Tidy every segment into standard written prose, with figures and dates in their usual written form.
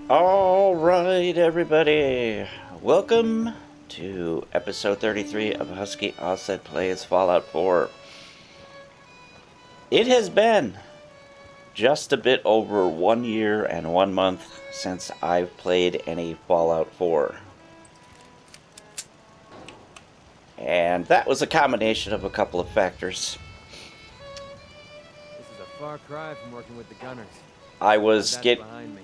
All right, everybody. Welcome to episode 33 of HuskyOffset Plays Fallout 4. It has been just a bit over 1 year and 1 month since I've played any Fallout 4. And that was a combination of a couple of factors. This is a far cry from working with the gunners. I was behind me.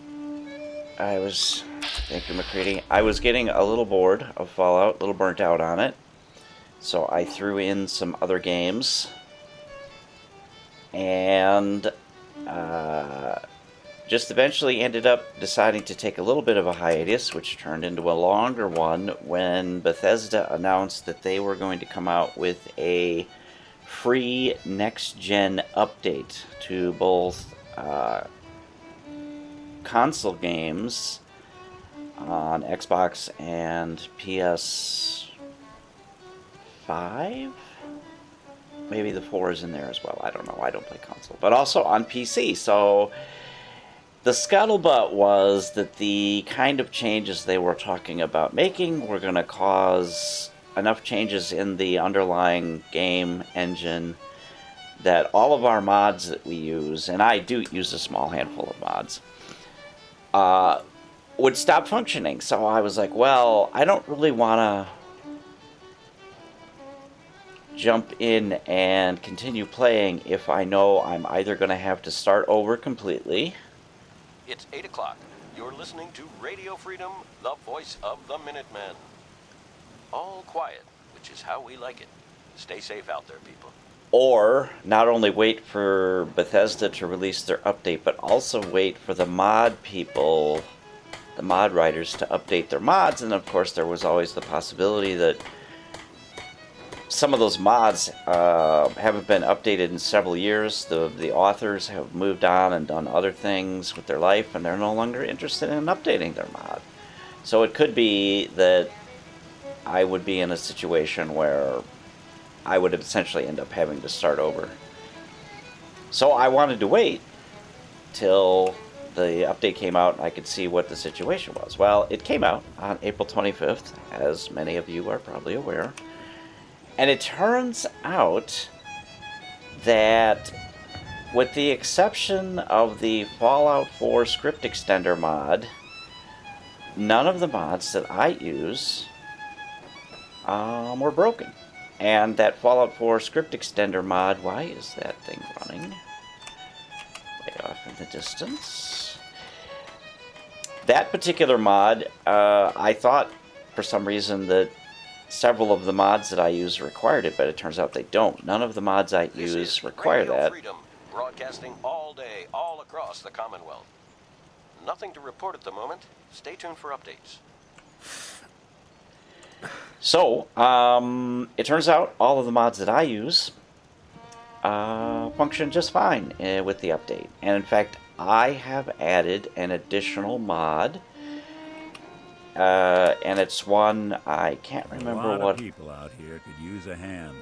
Thank you, McCready. I was getting a little bored of Fallout, a little burnt out on it. So I threw in some other games. And just eventually ended up deciding to take a little bit of a hiatus, which turned into a longer one when Bethesda announced that they were going to come out with a free next-gen update to both console games on Xbox and PS5? Maybe the 4 is in there as well. I don't know. I don't play console. But also on PC. So the scuttlebutt was that the kind of changes they were talking about making were going to cause enough changes in the underlying game engine that all of our mods that we use, and I do use a small handful of mods, would stop functioning. So I was like, well, I don't really want to jump in and continue playing if I know I'm either going to have to start over completely. It's 8 o'clock. You're listening to Radio Freedom, the voice of the Minutemen. All quiet, which is how we like it. Stay safe out there, people. Or not only wait for Bethesda to release their update, but also wait for the mod people, the mod writers, to update their mods. And of course, there was always the possibility that some of those mods haven't been updated in several years. The authors have moved on and done other things with their life, and they're no longer interested in updating their mod. So it could be that I would be in a situation where I would essentially end up having to start over. So I wanted to wait till the update came out and I could see what the situation was. Well, it came out on April 25th, as many of you are probably aware. And it turns out that, with the exception of the Fallout 4 script extender mod, none of the mods that I use were broken. And that Fallout 4 script extender mod, why is that thing running? Way off in the distance. That particular mod, I thought for some reason that several of the mods that I use required it, but it turns out they don't. None of the mods I use require that. Freedom, broadcasting all day, all across the Commonwealth. Nothing to report at the moment. Stay tuned for updates. So, it turns out all of the mods that I use function just fine with the update. And in fact, I have added an additional mod. And it's one I can't remember what. A lot what of people out here could use a hand.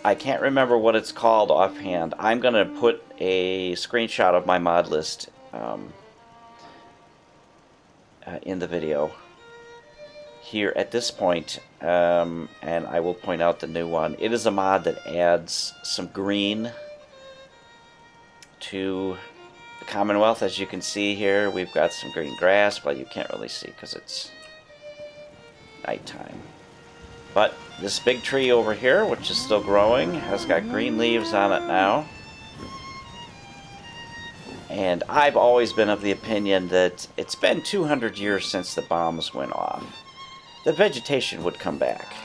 I can't remember what it's called offhand. I'm gonna put a screenshot of my mod list in the video here at this point, and I will point out the new one. It is a mod that adds some green to the Commonwealth. As you can see here, we've got some green grass, but you can't really see because it's nighttime. But this big tree over here, which is still growing, has got green leaves on it now. And I've always been of the opinion that it's been 200 years since the bombs went off. The vegetation would come back.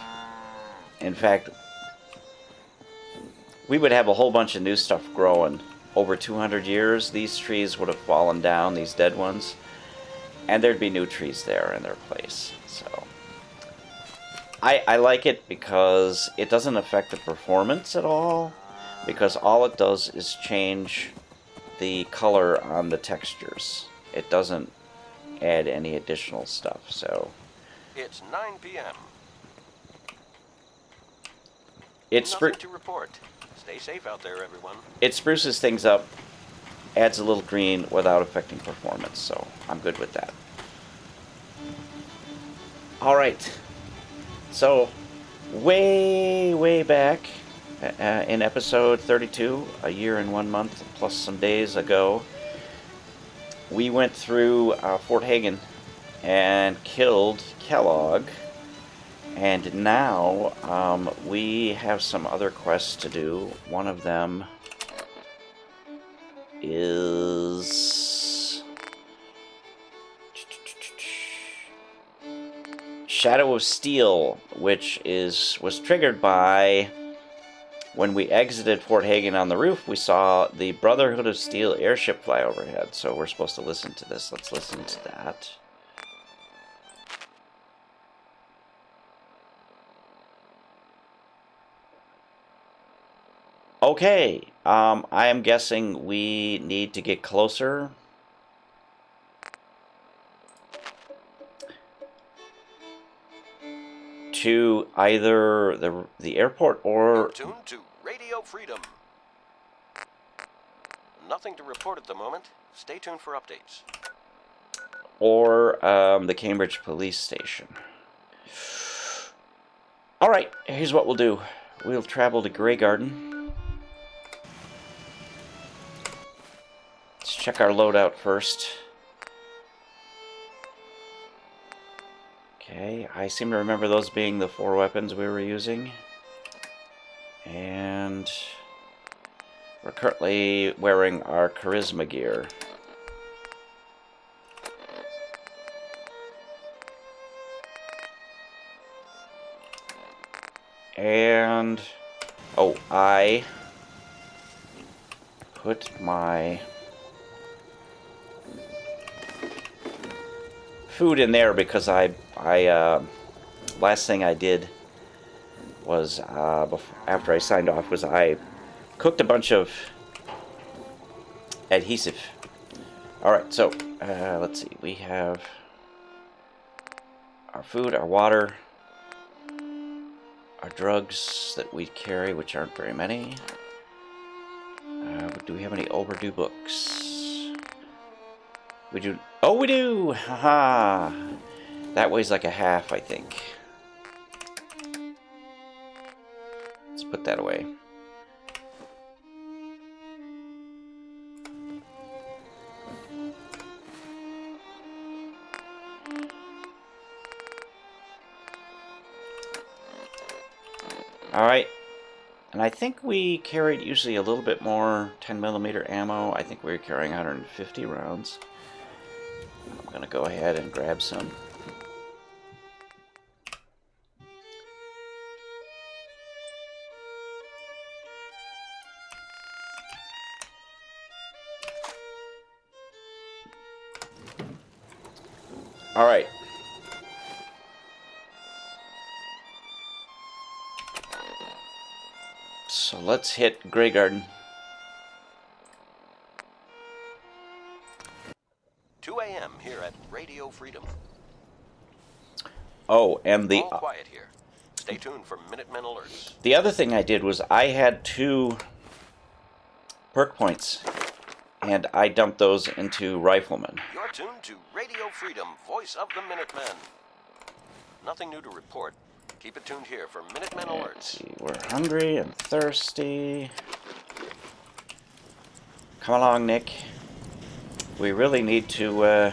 In fact, we would have a whole bunch of new stuff growing. Over 200 years, these trees would have fallen down, these dead ones, and there'd be new trees there in their place. So I like it because it doesn't affect the performance at all, because all it does is change the color on the textures. It doesn't add any additional stuff. So It's 9 p.m. It's Nothing to report. Stay safe out there, everyone. it spruces things up adds a little green without affecting performance, so I'm good with that. Alright, so way back in episode 32, a year and 1 month plus some days ago, we went through Fort Hagen and killed Kellogg, and now we have some other quests to do. One of them is Shadow of Steel, which was triggered by when we exited Fort Hagen on the roof. We saw the Brotherhood of Steel airship fly overhead, so we're supposed to listen to this. Let's listen to that. Okay, I am guessing we need to get closer. To either the airport or... You're tuned to Radio Freedom. Nothing to report at the moment. Stay tuned for updates. Or the Cambridge Police Station. Alright, here's what we'll do. We'll travel to Grey Garden. Let's check our loadout first. Okay, I seem to remember those being the 4 weapons we were using. And we're currently wearing our charisma gear. And oh, I put my food in there because I last thing I did was after I signed off was I cooked a bunch of adhesive. Alright, so let's see, we have our food, our water, our drugs that we carry, which aren't very many. Do we have any overdue books? We do. Oh, we do! Haha! That weighs like a half, I think. Let's put that away. Alright. And I think we carried usually a little bit more 10mm ammo. I think we were carrying 150 rounds. I'm going to go ahead and grab some. Alright. So let's hit Grey Garden. 2 a.m. here at Radio Freedom. Oh, and All quiet here. Stay tuned for Minutemen alerts. the other thing I did was I had 2 perk points, and I dumped those into Rifleman. You're tuned to Radio Freedom, voice of the Minutemen. Nothing new to report. Keep it tuned here for Minutemen Let's alerts. see, we're hungry and thirsty. Come along, Nick. We really need to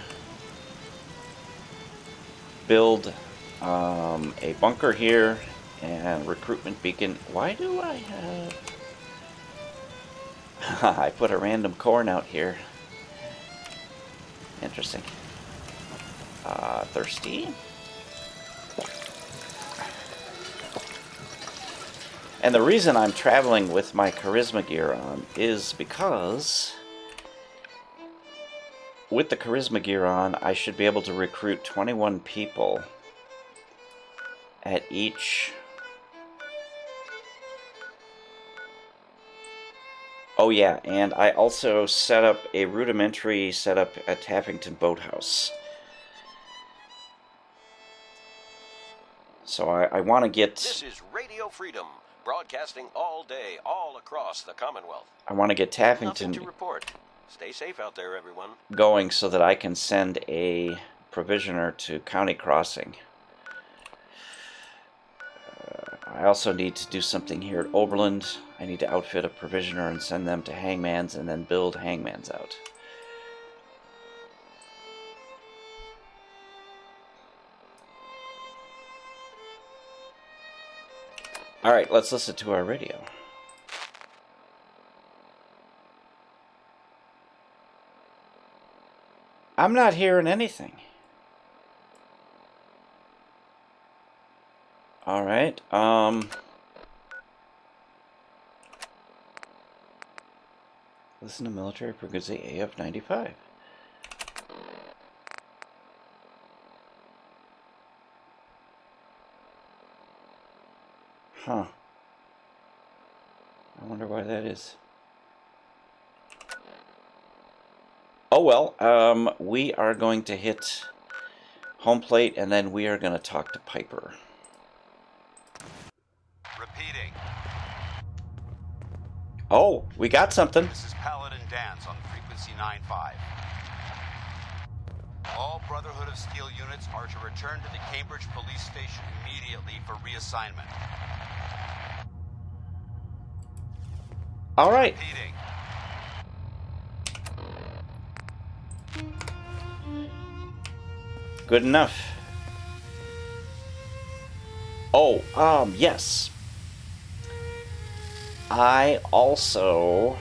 build a bunker here and recruitment beacon. Why do I have... I put a random corn out here. Interesting. Thirsty. And the reason I'm traveling with my charisma gear on is because with the charisma gear on, I should be able to recruit 21 people at each... Oh yeah, and I also set up a rudimentary setup at Taffington Boathouse. So I want to get... This is Radio Freedom, broadcasting all day, all across the Commonwealth. I want to get Taffington... Nothing to report. Stay safe out there, everyone. going so that I can send a provisioner to County Crossing. I also need to do something here at Oberland. I need to outfit a provisioner and send them to Hangman's and then build Hangman's out. Alright, let's listen to our radio. I'm not hearing anything. Alright, listen to military frequency AF95. Huh. I wonder why that is. Oh well, we are going to hit home plate and then we are going to talk to Piper. Repeating. Oh, we got something. This is Paladin Dance on frequency 95. All Brotherhood of Steel units are to return to the Cambridge Police Station immediately for reassignment. All right. Repeating. Good enough. Oh, yes. I also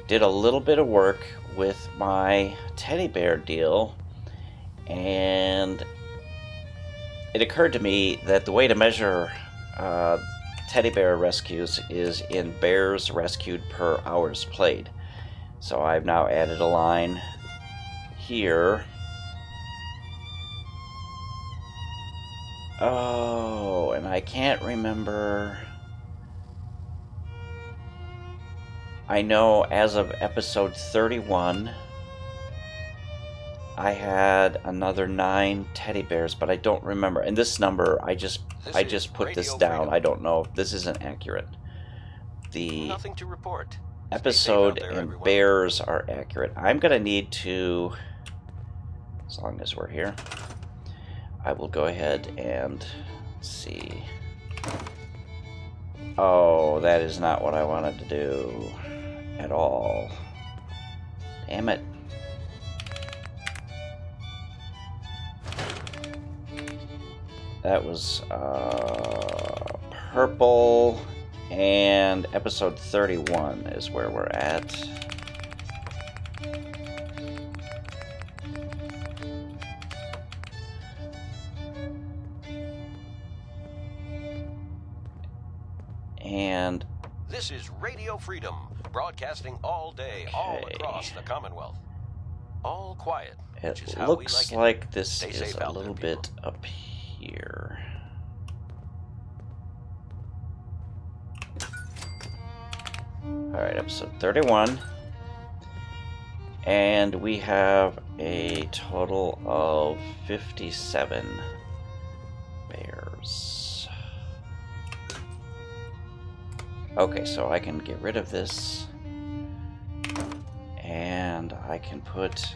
did a little bit of work with my teddy bear deal, and it occurred to me that the way to measure teddy bear rescues is in bears rescued per hours played. So I've now added a line here. Oh, and I can't remember. I know as of episode 31, I had another 9 teddy bears, but I don't remember. And this number, I just put this down. Freedom. I don't know if this isn't accurate. The Nothing to report. episode Stay safe out there, and everyone. bears are accurate. I'm gonna need to, as long as we're here, I will go ahead and see. Oh, that is not what I wanted to do at all. Damn it. That was purple, and episode 31 is where we're at. And This is Radio Freedom, broadcasting all day, all Okay. across the Commonwealth. All quiet, which is it how looks we like like it. this Stay is safe a out there, little people. bit up here. Alright, episode 31. And we have a total of 57 bears. Okay, so I can get rid of this. And I can put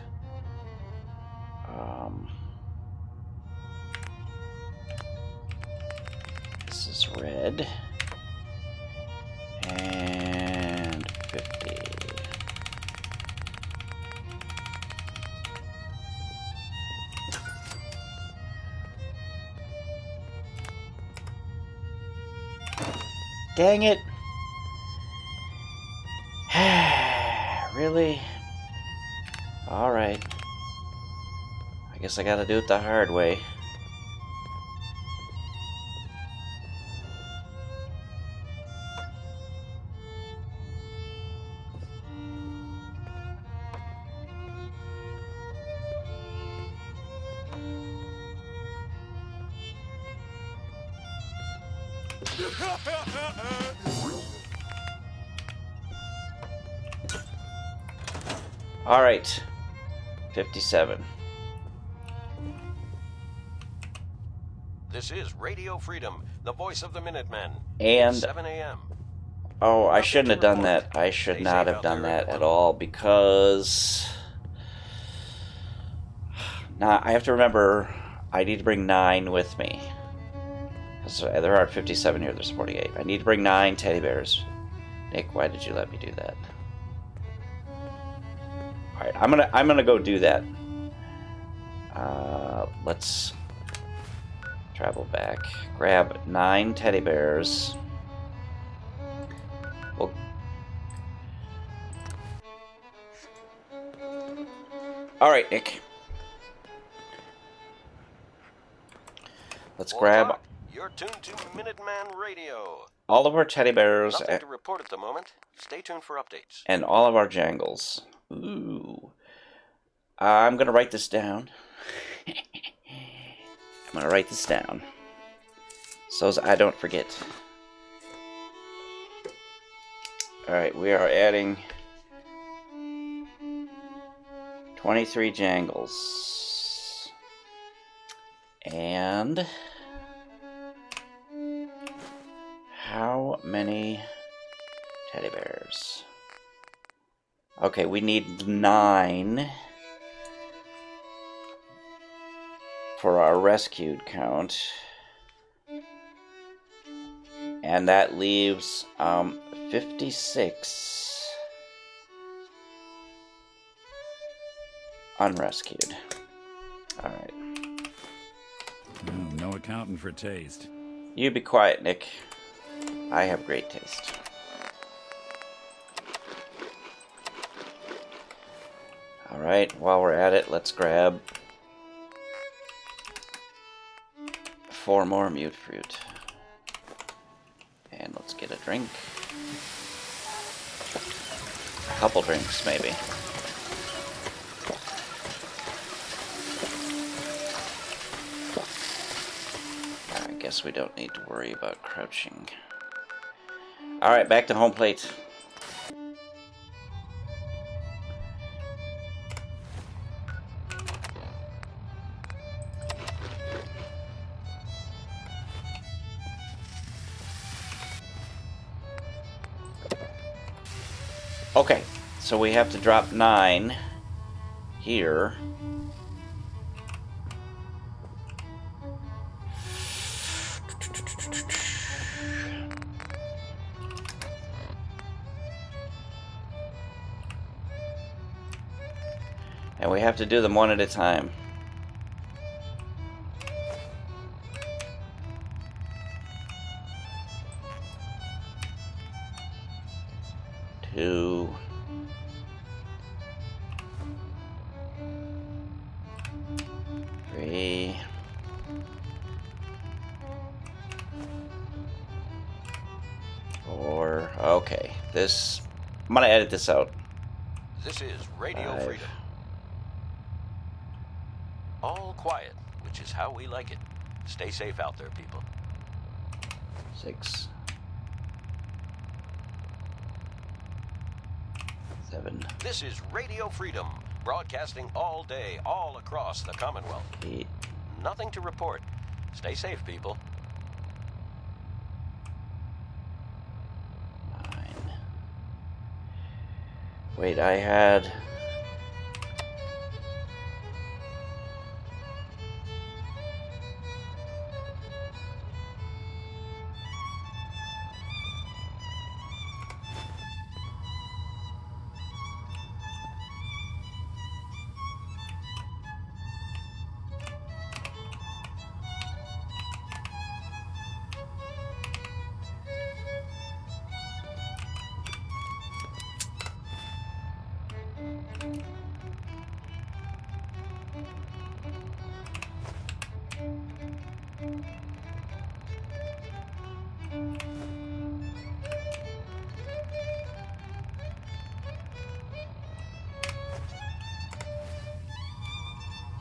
this is red and 50. Dang it. Really? Alright. I guess I gotta do it the hard way. Alright. 57. This is Radio Freedom, the voice of the Minutemen. And 7 a.m. Oh, I shouldn't have done that. I should Stay not safe have out done there, that everyone. at all, because... Now, I have to remember, I need to bring 9 with me. So there are 57 here, there's 48. I need to bring 9 teddy bears. Nick, why did you let me do that? Alright, I'm gonna go do that. Let's travel back. Grab 9 teddy bears. We'll... Alright, Nick. Let's 4 grab o'clock. You're tuned to Minuteman Radio. all of our teddy bears Nothing to report at the moment. Stay tuned for updates. and all of our jangles. Ooh. I'm gonna write this down. I'm gonna write this down so as I don't forget. Alright, we are adding 23 jangles. And how many teddy bears? Okay, we need 9 for our rescued count. And that leaves 56 unrescued. Alright. No accounting for taste. You be quiet, Nick. I have great taste. Alright, while we're at it, let's grab 4 more mute fruit. And let's get a drink. A couple drinks, maybe. I guess we don't need to worry about crouching. Alright, back to home plate. Okay, so we have to drop 9 here. And we have to do them one at a time. Two. 3. 4. Okay, this... I'm gonna edit this out. This is Radio 5. Freedom. All quiet, which is how we like it. Stay safe out there, people. 6. 7. This is Radio Freedom, broadcasting all day, all across the Commonwealth. 8. Nothing to report. Stay safe, people. 9. Wait, I had...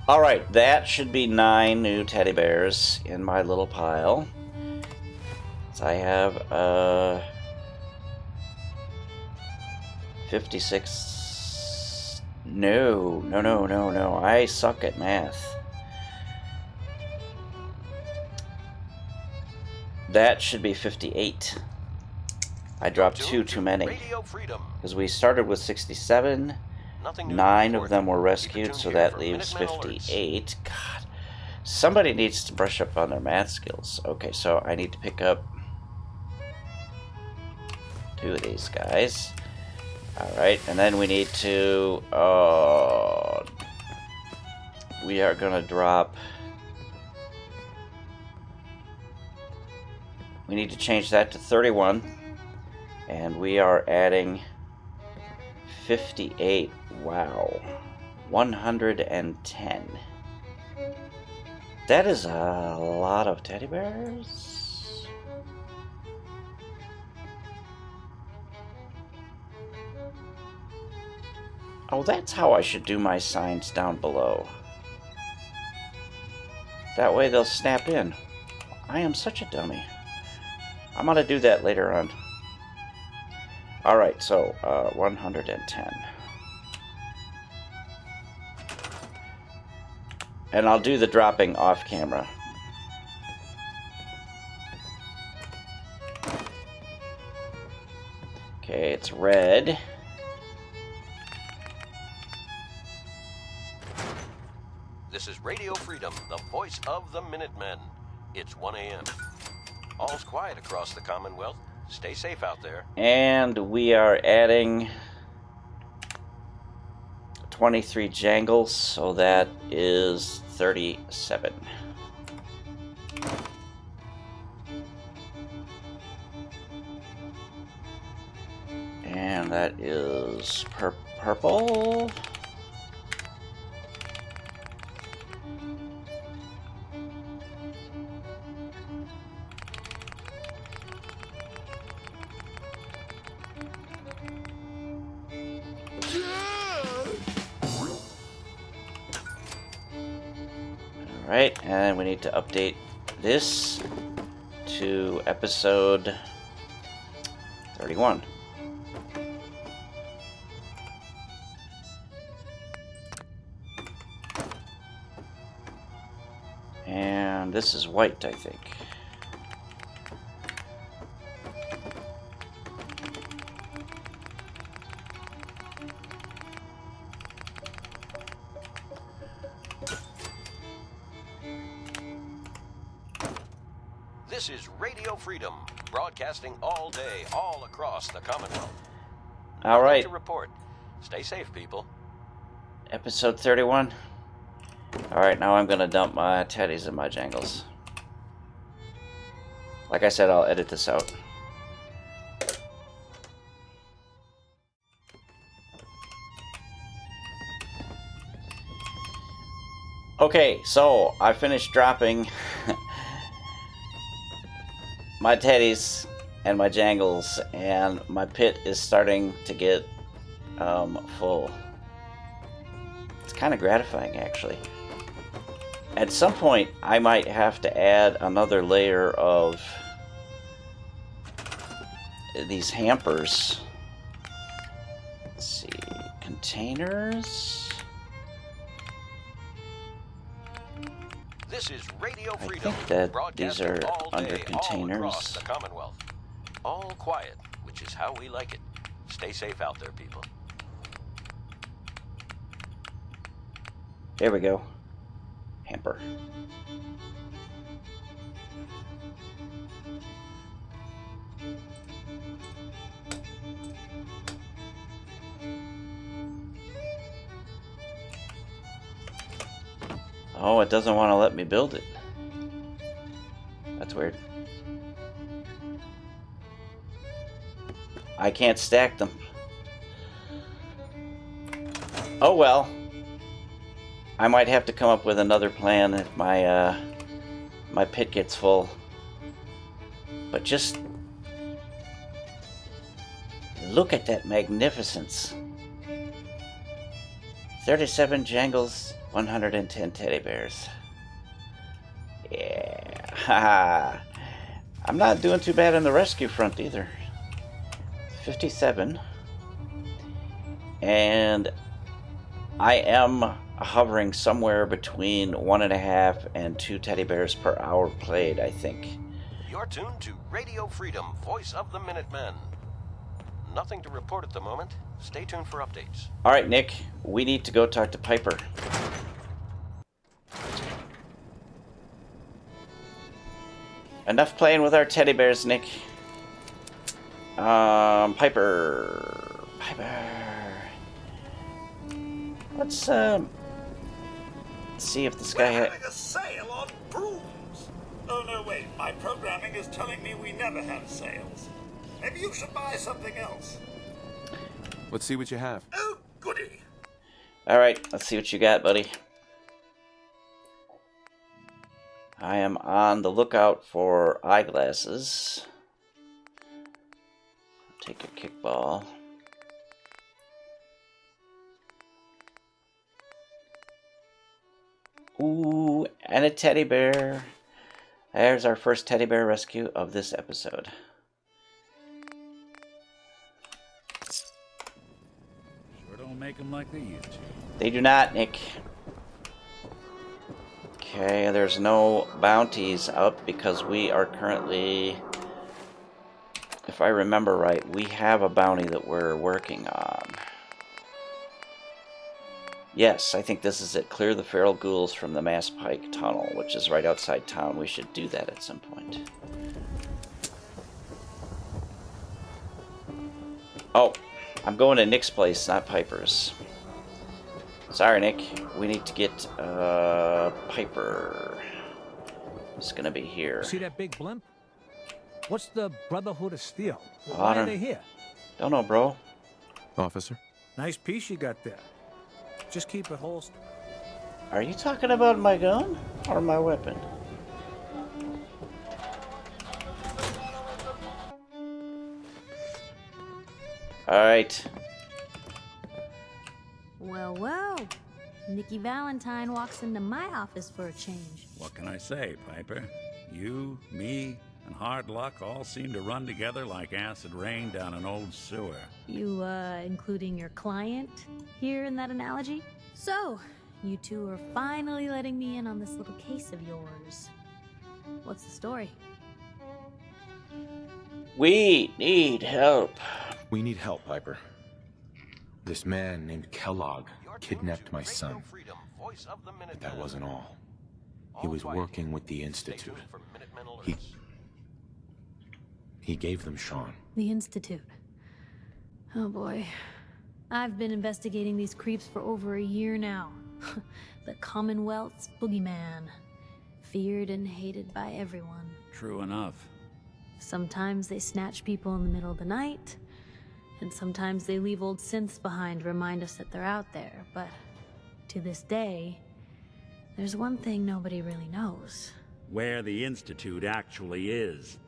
Alright, that should be 9 new teddy bears in my little pile. So I have 56... No. I suck at math. That should be 58. I dropped Tuned two to too many. Radio Freedom. Because we started with 67. Nothing new to 9 of report. them were Keep it rescued, tuned so here that for leaves Minuteman alerts. 58. God. Somebody needs to brush up on their math skills. Okay, so I need to pick up 2 of these guys. Alright, and then we need to... we are going to drop... We need to change that to 31. And we are adding 58. Wow. 110. That is a lot of teddy bears. Oh, that's how I should do my signs down below. That way they'll snap in. I am such a dummy. I'm gonna do that later on. Alright, so 110. And I'll do the dropping off camera. Okay, it's red. This is Radio Freedom, the voice of the Minutemen. It's 1 a.m. All's quiet across the Commonwealth. Stay safe out there. And we are adding 23 Jangles, so that is 37. And that is purple. Alright, and we need to update this to episode 31. And this is white, I think. This is Radio Freedom, broadcasting all day, all across the Commonwealth. All right, To report. Stay safe, people. episode 31. All right, now I'm gonna dump my teddies and my Jangles. Like I said, I'll edit this out. Okay, so I finished dropping my teddies and my Jangles, and my pit is starting to get full. It's kind of gratifying, actually. At some point, I might have to add another layer of these hampers. Let's see, containers. This is Radio I Freedom, think that these broadcasting are all under day, all across containers. the Commonwealth. All quiet, which is how we like it. Stay safe out there, people. There we go. Hamper. Oh, it doesn't want to let me build it. That's weird. I can't stack them. Oh well. I might have to come up with another plan if my my pit gets full. But just look at that magnificence. 37 Jangles, 110 teddy bears. Yeah, haha. I'm not doing too bad on the rescue front either. 57. And I am hovering somewhere between 1.5 and 2 teddy bears per hour played, I think. You're tuned to Radio Freedom, voice of the Minutemen. nothing to report at the moment. Stay tuned for updates. All right, Nick, we need to go talk to Piper. Enough playing with our teddy bears, Nick. Piper. Let's see if this guy having a sale on brooms. Oh no, wait. My programming is telling me we never have sales. Maybe you should buy something else. Let's see what you have. Oh, goody. All right, let's see what you got, buddy. I am on the lookout for eyeglasses. Take a kickball. Ooh, and a teddy bear. There's our first teddy bear rescue of this episode. Sure don't make them like they used to. They do not, Nick. Okay, there's no bounties up because we are currently, if I remember right, we have a bounty that we're working on. Yes, I think this is it. Clear the feral ghouls from the Mass Pike Tunnel, which is right outside town. We should do that at some point. Oh, I'm going to Nick's place, not Piper's. Sorry, Nick. We need to get Piper. It's gonna be here. See that big blimp? What's the Brotherhood of Steel? Oh, Why are they here? Don't know, bro. Officer? Nice piece you got there. Just keep it holstered. Are you talking about my gun or my weapon? Alright. Well, well. Nikki Valentine walks into my office for a change. What can I say, Piper? You, me, and hard luck all seem to run together like acid rain down an old sewer. You, including your client here in that analogy? So, you two are finally letting me in on this little case of yours. What's the story? We need help. We need help, Piper. This man named Kellogg kidnapped my son. But that wasn't all. He was working with the Institute. He gave them Sean. The Institute. Oh boy. I've been investigating these creeps for over a year now. The Commonwealth's boogeyman. Feared and hated by everyone. True enough. Sometimes they snatch people in the middle of the night, and sometimes they leave old synths behind to remind us that they're out there, but to this day, there's one thing nobody really knows. Where the Institute actually is.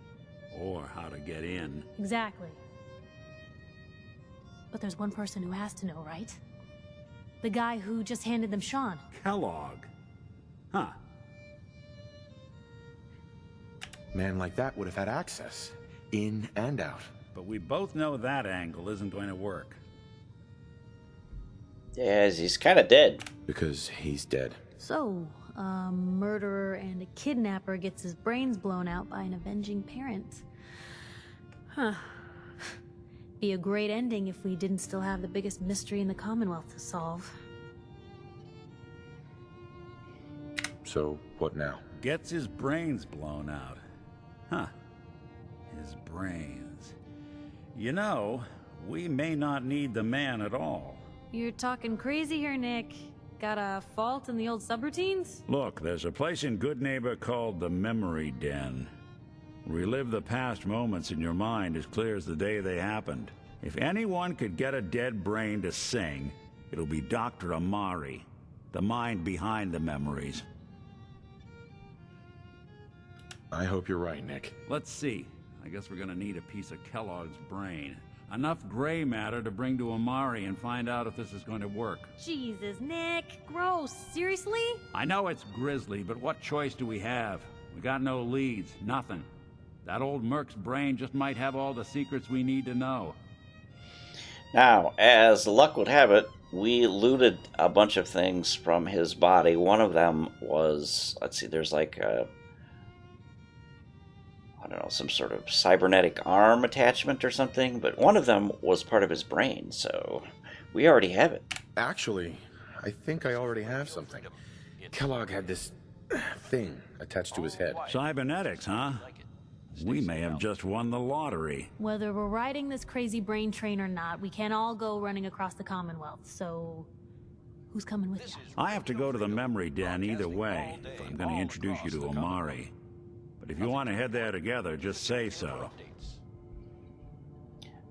Or how to get in. Exactly. But there's one person who has to know, right? The guy who just handed them Sean. Kellogg. Huh. Man like that would have had access. In and out. But we both know that angle isn't going to work. Yes, he's kind of dead. Because he's dead. So, a murderer and a kidnapper gets his brains blown out by an avenging parent. Huh. Be a great ending if we didn't still have the biggest mystery in the Commonwealth to solve. So, what now? Gets his brains blown out. Huh. His brains. You know, we may not need the man at all. You're talking crazy here, Nick. Got a fault in the old subroutines? Look, there's a place in Goodneighbor called the Memory Den. Relive the past moments in your mind as clear as the day they happened. If anyone could get a dead brain to sing, it'll be Dr. Amari, the mind behind the memories. I hope you're right, Nick. Let's see. I guess we're gonna need a piece of Kellogg's brain. Enough gray matter to bring to Amari and find out if this is going to work. Jesus, Nick. Gross. Seriously? I know it's grisly, but what choice do we have? We got no leads, nothing. That old Merc's brain just might have all the secrets we need to know. Now, as luck would have it, we looted a bunch of things from his body. One of them was, let's see, there's like a I don't know, some sort of cybernetic arm attachment or something, but one of them was part of his brain, so we already have it. Actually, I think I already have something. Kellogg had this thing attached to his head. Cybernetics, huh? We may have just won the lottery. Whether we're riding this crazy brain train or not, we can't all go running across the Commonwealth, so who's coming with you? I have to go to the memory den either way if I'm going to introduce you to Amari. But if you want to head there together, just say so.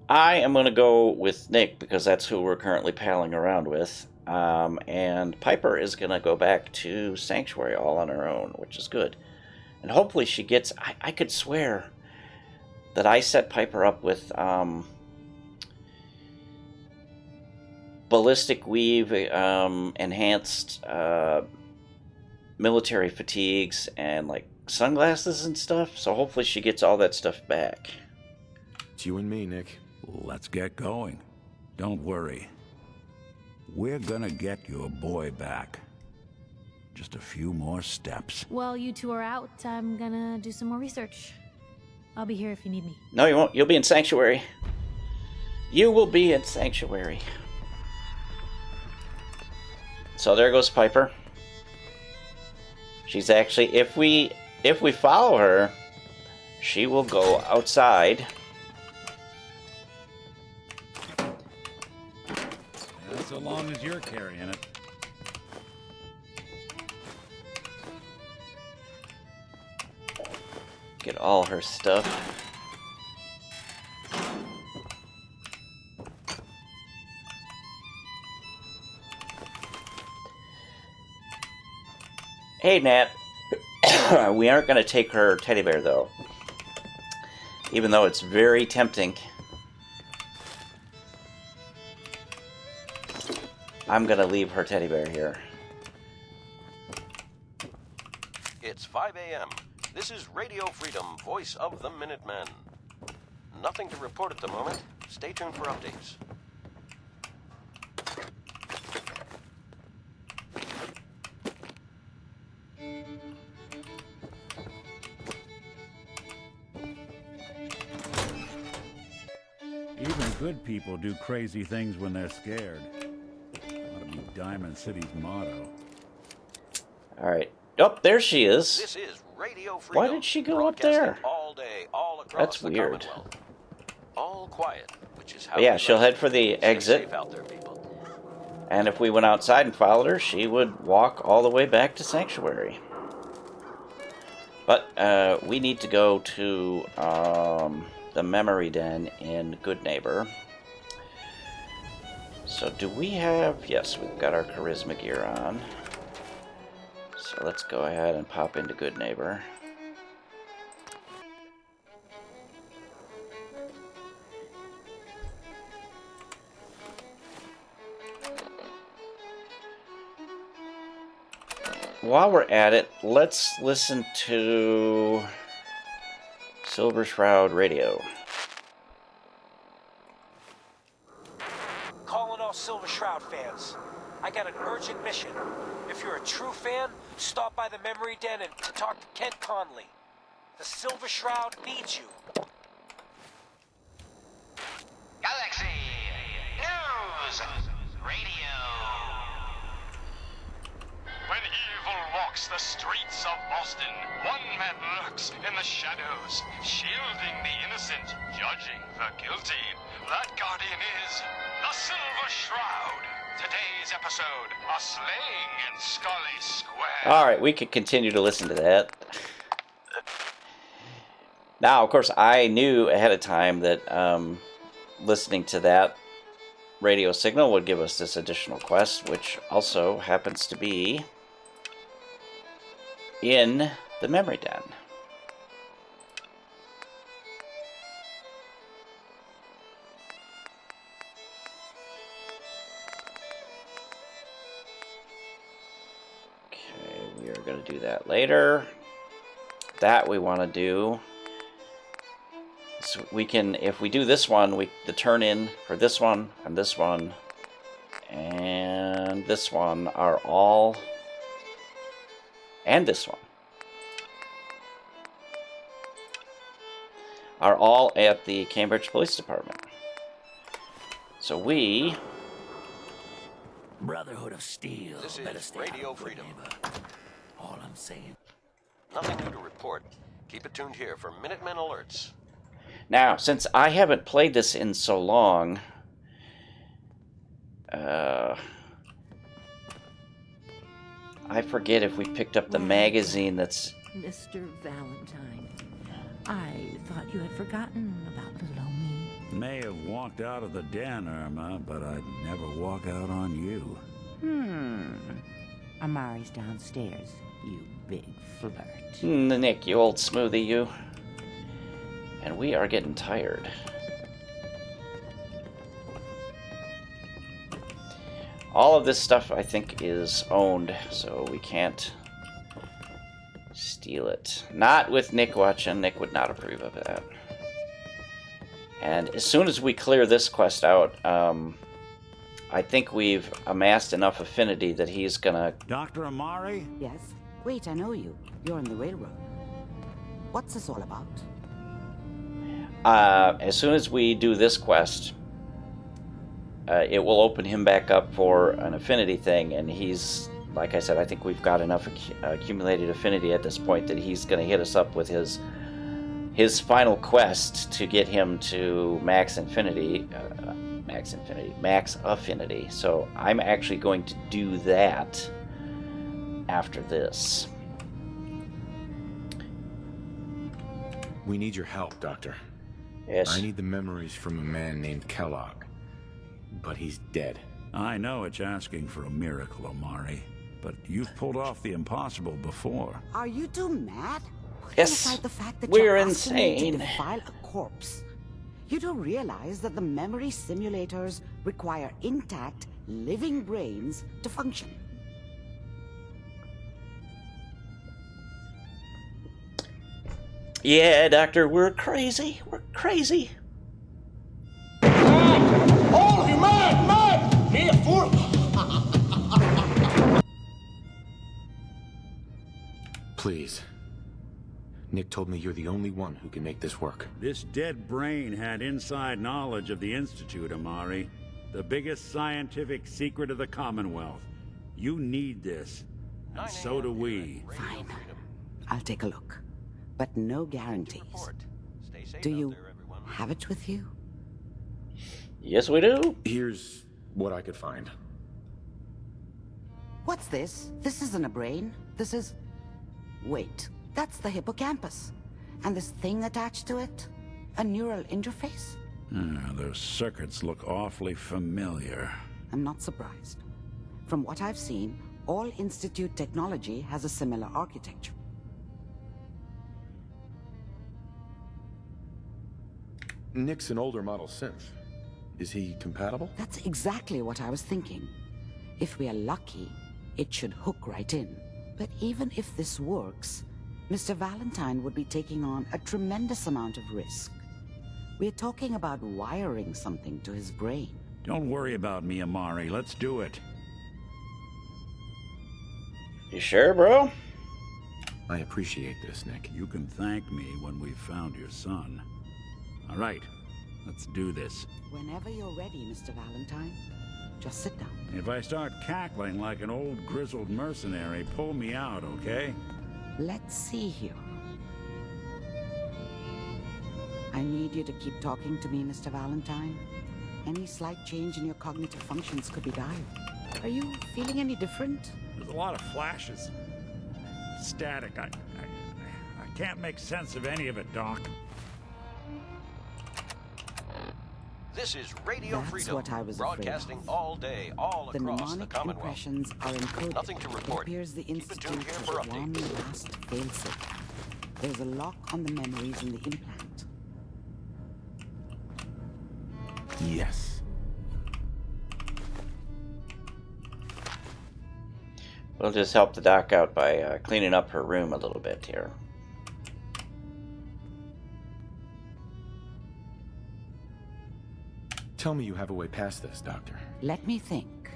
I am going to go with Nick because that's who we're currently palling around with. And Piper is going to go back to Sanctuary all on her own, which is good. And hopefully she gets... I could swear that I set Piper up with ballistic weave, enhanced military fatigues, and like sunglasses and stuff. So hopefully she gets all that stuff back. It's you and me, Nick. Let's get going. Don't worry. We're gonna get your boy back. Just a few more steps. While you two are out, I'm gonna do some more research. I'll be here if you need me. No, you won't. You'll be in Sanctuary. You will be in Sanctuary. So there goes Piper. She's actually, if we follow her, she will go outside. That's so long as you're carrying it. Get all her stuff. Hey, Nat. We aren't going to take her teddy bear, though. Even though it's very tempting. I'm going to leave her teddy bear here. It's 5 a.m. This is Radio Freedom, voice of the Minutemen. Nothing to report at the moment. Stay tuned for updates. Even good people do crazy things when they're scared. Ought to be Diamond City's motto. Alright. Oh, there she is. This is Radio Freedom. Why did she go up there? All day, all across That's the weird. Commonwealth. All quiet, which is how But yeah, we she'll like head it. for the Stay exit. safe out there, people. And if we went outside and followed her, she would walk all the way back to Sanctuary. But we need to go to the memory den in Goodneighbor. So do we have... Yes, we've got our charisma gear on. So let's go ahead and pop into Goodneighbor. While we're at it, let's listen to Silver Shroud Radio. Calling all Silver Shroud fans. I got an urgent mission. If you're a true fan, stop by the memory den and to talk to Kent Connolly. The Silver Shroud needs you. Galaxy News Radio. When evil walks the streets of Boston, one man lurks in the shadows, shielding the innocent, judging the guilty. That guardian is the Silver Shroud. Today's episode, a slaying in Scully Square. Alright, we could continue to listen to that. Now, of course, I knew ahead of time that listening to that radio signal would give us this additional quest, which also happens to be in the memory den. Okay, we are going to do that later. That we want to do. So we can, if we do this one, the turn in for this one and this one and this one are all, and this one. are all at the Cambridge Police Department. So we... Brotherhood of Steel. This Better is stay Radio out of Freedom. Goodneighbor. All I'm saying. Nothing new to report. Keep it tuned here for Minutemen alerts. Now, since I haven't played this in so long, I forget if we picked up the magazine that's... Mr. Valentine, I thought you had forgotten about little old me. May have walked out of the den, Irma, but I'd never walk out on you. Amari's downstairs, you big flirt. Nick, you old smoothie, you. And we are getting tired. All of this stuff, I think, is owned, so we can't steal it. Not with Nick watching. Nick would not approve of that. And as soon as we clear this quest out, I think we've amassed enough affinity that he's gonna... Dr. Amari? Yes? Wait, I know you. You're on the railroad. What's this all about? As soon as we do this quest, it will open him back up for an affinity thing, and he's, like I said, I think we've got enough accumulated affinity at this point that he's going to hit us up with his final quest to get him to max affinity. So I'm actually going to do that after this. We need your help, Doctor. Yes. I need the memories from a man named Kellogg, but he's dead. I know it's asking for a miracle, Amari, but you've pulled off the impossible before. Are you two mad? Yes, aside the fact that we're you're asking me insane. to defile a corpse. You don't realize that the memory simulators require intact, living brains to function. Yeah, Doctor, we're crazy. We're crazy. All of you mad! Me a fool! Please. Nick told me you're the only one who can make this work. This dead brain had inside knowledge of the Institute, Amari. The biggest scientific secret of the Commonwealth. You need this. And so do we. Fine. I'll take a look. But no guarantees. Do you have it with you? Yes, we do. Here's what I could find. What's this? This isn't a brain. This is... Wait, that's the hippocampus. And this thing attached to it? A neural interface? Those circuits look awfully familiar. I'm not surprised. From what I've seen, all Institute technology has a similar architecture. Nick's an older model synth. Is he compatible? That's exactly what I was thinking. If we are lucky, it should hook right in. But even if this works, Mr. Valentine would be taking on a tremendous amount of risk. We're talking about wiring something to his brain. Don't worry about me, Amari. Let's do it. You sure, bro? I appreciate this, Nick. You can thank me when we've found your son. All right, let's do this. Whenever you're ready, Mr. Valentine. Just sit down. If I start cackling like an old grizzled mercenary, pull me out, okay? Let's see here. I need you to keep talking to me, Mr. Valentine. Any slight change in your cognitive functions could be dire. Are you feeling any different? There's a lot of flashes. Static. I can't make sense of any of it, Doc. This is Radio That's Freedom, what I was broadcasting afraid of. all day, all The across the mnemonic Commonwealth. impressions are encoded. Nothing to report. It appears the Keep it Institute tuned here has for one updates. last failsafe. There's a lock on the memories in the implant. Yes. We'll just help the doc out by cleaning up her room a little bit here. Tell me you have a way past this, Doctor. Let me think.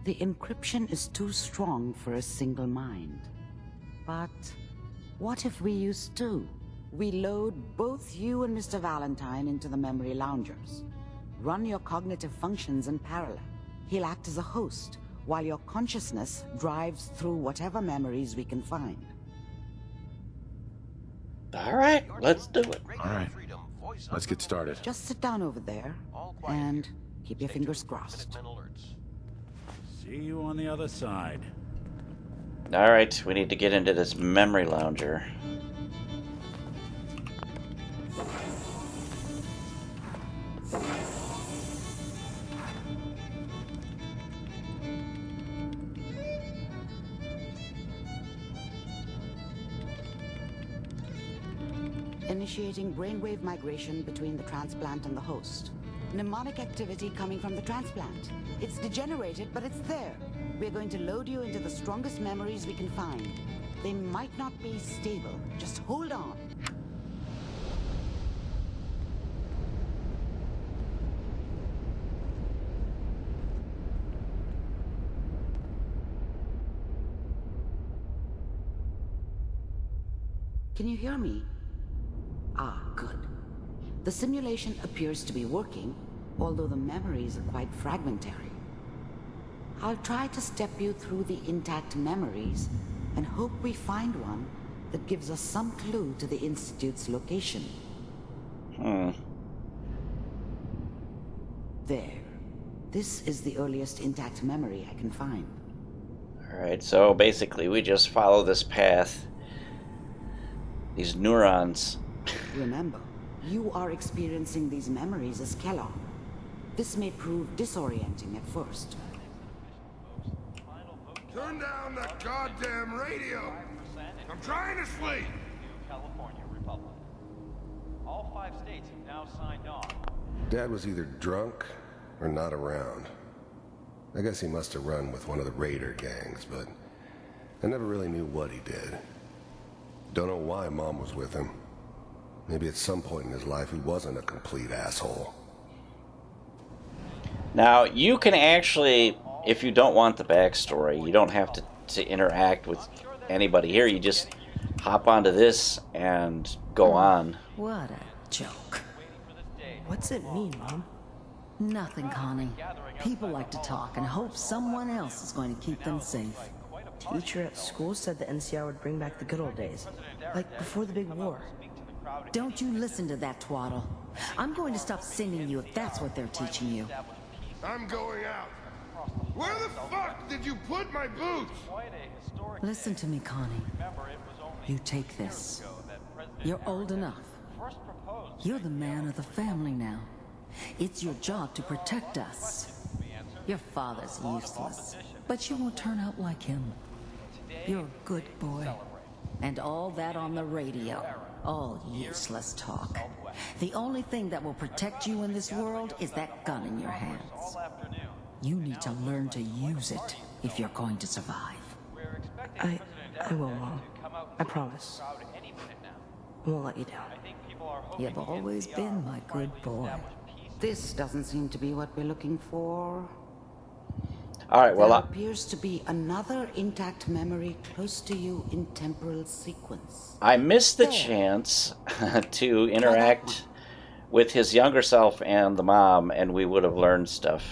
The encryption is too strong for a single mind. But what if we use two? We load both you and Mr. Valentine into the memory loungers. Run your cognitive functions in parallel. He'll act as a host, while your consciousness drives through whatever memories we can find. All right, let's do it. All right, let's get started. Just sit down over there and keep your fingers crossed. See you on the other side. All right, we need to get into this memory lounger. Initiating brainwave migration between the transplant and the host. Mnemonic activity coming from the transplant. It's degenerated, but it's there. We're going to load you into the strongest memories we can find. They might not be stable. Just hold on. Can you hear me? Ah, good. The simulation appears to be working, although the memories are quite fragmentary. I'll try to step you through the intact memories and hope we find one that gives us some clue to the Institute's location. There. This is the earliest intact memory I can find. Alright, so basically we just follow this path. These neurons. Remember, you are experiencing these memories as Kellogg. This may prove disorienting at first. Turn down that goddamn radio! I'm trying to sleep! California Republic. All 5 states have now signed on. Dad was either drunk or not around. I guess he must have run with one of the raider gangs, but I never really knew what he did. Don't know why Mom was with him. Maybe at some point in his life he wasn't a complete asshole. Now, you can actually, if you don't want the backstory, you don't have to interact with anybody here. You just hop onto this and go on. What a joke. What's it mean, Mom? Nothing, Connie. People like to talk and hope someone else is going to keep them safe. Teacher at school said the NCR would bring back the good old days, like before the big war. Don't you listen to that twaddle. I'm going to stop singing you if that's what they're teaching you. I'm going out. Where the fuck did you put my boots? Listen to me, Connie. You take this. You're old enough. You're the man of the family now. It's your job to protect us. Your father's useless, but you won't turn out like him. You're a good boy. And all that on the radio. All useless talk. The only thing that will protect you in this world is that gun in your hands. You need to learn to use it if you're going to survive. I will, Mom. I promise. I won't let you down. You've always been my good boy. This doesn't seem to be what we're looking for. All right, well, there appears to be another intact memory close to you in temporal sequence. I missed the chance to interact with his younger self and the mom, and we would have learned stuff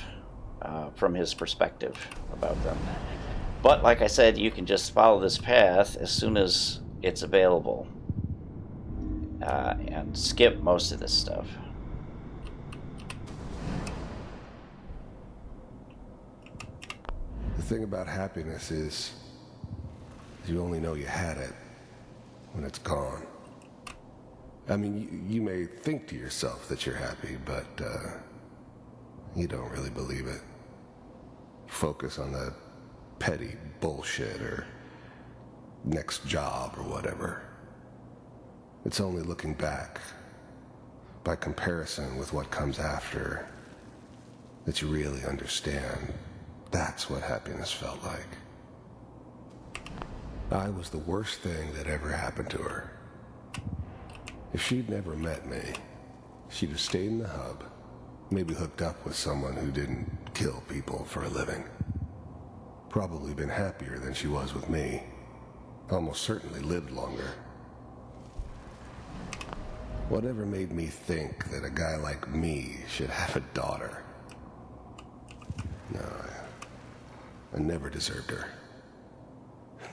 from his perspective about them. But like I said, you can just follow this path as soon as it's available and skip most of this stuff. The thing about happiness is you only know you had it when it's gone. I mean, you may think to yourself that you're happy, but you don't really believe it. Focus on the petty bullshit or next job or whatever. It's only looking back, by comparison with what comes after, that you really understand. That's what happiness felt like. I was the worst thing that ever happened to her. If she'd never met me, she'd have stayed in the hub, maybe hooked up with someone who didn't kill people for a living. Probably been happier than she was with me. Almost certainly lived longer. Whatever made me think that a guy like me should have a daughter? No, I never deserved her.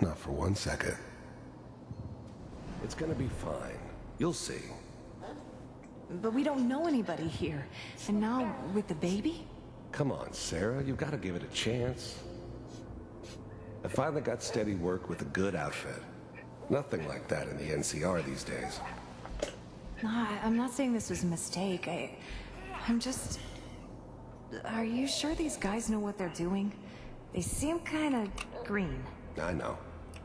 Not for 1 second. It's gonna be fine. You'll see. But we don't know anybody here. And now, with the baby? Come on, Sarah, you've got to give it a chance. I finally got steady work with a good outfit. Nothing like that in the NCR these days. No, I'm not saying this was a mistake. I'm just... Are you sure these guys know what they're doing? They seem kind of green. I know,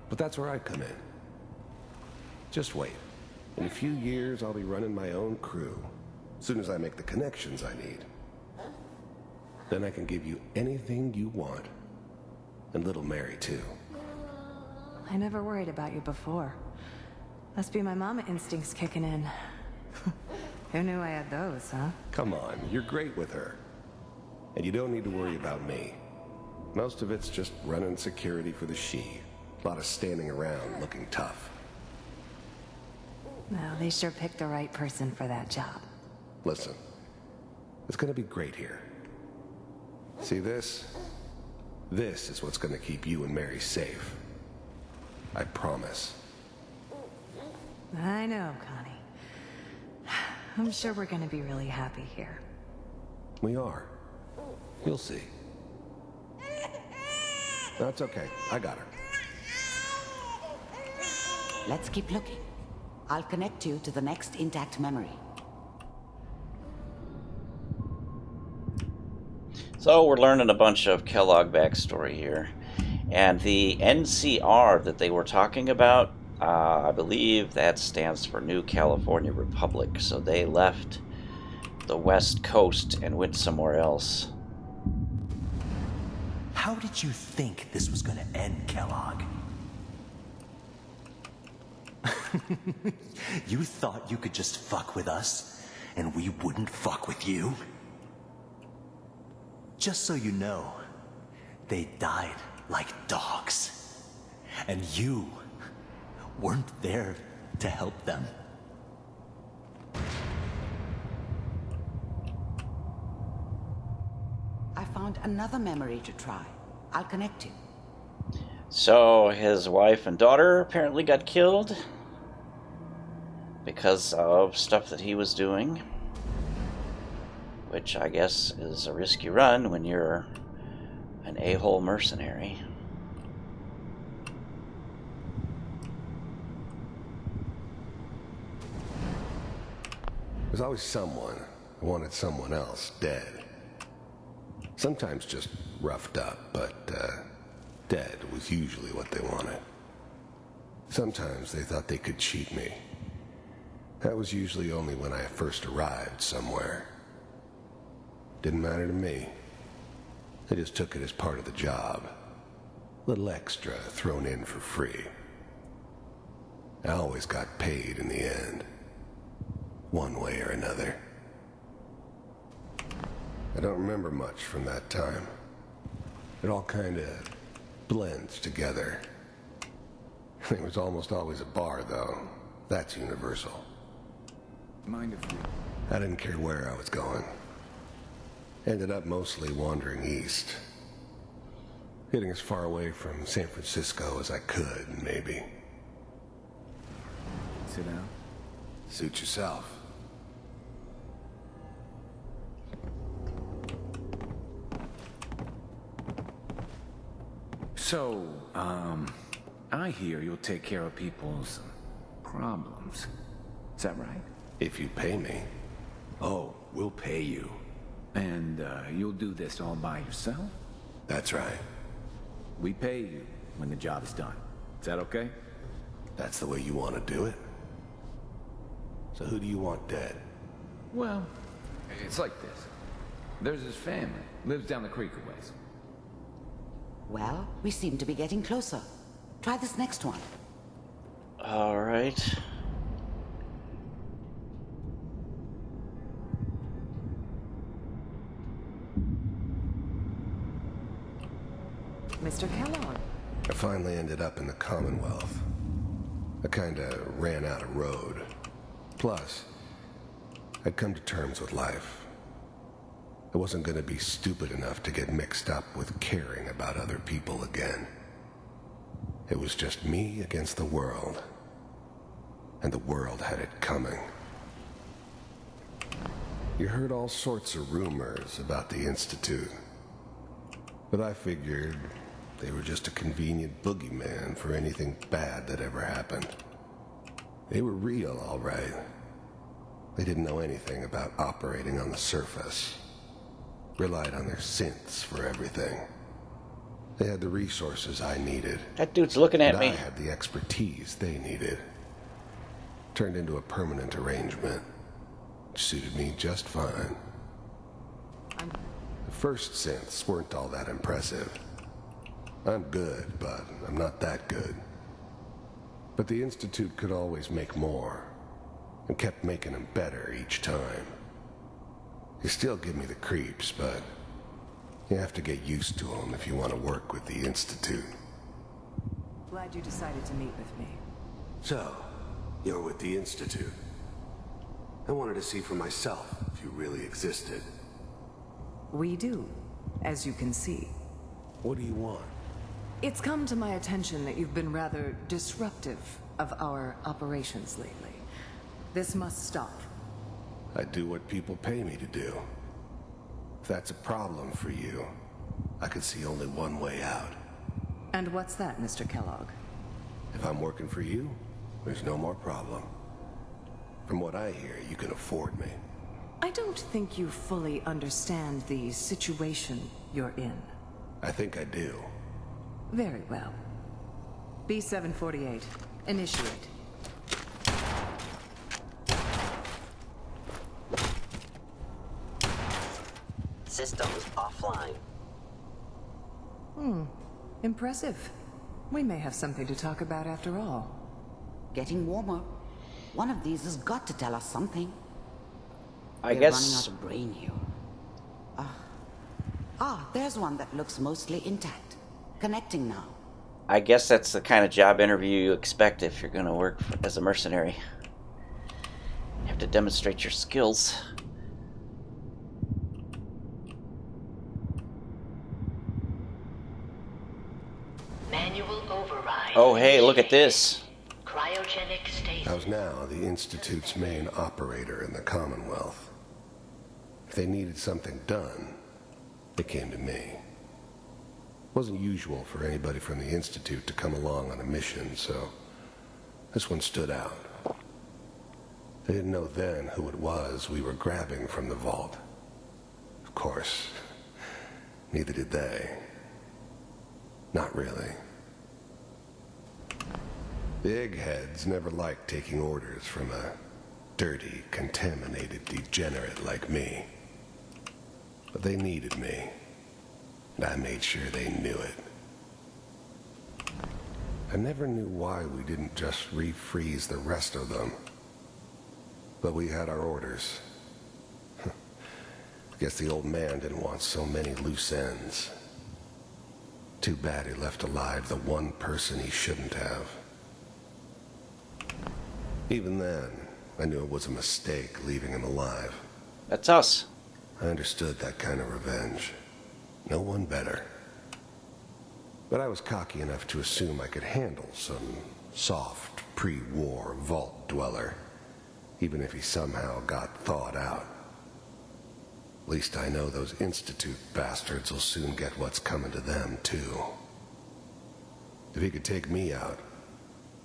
but that's where I come in. Just wait. In a few years, I'll be running my own crew. As soon as I make the connections I need. Then I can give you anything you want. And little Mary, too. I never worried about you before. Must be my mama instincts kicking in. Who knew I had those, huh? Come on, you're great with her. And you don't need to worry about me. Most of it's just running security for the she. A lot of standing around looking tough. Well, they sure picked the right person for that job. Listen, it's gonna be great here. See this? This is what's gonna keep you and Mary safe. I promise. I know, Connie. I'm sure we're gonna be really happy here. We are. You'll see. That's okay. I got her. Let's keep looking. I'll connect you to the next intact memory. So we're learning a bunch of Kellogg backstory here. And the NCR that they were talking about, I believe that stands for New California Republic. So they left the West Coast and went somewhere else. How did you think this was going to end, Kellogg? You thought you could just fuck with us, and we wouldn't fuck with you? Just so you know, they died like dogs. And you weren't there to help them. I found another memory to try. I'll connect you. So his wife and daughter apparently got killed because of stuff that he was doing, which I guess is a risky run when you're an a-hole mercenary. There's always someone who wanted someone else dead. Sometimes just roughed up, but dead was usually what they wanted. Sometimes they thought they could cheat me. That was usually only when I first arrived somewhere. Didn't matter to me. They just took it as part of the job. A little extra thrown in for free. I always got paid in the end. One way or another. I don't remember much from that time. It all kind of blends together. There was almost always a bar, though. That's universal. Mind if we... I didn't care where I was going. Ended up mostly wandering east. Getting as far away from San Francisco as I could, maybe. Sit down. Suit yourself. So, I hear you'll take care of people's problems. Is that right? If you pay me. Oh, we'll pay you. And, you'll do this all by yourself? That's right. We pay you when the job is done. Is that okay? That's the way you want to do it? So who do you want dead? Well, it's like this. There's his family. Lives down the creek a ways. Well, we seem to be getting closer. Try this next one. All right. Mr. Kellogg. I finally ended up in the Commonwealth. I kinda ran out of road. Plus, I'd come to terms with life. I wasn't going to be stupid enough to get mixed up with caring about other people again. It was just me against the world. And the world had it coming. You heard all sorts of rumors about the Institute. But I figured they were just a convenient boogeyman for anything bad that ever happened. They were real, all right. They didn't know anything about operating on the surface. Relied on their synths for everything. They had the resources I needed. That dude's looking at me. I had the expertise they needed. Turned into a permanent arrangement. Which suited me just fine. The first synths weren't all that impressive. I'm good, but I'm not that good. But the Institute could always make more, and kept making them better each time. You still give me the creeps, but you have to get used to them if you want to work with the Institute. Glad you decided to meet with me. So, you're with the Institute. I wanted to see for myself if you really existed. We do, as you can see. What do you want? It's come to my attention that you've been rather disruptive of our operations lately. This must stop. I do what people pay me to do. If that's a problem for you, I could see only one way out. And what's that, Mr. Kellogg? If I'm working for you, there's no more problem. From what I hear, you can afford me. I don't think you fully understand the situation you're in. I think I do. Very well. B-748, initiate. Systems offline. Impressive. We may have something to talk about after all. Getting warmer. One of these has got to tell us something. I We're guess running out of brain here. There's one that looks mostly intact. Connecting now. I guess that's the kind of job interview you expect if you're going to work as a mercenary. You have to demonstrate your skills. Manual override. Oh, hey, look at this. Cryogenic stasis. I was now the Institute's main operator in the Commonwealth. If they needed something done, they came to me. It wasn't usual for anybody from the Institute to come along on a mission, so this one stood out. They didn't know then who it was we were grabbing from the vault. Of course, neither did they. Not really. The eggheads never liked taking orders from a dirty, contaminated degenerate like me. But they needed me, and I made sure they knew it. I never knew why we didn't just refreeze the rest of them. But we had our orders. Guess the old man didn't want so many loose ends. Too bad he left alive the one person he shouldn't have. Even then, I knew it was a mistake leaving him alive. That's us. I understood that kind of revenge. No one better. But I was cocky enough to assume I could handle some soft, pre-war vault dweller, even if he somehow got thawed out. At least I know those Institute bastards will soon get what's coming to them, too. If he could take me out,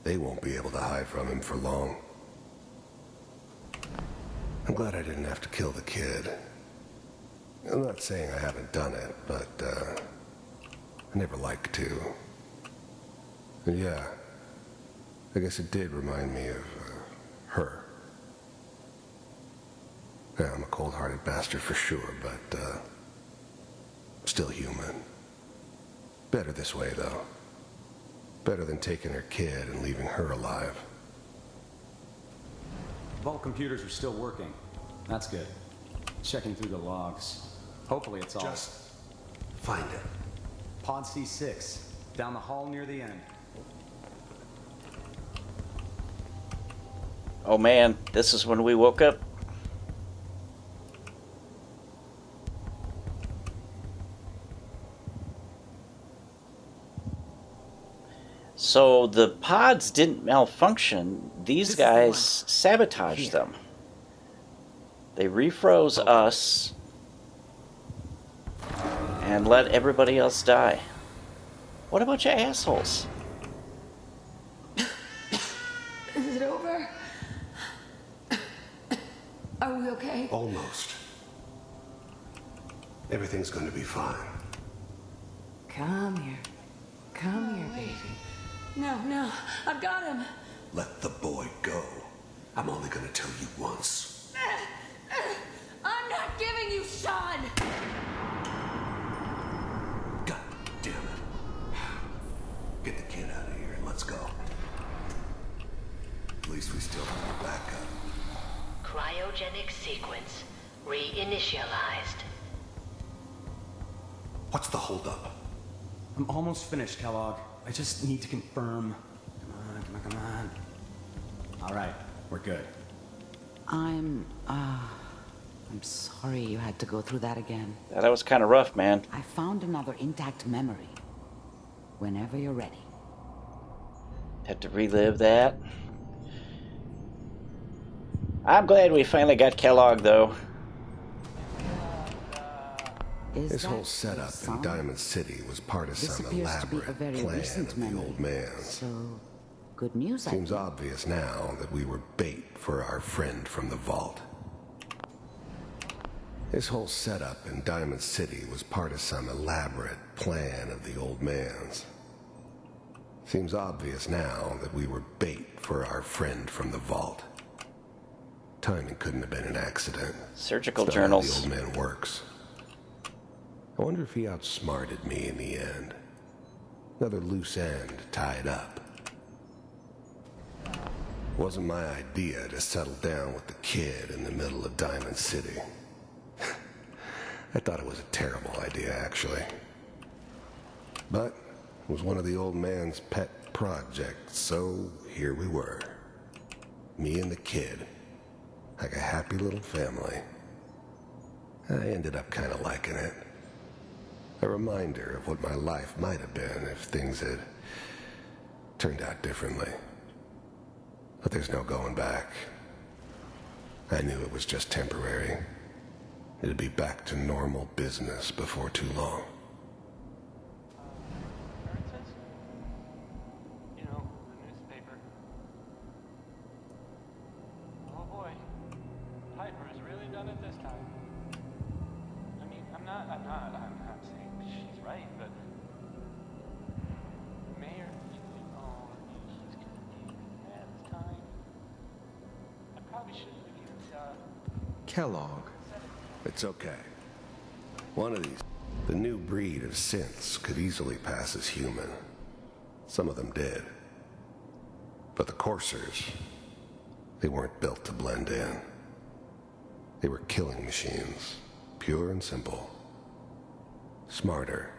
they won't be able to hide from him for long. I'm glad I didn't have to kill the kid. I'm not saying I haven't done it, but, I never like to. And yeah, I guess it did remind me of, her. Yeah, I'm a cold-hearted bastard for sure, but, still human. Better this way, though. Better than taking her kid and leaving her alive. Vault computers are still working. That's good. Checking through the logs. Hopefully it's all... Just find it. Pod C6, down the hall near the end. Oh man, this is when we woke up. So the pods didn't malfunction. These guys sabotaged them. They refroze us and let everybody else die. What a bunch of assholes. Is it over? Are we okay? Almost. Everything's going to be fine. Come here. Come here, baby. No, I've got him. Let the boy go. I'm only going to tell you once. I'm not giving you Sean! God damn it. Get the kid out of here and let's go. At least we still have a backup. Cryogenic sequence reinitialized. What's the holdup? I'm almost finished, Kellogg. I just need to confirm. Come on. All right, we're good. I'm sorry you had to go through that again. Yeah, that was kind of rough, man. I found another intact memory. Whenever you're ready. Had to relive that. I'm glad we finally got Kellogg, though. This whole setup in Diamond City was part of some elaborate plan of the old man's. So, good news. Seems obvious now that we were bait for our friend from the vault. This whole setup in Diamond City was part of some elaborate plan of the old man's. Seems obvious now that we were bait for our friend from the vault. Timing couldn't have been an accident. Surgical It's not how journals. the old man works. I wonder if he outsmarted me in the end. Another loose end tied up. Wasn't my idea to settle down with the kid in the middle of Diamond City. I thought it was a terrible idea, actually. But it was one of the old man's pet projects, so here we were. Me and the kid. Like a happy little family. I ended up kind of liking it. A reminder of what my life might have been if things had turned out differently. But there's no going back. I knew it was just temporary. It'd be back to normal business before too long. You know, the newspaper. Oh boy, Piper has really done it this time. I mean, I'm not saying she's right, but the mayor, he's gonna be mad this time. I probably should have used, Kellogg. It's okay. One of these, the new breed of synths could easily pass as human. Some of them did. But the coursers, they weren't built to blend in. They were killing machines, pure and simple. Smarter,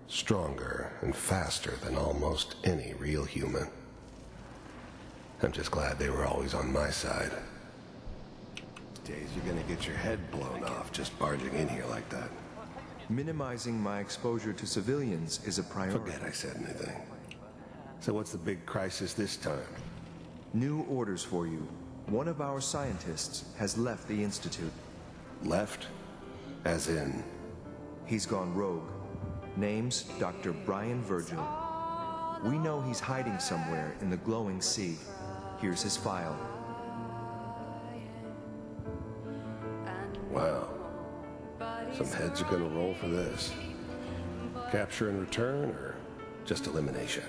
stronger, and faster than almost any real human. I'm just glad they were always on my side. Days you're gonna get your head blown off just barging in here like that. Minimizing my exposure to civilians is a priority. Forget I said anything. So what's the big crisis this time? New orders for you. One of our scientists has left the Institute. Left? As in? He's gone rogue. Name's Dr. Brian Virgil. We know he's hiding somewhere in the glowing sea. Here's his file. Wow. Some heads are gonna roll for this. Capture and return, or just elimination?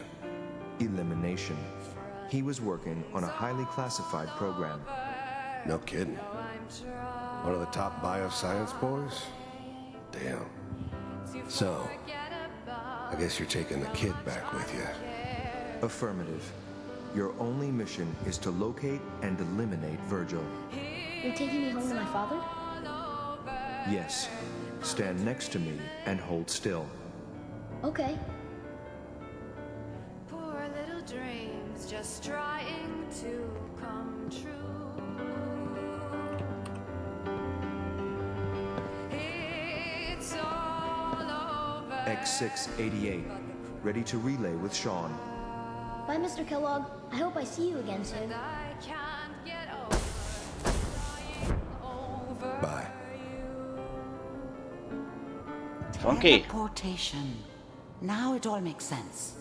Elimination. He was working on a highly classified program. No kidding. One of the top bioscience boys? Damn. So, I guess you're taking the kid back with you. Affirmative. Your only mission is to locate and eliminate Virgil. You're taking me home to my father? Yes. Stand next to me and hold still. Okay. Poor little dreams just trying to come true. It's all over. X688. Ready to relay with Sean. Bye, Mr. Kellogg. I hope I see you again soon. Bye. Funky. Teleportation. Now it all makes sense.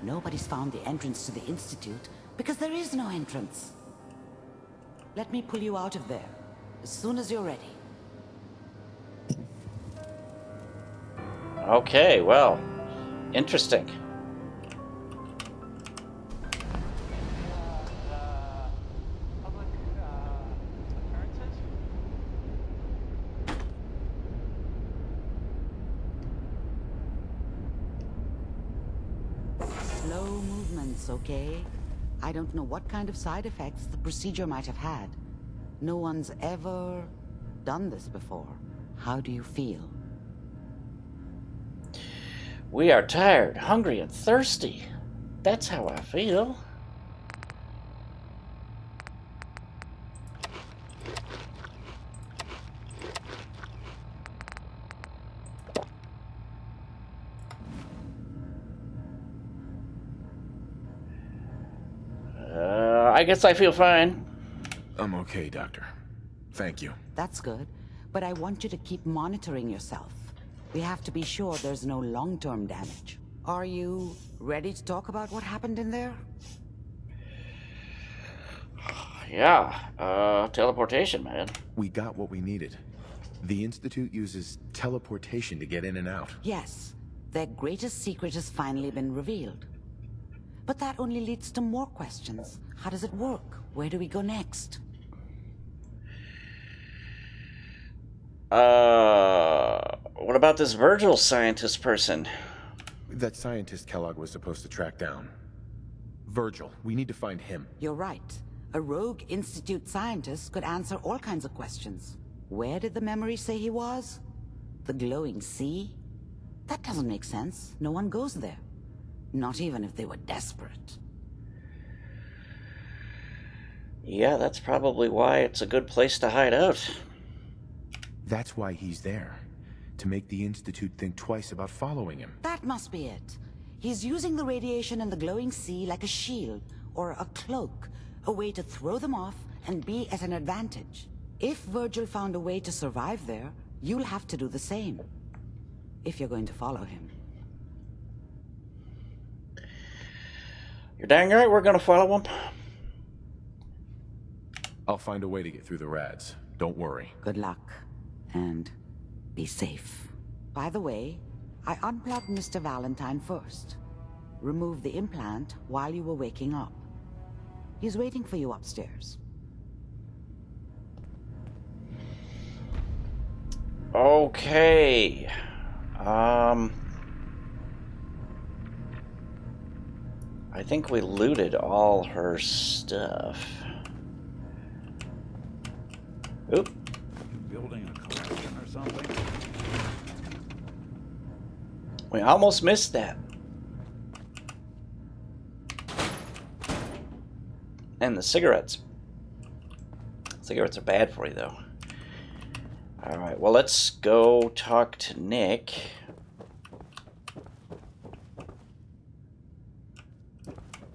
Nobody's found the entrance to the Institute because there is no entrance. Let me pull you out of there as soon as you're ready. Okay, well, interesting. Slow movements, okay? I don't know what kind of side effects the procedure might have had. No one's ever done this before. How do you feel? We are tired, hungry, and thirsty. That's how I feel. I guess I feel fine. I'm okay, Doctor. Thank you. That's good, but I want you to keep monitoring yourself. We have to be sure there's no long-term damage. Are you ready to talk about what happened in there? Yeah, teleportation, man. We got what we needed. The Institute uses teleportation to get in and out. Yes, their greatest secret has finally been revealed. But that only leads to more questions. How does it work? Where do we go next? What about this Virgil scientist person? That scientist Kellogg was supposed to track down. Virgil, we need to find him. You're right. A rogue Institute scientist could answer all kinds of questions. Where did the memory say he was? The glowing sea? That doesn't make sense. No one goes there. Not even if they were desperate. Yeah, that's probably why it's a good place to hide out. That's why he's there. To make the Institute think twice about following him. That must be it. He's using the radiation in the glowing sea like a shield or a cloak, a way to throw them off and be at an advantage. If Virgil found a way to survive there, you'll have to do the same. If you're going to follow him. You're dang right we're gonna follow him. I'll find a way to get through the rads. Don't worry. Good luck. And be safe. By the way, I unplugged Mr. Valentine first. Removed the implant while you were waking up. He's waiting for you upstairs. Okay. I think we looted all her stuff. Oop. Building a collection or something? We almost missed that. And the cigarettes. Cigarettes are bad for you, though. Alright, well, let's go talk to Nick.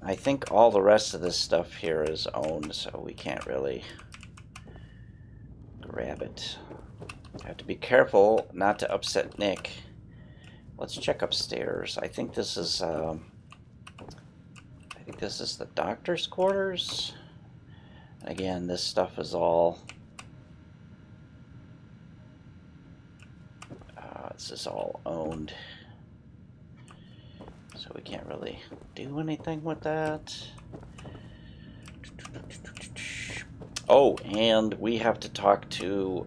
I think all the rest of this stuff here is owned, so we can't really grab it. Have to be careful not to upset Nick. Let's check upstairs. I think this is the doctor's quarters. Again, this stuff is all this is all owned, so we can't really do anything with that. Oh, and we have to talk to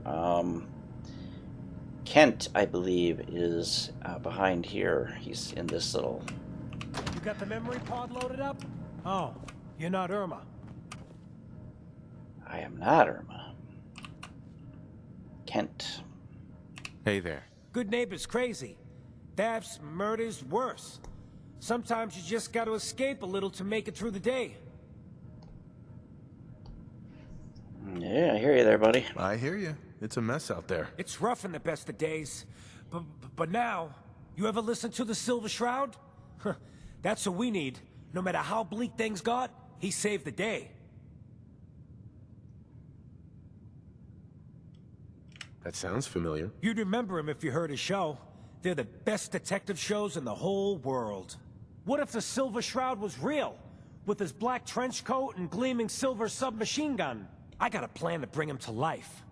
Kent, I believe, is behind here. He's in this little... You got the memory pod loaded up? Oh, you're not Irma. I am not Irma. Kent. Hey there. Goodneighbor's crazy. Thefts, murders, worse. Sometimes you just gotta escape a little to make it through the day. Yeah, I hear you there, buddy. I hear you. It's a mess out there. It's rough in the best of days. But now, you ever listen to the Silver Shroud? That's what we need. No matter how bleak things got, he saved the day. That sounds familiar. You'd remember him if you heard his show. They're the best detective shows in the whole world. What if the Silver Shroud was real? With his black trench coat and gleaming silver submachine gun? I got a plan to bring him to life.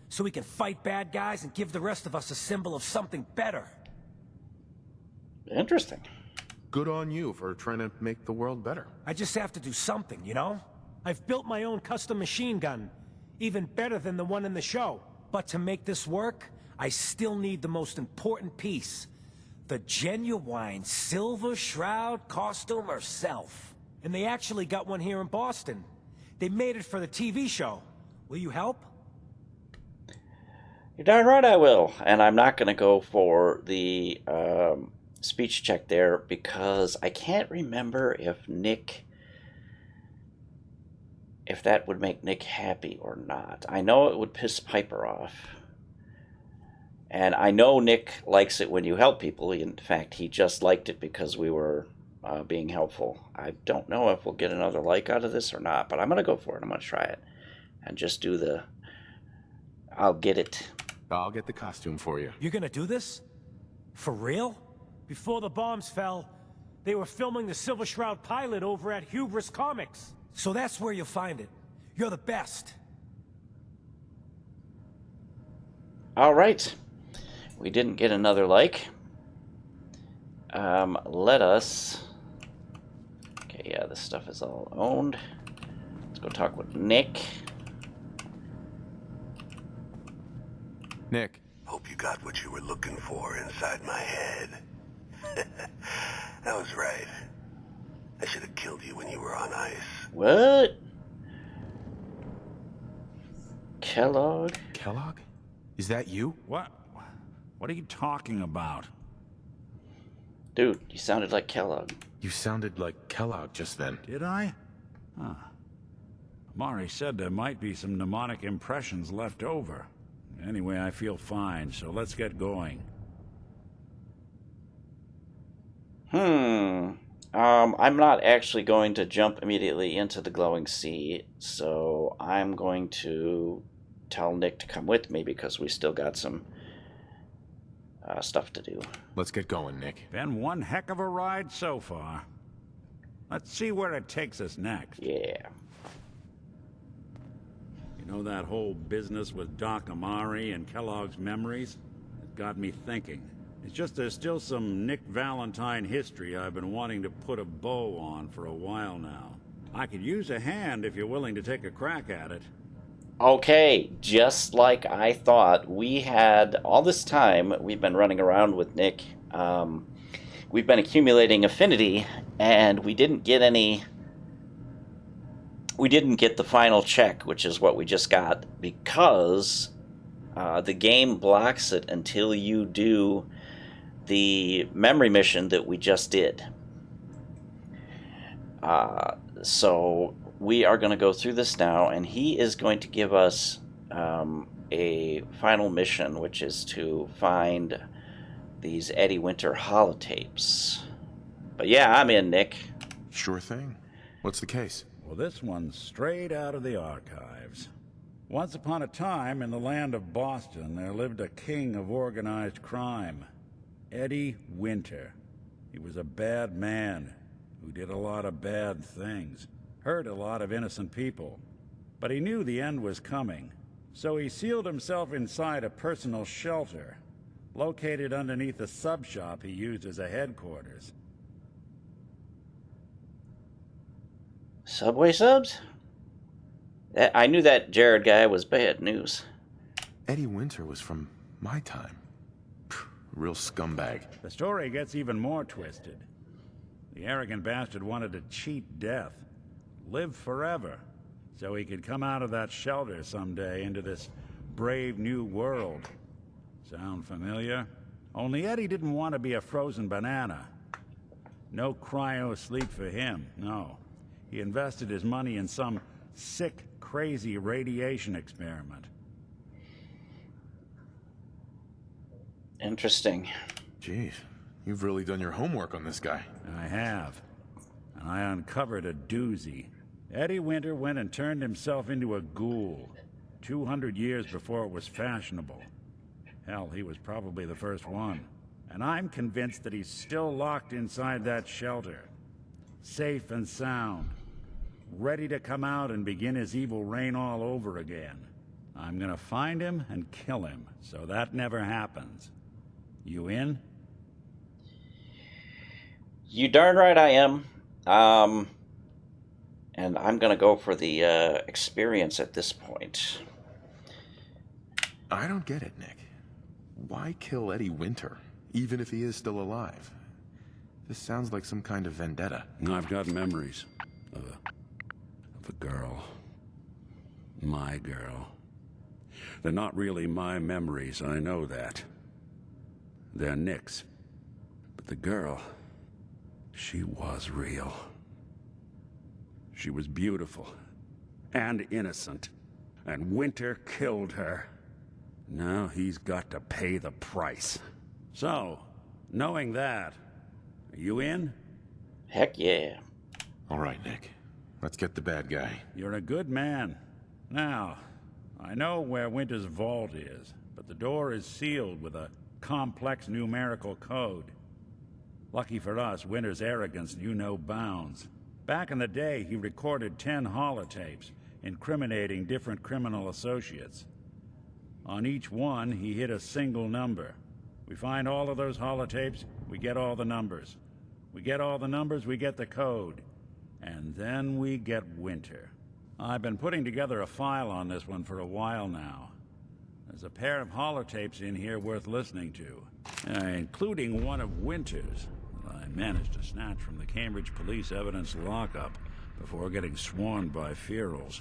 So he can fight bad guys and give the rest of us a symbol of something better. Interesting. Good on you for trying to make the world better. I just have to do something, you know? I've built my own custom machine gun. Even better than the one in the show. But to make this work, I still need the most important piece. The genuine Silver Shroud costume herself. And they actually got one here in Boston. They made it for the TV show. Will you help? You're darn right I will. And I'm not going to go for the speech check there because I can't remember if that would make Nick happy or not. I know it would piss Piper off. And I know Nick likes it when you help people. In fact, he just liked it because we were being helpful. I don't know if we'll get another like out of this or not, but I'm going to go for it. I'm going to try it. And just do the... I'll get it. I'll get the costume for you. You're going to do this? For real? Before the bombs fell, they were filming the Silver Shroud pilot over at Hubris Comics. So that's where you'll find it. You're the best. All right. We didn't get another like. Let us... Okay, yeah, this stuff is all owned. Let's go talk with Nick. Nick. Hope you got what you were looking for inside my head. That was right. I should have killed you when you were on ice. What? Kellogg? Kellogg? Is that you? What? What are you talking about? Dude, you sounded like Kellogg. You sounded like Kellogg just then. Did I? Huh. Amari said there might be some mnemonic impressions left over. Anyway, I feel fine, so let's get going. I'm not actually going to jump immediately into the glowing sea, so I'm going to tell Nick to come with me because we still got some stuff to do. Let's get going, Nick. Been one heck of a ride so far. Let's see where it takes us next. Yeah. You know that whole business with Dr Amari and Kellogg's memories? It got me thinking. It's just there's still some Nick Valentine history I've been wanting to put a bow on for a while now. I could use a hand if you're willing to take a crack at it. Okay, just like I thought, we had all this time we've been running around with Nick. We've been accumulating affinity, and we didn't get any. We didn't get the final check, which is what we just got, because the game blocks it until you do the memory mission that we just did. So we are going to go through this now, and he is going to give us a final mission, which is to find these Eddie Winter holotapes. But yeah, I'm in, Nick. Sure thing. What's the case? Well, this one's straight out of the archives. Once upon a time, in the land of Boston, there lived a king of organized crime, Eddie Winter. He was a bad man who did a lot of bad things, hurt a lot of innocent people. But he knew the end was coming, so he sealed himself inside a personal shelter, located underneath a sub-shop he used as a headquarters. Subway subs? I knew that Jared guy was bad news. Eddie Winter was from my time. Real scumbag. The story gets even more twisted. The arrogant bastard wanted to cheat death, live forever, so he could come out of that shelter someday into this brave new world. Sound familiar? Only Eddie didn't want to be a frozen banana. No cryo sleep for him, no. He invested his money in some sick, crazy radiation experiment. Interesting. Jeez, you've really done your homework on this guy. I have. and I uncovered a doozy. Eddie Winter went and turned himself into a ghoul 200 years before it was fashionable. Hell, he was probably the first one. And I'm convinced that he's still locked inside that shelter. Safe and sound. Ready to come out and begin his evil reign all over again. I'm gonna find him and kill him, so that never happens. You in? You darn right I am. And I'm gonna go for the experience at this point. I don't get it, Nick. Why kill Eddie Winter, even if he is still alive? This sounds like some kind of vendetta. I've got memories of a girl. My girl. They're not really my memories, I know that. They're Nick's. But the girl, she was real. She was beautiful and innocent, and Winter killed her. Now he's got to pay the price. So, knowing that, are you in? Heck yeah. All right, Nick. Let's get the bad guy. You're a good man. Now, I know where Winter's vault is, but the door is sealed with a complex numerical code. Lucky for us, Winter's arrogance knew no bounds. Back in the day, he recorded 10 holotapes, incriminating different criminal associates. On each one, he hit a single number. We find all of those holotapes, we get all the numbers. We get all the numbers, we get the code. And then we get Winter. I've been putting together a file on this one for a while now. There's a pair of holotapes in here worth listening to, including one of Winter's that I managed to snatch from the Cambridge Police Evidence lockup before getting swarmed by ferals.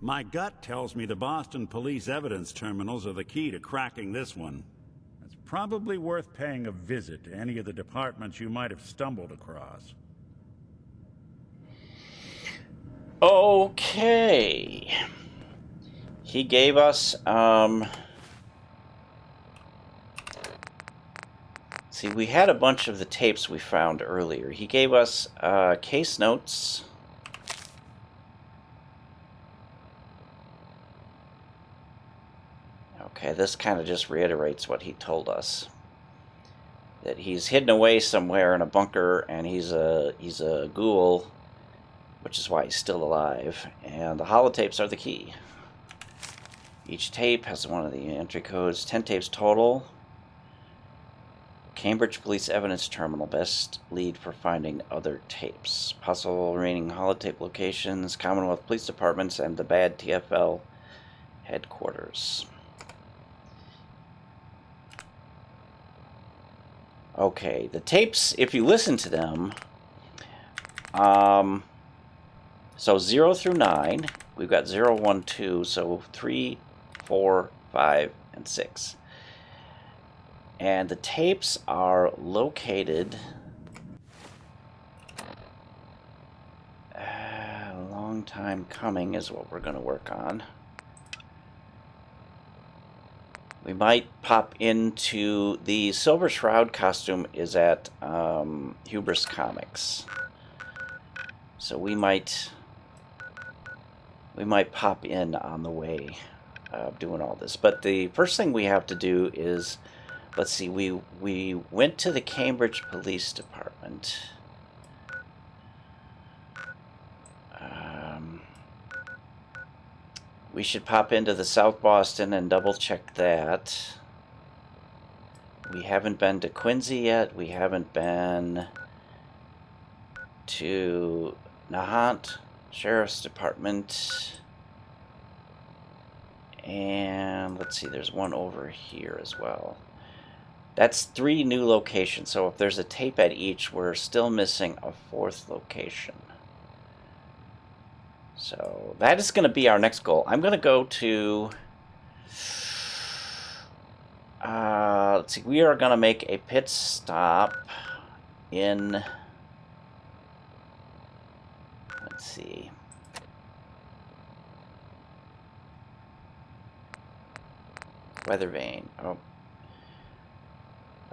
My gut tells me the Boston Police Evidence terminals are the key to cracking this one. It's probably worth paying a visit to any of the departments you might have stumbled across. Okay. He gave us, see, we had a bunch of the tapes we found earlier. He gave us case notes. Okay, this kind of just reiterates what he told us. That he's hidden away somewhere in a bunker, and he's a ghoul, which is why he's still alive. And the holotapes are the key. Each tape has one of the entry codes. 10 tapes total. Cambridge Police Evidence Terminal, best lead for finding other tapes. Possible remaining holotape locations, Commonwealth Police Departments, and the bad TFL headquarters. Okay, the tapes, if you listen to them, so 0 through 9, we've got 0, 1, 2, so 3, 4, 5, and 6. And the tapes are located a long time coming is what we're going to work on. We might pop into the Silver Shroud costume is at Hubris Comics. So we might pop in on the way of doing all this. But the first thing we have to do is, let's see, we went to the Cambridge Police Department. We should pop into the South Boston and double check that. We haven't been to Quincy yet. We haven't been to Nahant Sheriff's Department. And let's see, there's one over here as well. That's 3 new locations. So if there's a tape at each, we're still missing a 4th location. So that is going to be our next goal. I'm going to go to, let's see, we are going to make a pit stop in, let's see, Weather Vane. Oh,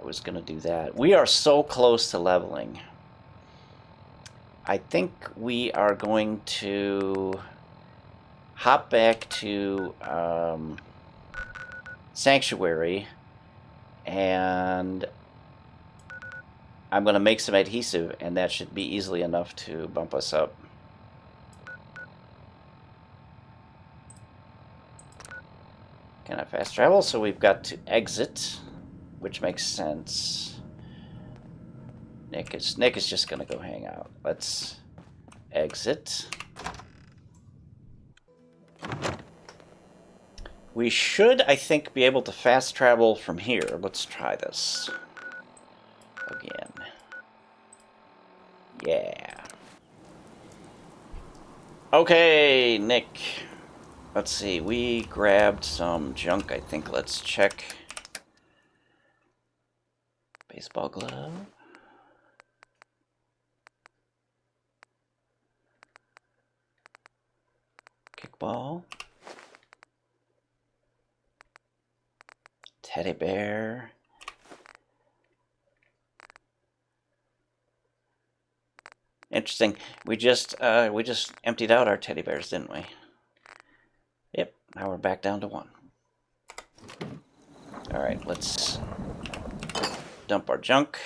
I was going to do that. We are so close to leveling. I think we are going to hop back to Sanctuary, and I'm going to make some adhesive, and that should be easily enough to bump us up. Can I fast travel? So we've got to exit, which makes sense. Nick is just going to go hang out. Let's exit. We should, I think, be able to fast travel from here. Let's try this again. Yeah. Okay, Nick. Let's see. We grabbed some junk, I think. Let's check. Baseball glove. Kickball. Teddy bear. Interesting. We just emptied out our teddy bears, didn't we? Yep. Now we're back down to 1. All right. Let's dump our junk.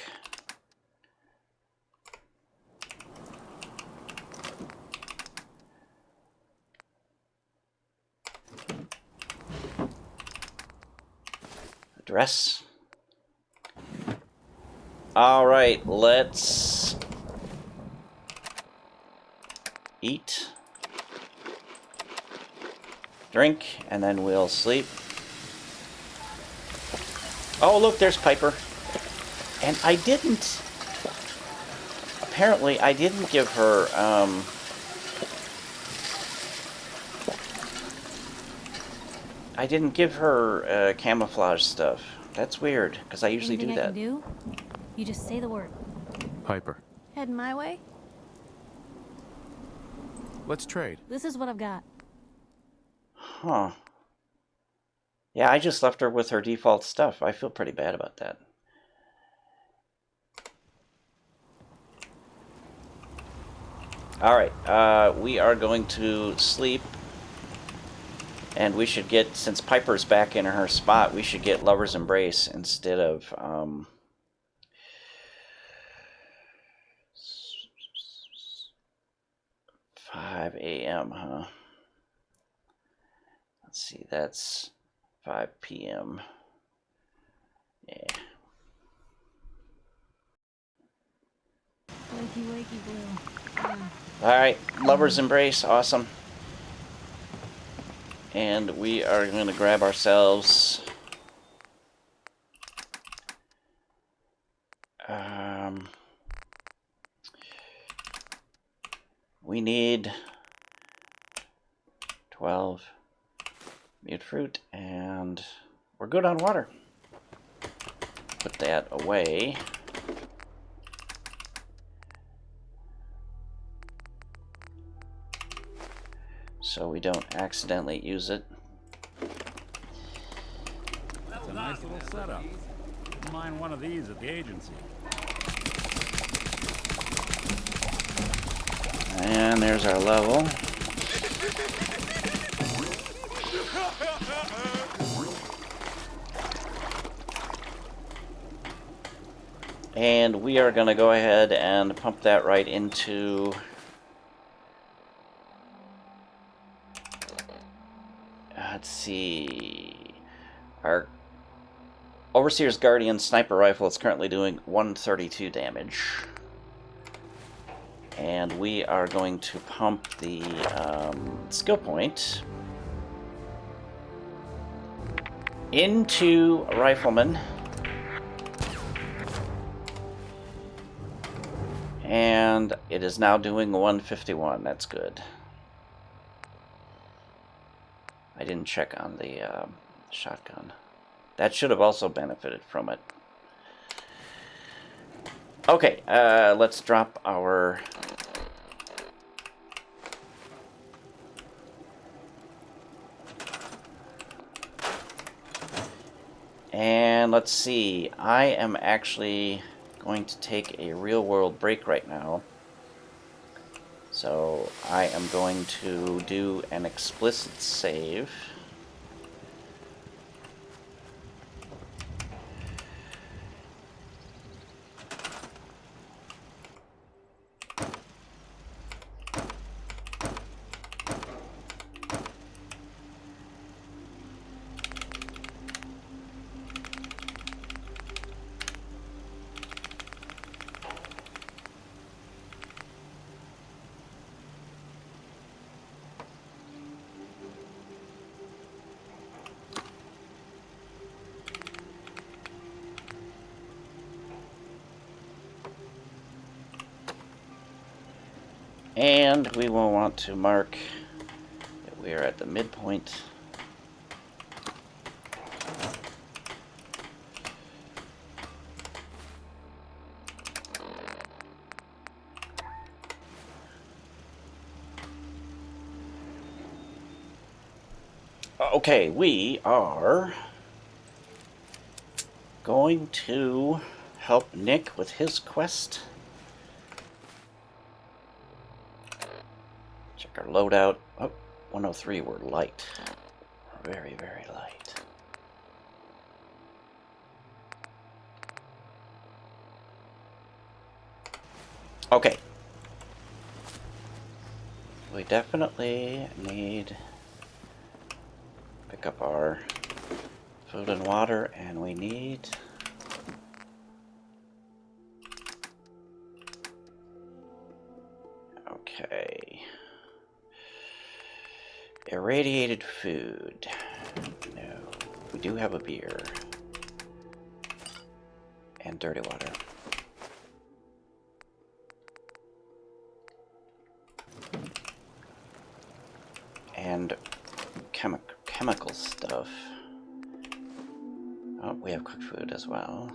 Dress. All right, let's eat, drink, and then we'll sleep. Oh, look, there's Piper. And I didn't, apparently I didn't give her, camouflage stuff. That's weird, because I usually do that. You just say the word. Piper, Heading my way? let's trade. This is what I've got. Huh. Yeah, I just left her with her default stuff. I feel pretty bad about that. Alright, we are going to sleep. And we should get, since Piper's back in her spot, we should get Lover's Embrace instead of 5 a.m., huh? Let's see, that's 5 p.m. Yeah. Wakey, wakey, blue. Alright, Lover's Embrace, awesome. And we are going to grab ourselves we need 12 mute fruit, and we're good on water. Put that away. So we don't accidentally use it. That's a nice little setup. Wouldn't mind one of these at the agency. And there's our level. And we are going to go ahead and pump that right into let's see, our Overseer's Guardian sniper rifle is currently doing 132 damage. And we are going to pump the skill point into Rifleman. And it is now doing 151. That's good. I didn't check on the shotgun. That should have also benefited from it. Okay, let's drop our... And let's see, I am actually going to take a real-world break right now. So I am going to do an explicit save. And we will want to mark that we are at the midpoint. Okay, we are going to help Nick with his quest. Check our loadout. Oh, 103, we're light. Very, very light. Okay. We definitely need to pick up our food and water, and we need okay. Irradiated food. No. We do have a beer. And dirty water. And chemical stuff. Oh, we have cooked food as well.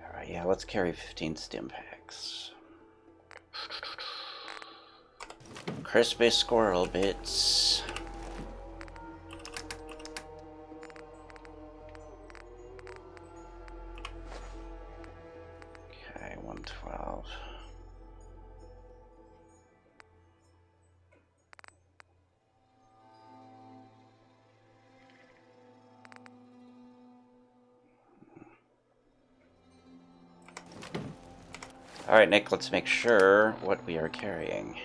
Alright, yeah, let's carry 15 stim packs. Crispy squirrel bits. Okay, 112. Alright, Nick, let's make sure what we are carrying.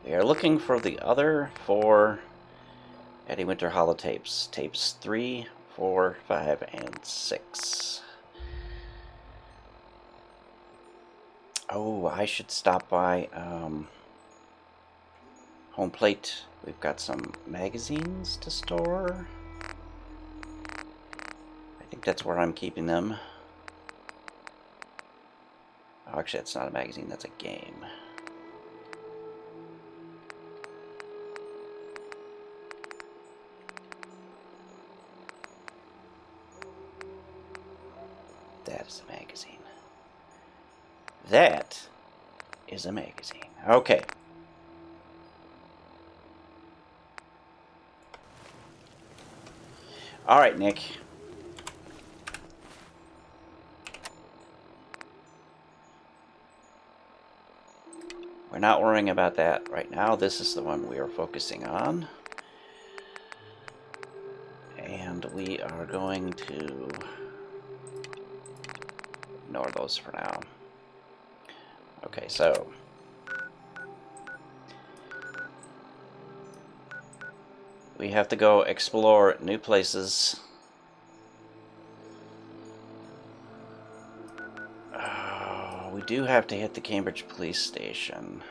We are looking for the other 4 Eddie Winter holotapes. Tapes 3, 4, 5, and 6. Oh, I should stop by Home Plate. We've got some magazines to store. I think that's where I'm keeping them. Oh, actually, that's not a magazine, that's a game. That is a magazine. That is a magazine. Okay. All right, Nick. We're not worrying about that right now. This is the one we are focusing on. And we are going to ignore those for now. Okay, so we have to go explore new places. We do have to hit the Cambridge police station.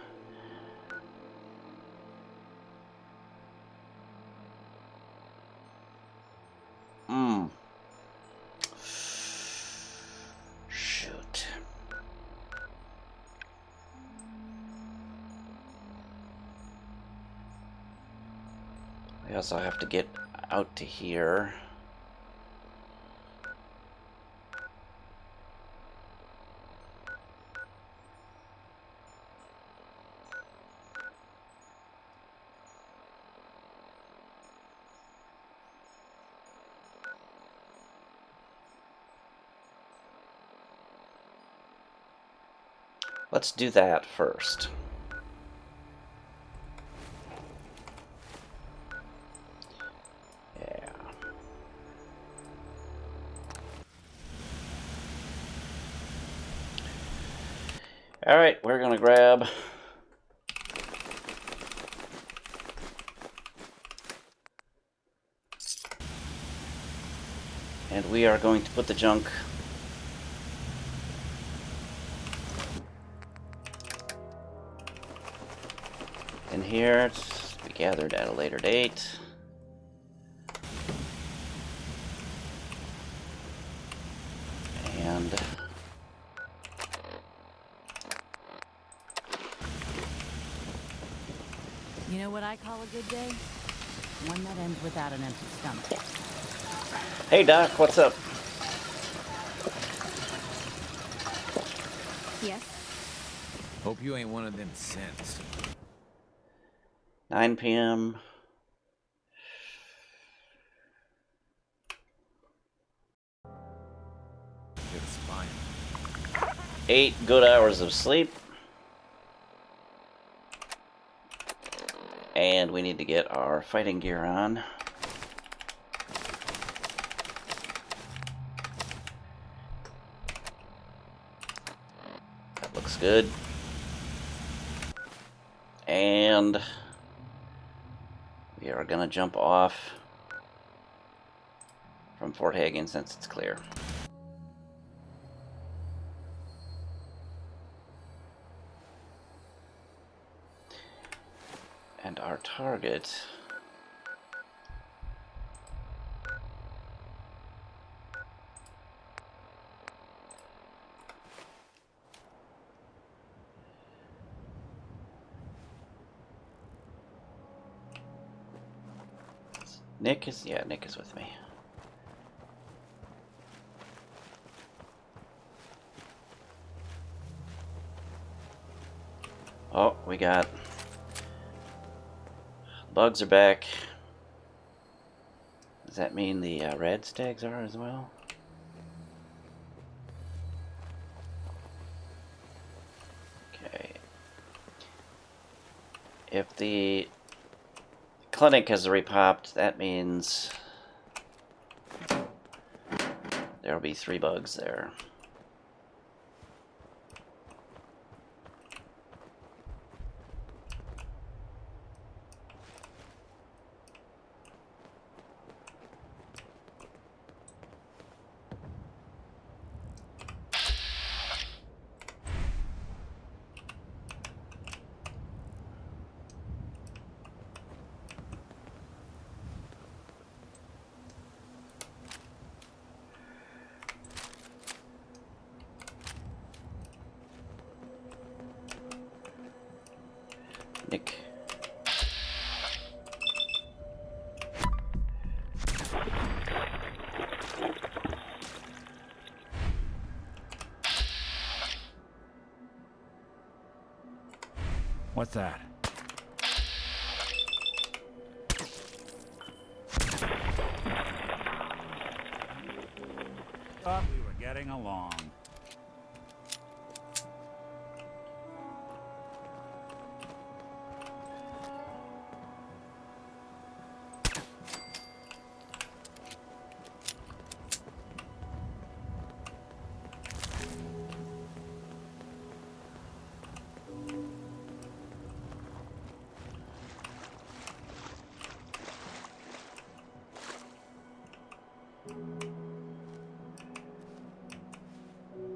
Shoot. We also have to get out to here. Let's do that first. Yeah. Alright, we're gonna grab and we are going to put the junk in here to be gathered at a later date. And You know what I call a good day? One that ends without an empty stomach. hey Doc, what's up? Yes? Hope you ain't one of them synths. 9 p.m. It's fine. 8 good hours of sleep. And we need to get our fighting gear on. That looks good. And we are gonna jump off from Fort Hagen since it's clear. And our target Nick is with me. Oh, we got bugs are back. Does that mean the red stags are as well? Okay. If the clinic has repopped, that means there will be 3 bugs there. Nick. What's that? Thought we were getting along.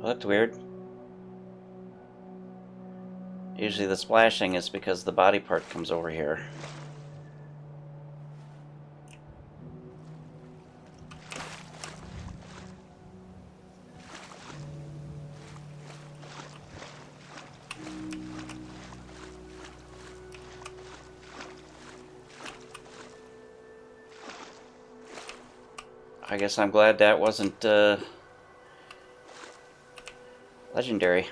Well, that's weird. Usually the splashing is because the body part comes over here. I guess I'm glad that wasn't legendary.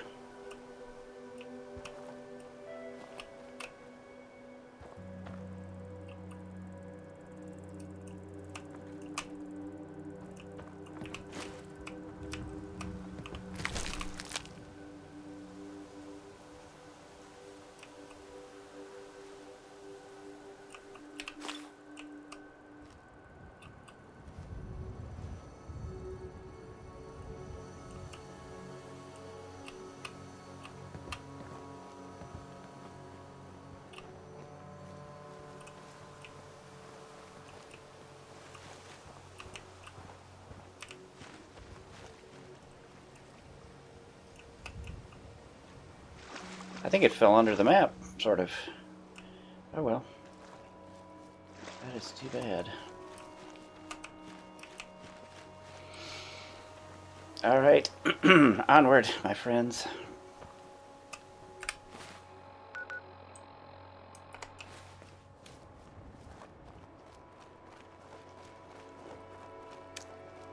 think it fell under the map, sort of. Oh well. That is too bad. Alright, onward, my friends.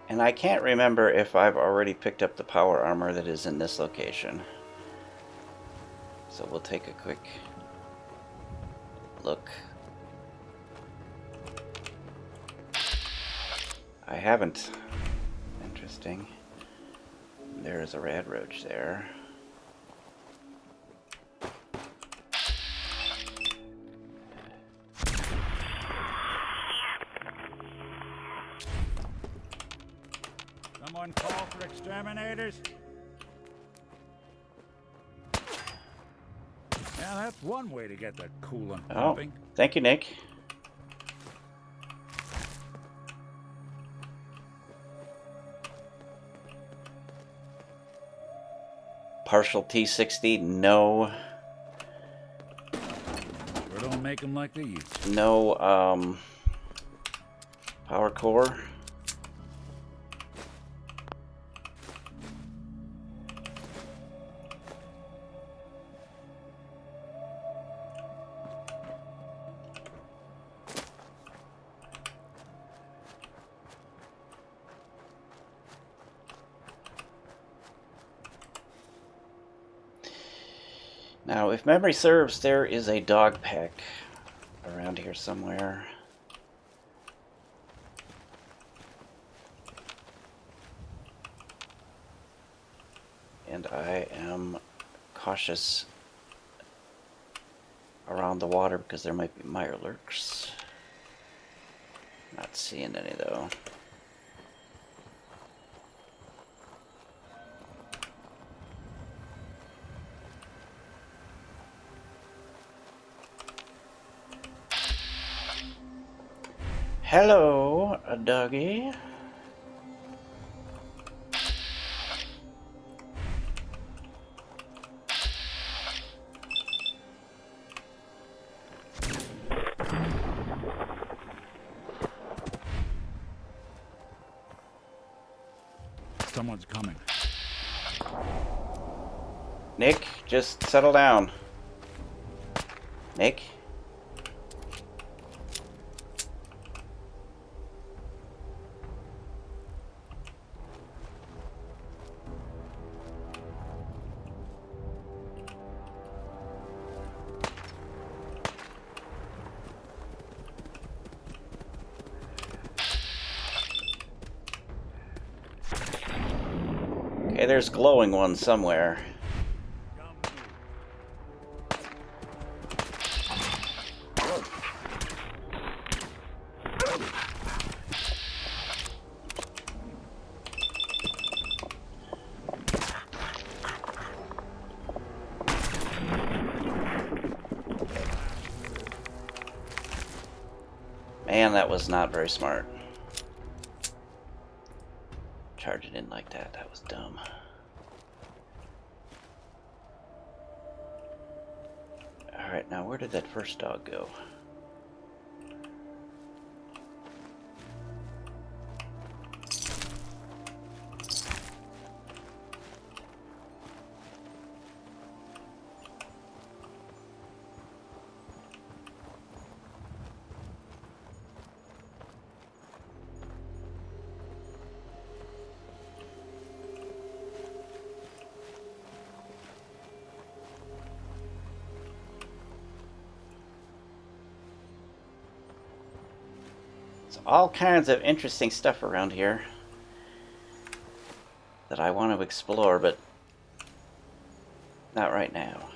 And I can't remember if I've already picked up the power armor that is in this location. So we'll take a quick look. I haven't. Interesting. There's a rad roach there. Someone call for exterminators? Yeah, that's one way to get the coolant pumping. Thank you, Nick. Partial T60, no. Sure don't make them like they used to. No, power core. Now, if memory serves, there is a dog pack around here somewhere. And I am cautious around the water because there might be mirelurks. Not seeing any though. Hello, a doggy. Someone's coming. Nick, just settle down. Nick? Okay, there's glowing ones somewhere. Man, that was not very smart. Charging in like that, that was dumb. Alright, now where did that first dog go? All kinds of interesting stuff around here that I want to explore, but not right now.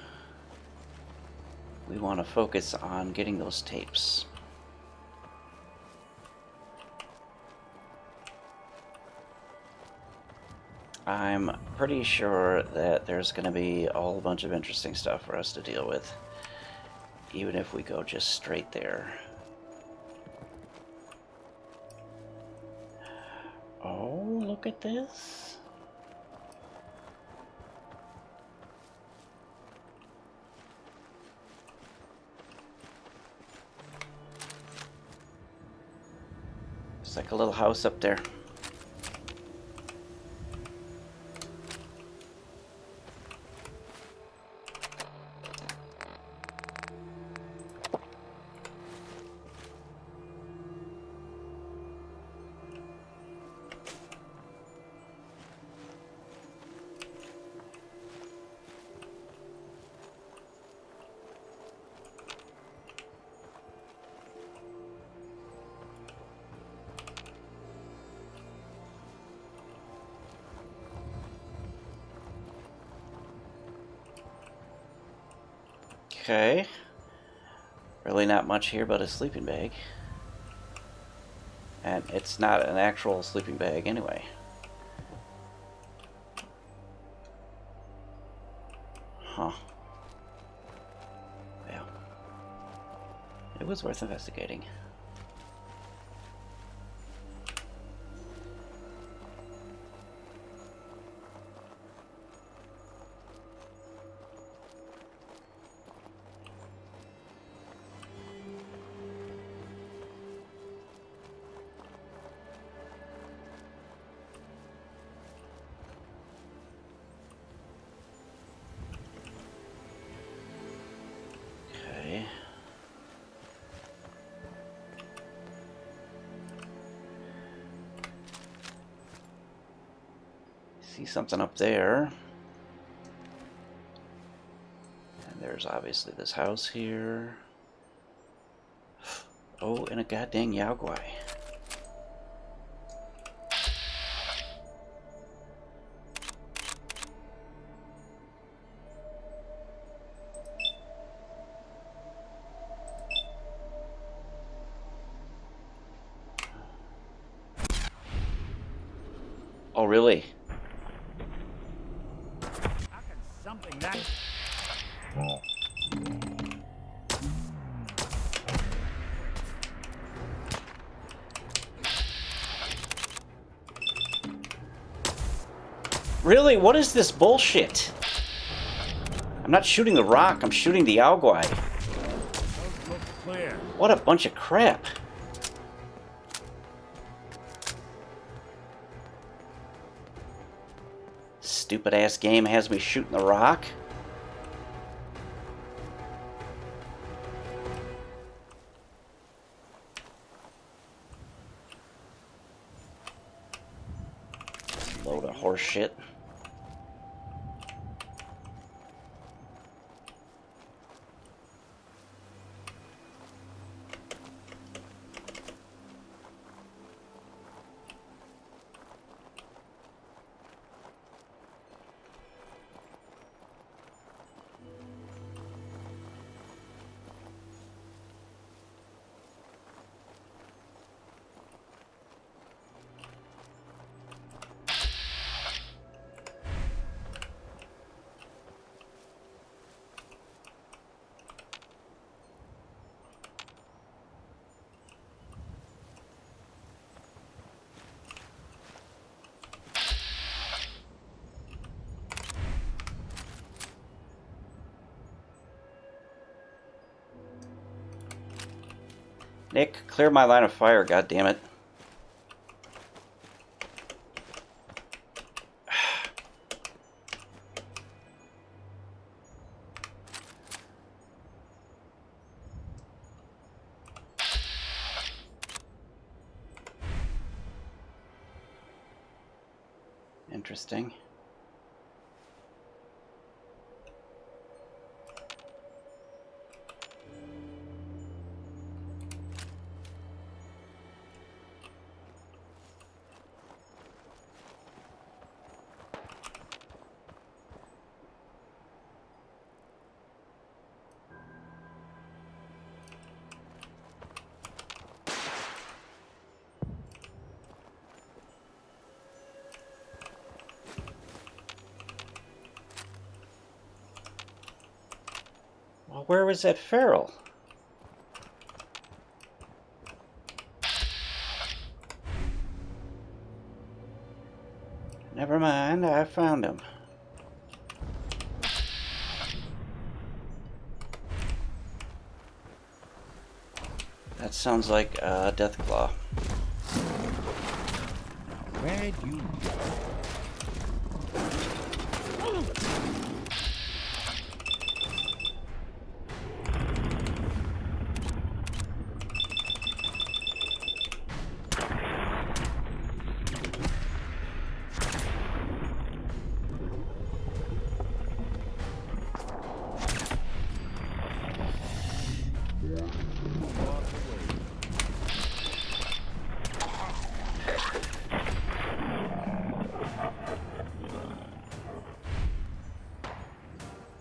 We want to focus on getting those tapes. I'm pretty sure that there's going to be a whole bunch of interesting stuff for us to deal with, even if we go just straight there. Oh, look at this. It's like a little house up there. Okay. Really not much here but a sleeping bag. And it's not an actual sleeping bag anyway. Huh. Well. It was worth investigating. See something up there. And there's obviously this house here. Oh, and a goddamn Yao Guai. Oh, really? Something that... Really? What is this bullshit? I'm not shooting the rock, I'm shooting the Yao Guai. What a bunch of crap. Stupid ass game has me shooting the rock. Load of horse shit. Nick, clear my line of fire, goddammit. Interesting. Well, where was that feral? Never mind, I found him. That sounds like Deathclaw. Where'd you go?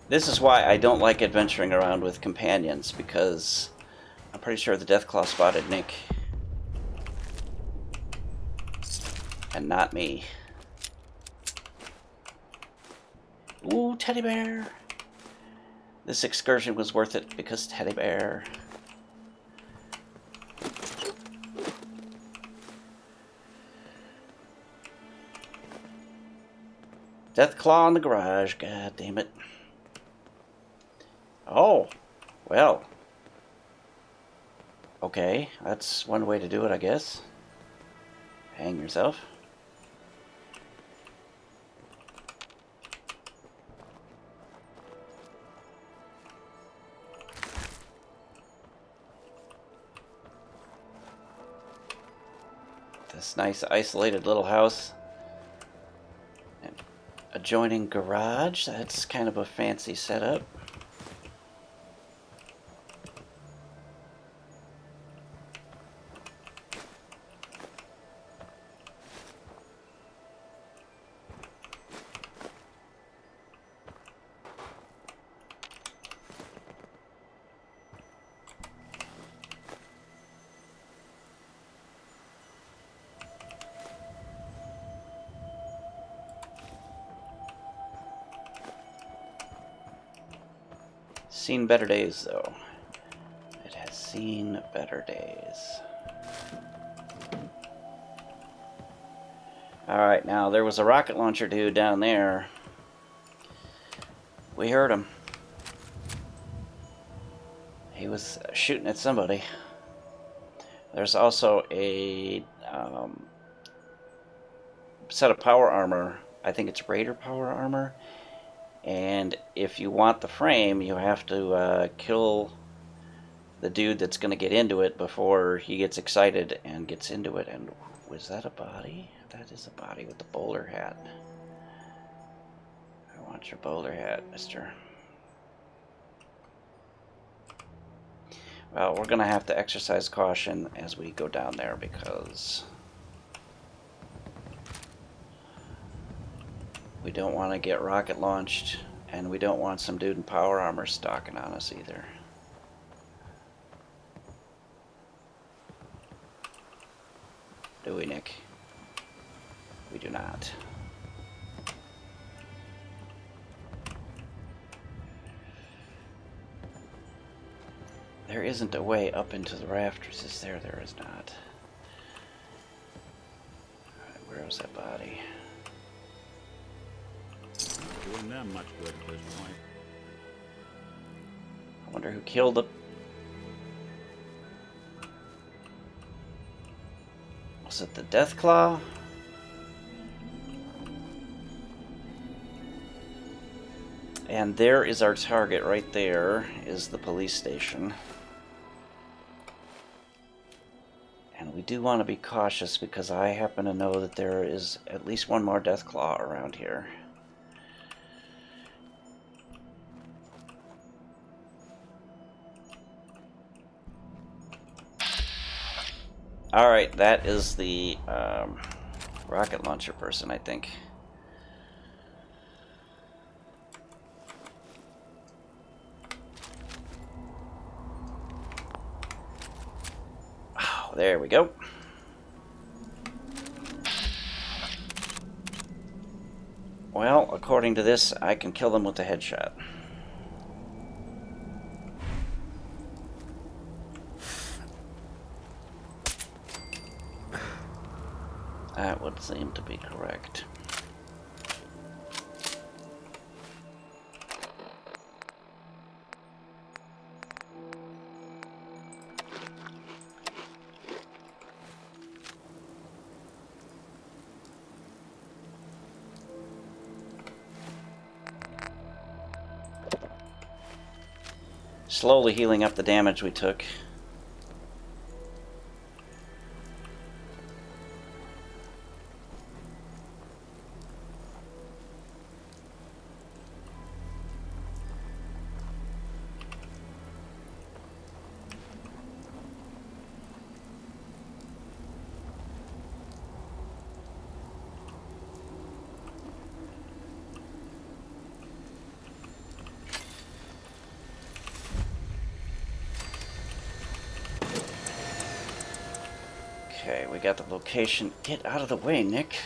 This is why I don't like adventuring around with companions, because I'm pretty sure the Deathclaw spotted Nick. And not me. Ooh, teddy bear! This excursion was worth it because teddy bear. Deathclaw in the garage, god damn it. Oh, well. Okay, that's one way to do it, I guess. Hang yourself. This nice isolated little house. And adjoining garage, that's kind of a fancy setup. Seen better days, though. It has seen better days. Alright, now there was a rocket launcher dude down there. We heard him. He was shooting at somebody. There's also a set of power armor. I think it's Raider power armor. And if you want the frame, you have to kill the dude that's going to get into it before he gets excited and gets into it. And was that a body? That is a body with the bowler hat. I want your bowler hat, mister. Well, we're going to have to exercise caution as we go down there because we don't want to get rocket launched, and we don't want some dude in power armor stalking on us either. Do we, Nick? We do not. There isn't a way up into the rafters, is there? There is not. Alright, where was that body? Doing them much good at this point. I wonder who killed it. Was it the Deathclaw? And there is our target right there, is the police station. And we do want to be cautious because I happen to know that there is at least one more Deathclaw around here. Alright, that is the rocket launcher person, I think. Oh, there we go. Well, according to this, I can kill them with a headshot. That would seem to be correct. slowly healing up the damage we took. Okay, we got the location. Get out of the way, Nick.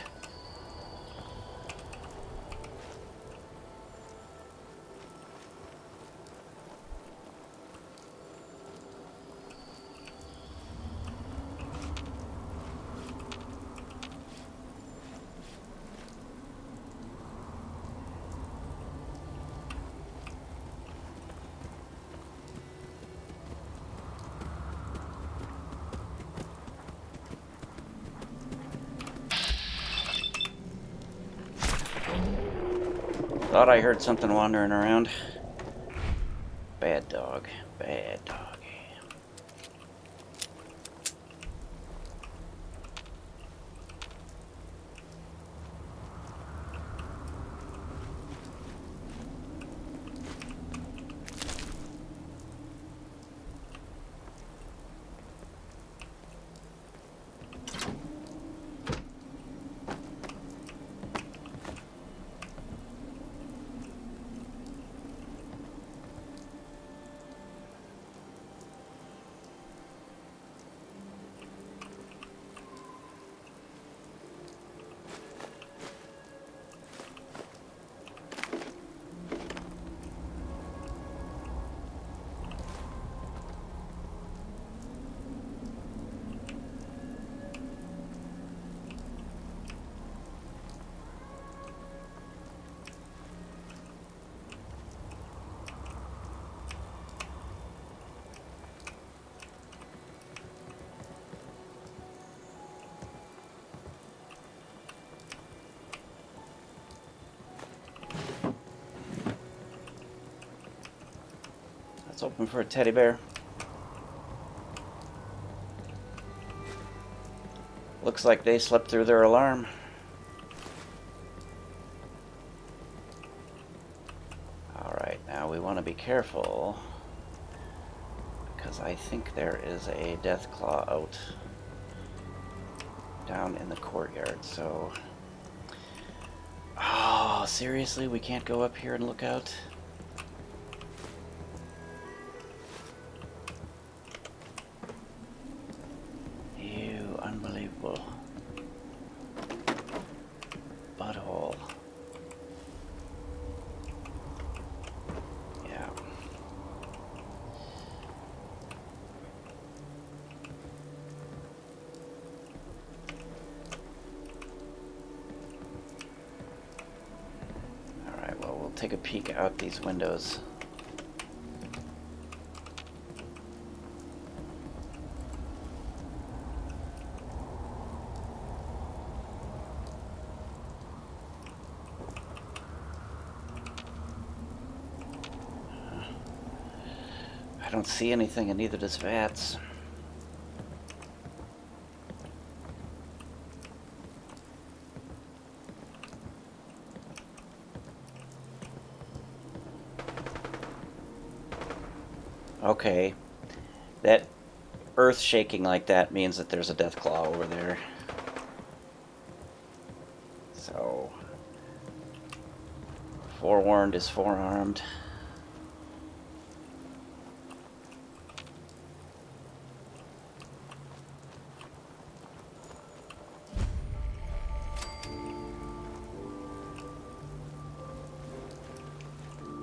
Thought I heard something wandering around. Bad dog. Bad dog. Let's open for a teddy bear. Looks like they slept through their alarm. Alright, now we want to be careful, because I think there is a Deathclaw out down in the courtyard, so... Oh, seriously? We can't go up here and look out? Unbelievable. Butthole. Yeah. Alright, well, we'll take a peek out these windows. I don't see anything, and neither does Vats. Okay. That earth shaking like that means that there's a Deathclaw over there. So... forewarned is forearmed.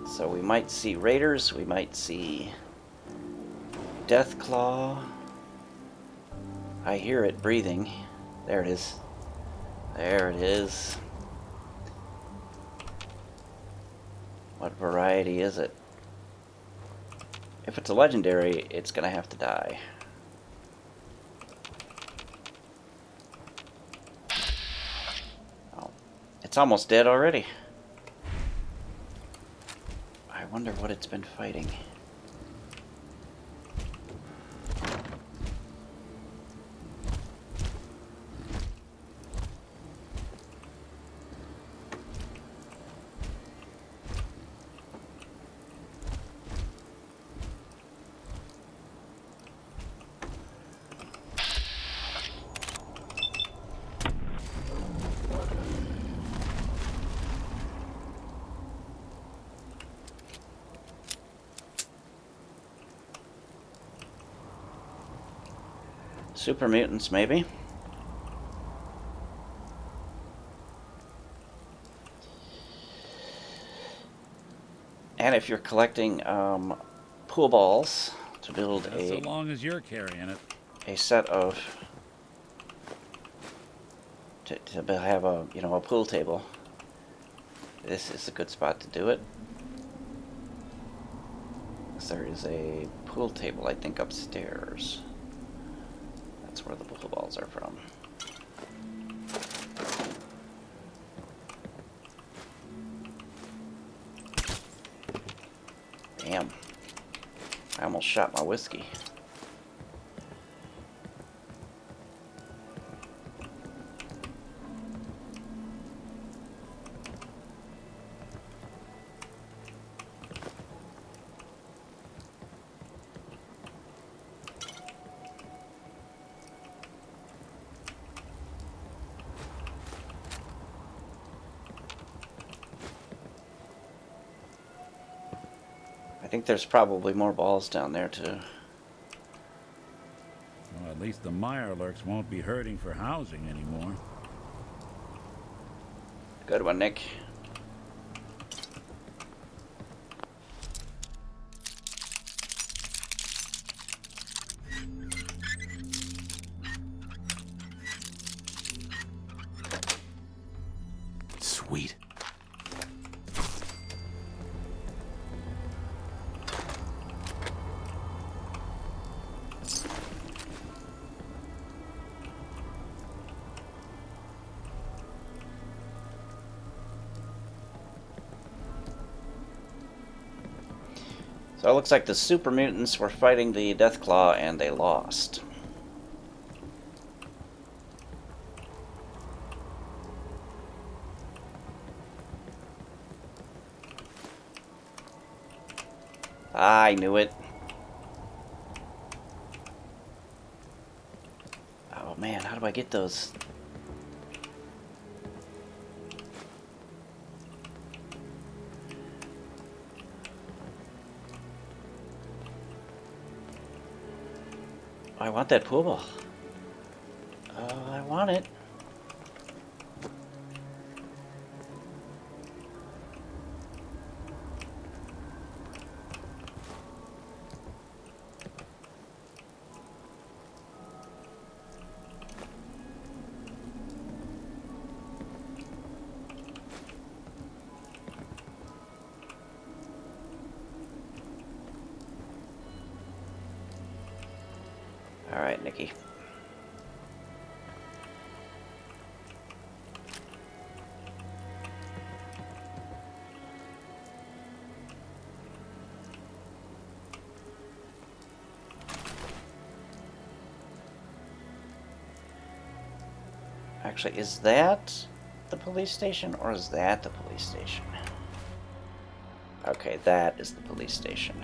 So we might see raiders, we might see Deathclaw. I hear it breathing. There it is. There it is. What variety is it? If it's a legendary, it's gonna have to die. Oh, it's almost dead already. I wonder what it's been fighting. Super mutants, maybe. And if you're collecting pool balls to build So long as you're carrying it. a set of to have a a pool table, this is a good spot to do it. There is a pool table, I think, upstairs. That's where the pool balls are from. Damn. I almost shot my whiskey. I think there's probably more balls down there too. Well, at least the Mirelurks won't be hurting for housing anymore. Good one, Nick. Sweet. So it looks like the super mutants were fighting the Deathclaw and they lost. I knew it. Oh man, how do I get those? I want that pool ball. Oh, I want it. All right, Nikki. Actually, is that the police station or is that the police station? Okay, that is the police station.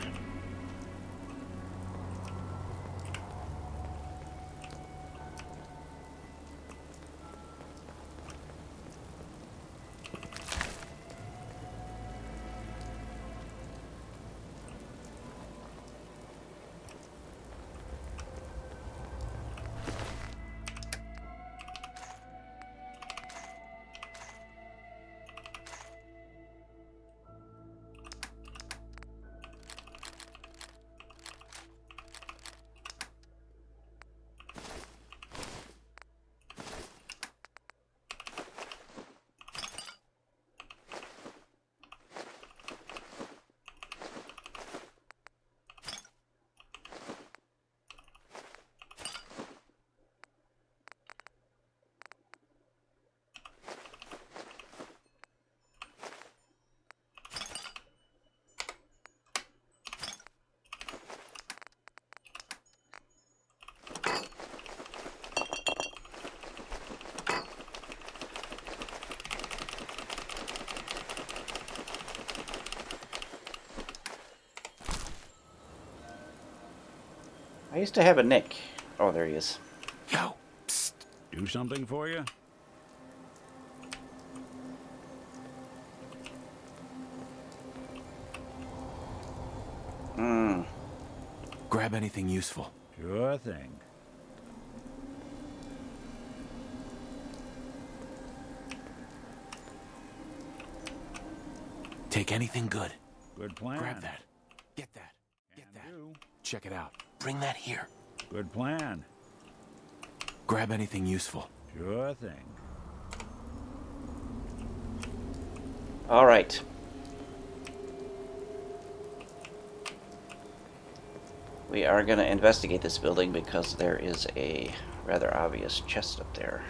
I used to have a Nick. Oh, there he is. Yo, psst. Do something for you? Grab anything useful. Sure thing. Take anything good. Good plan. Grab that. Get that. Get that. Check it out. Bring that here. Good plan. Grab anything useful. Sure thing. All right. We are going to investigate this building because there is a rather obvious chest up there.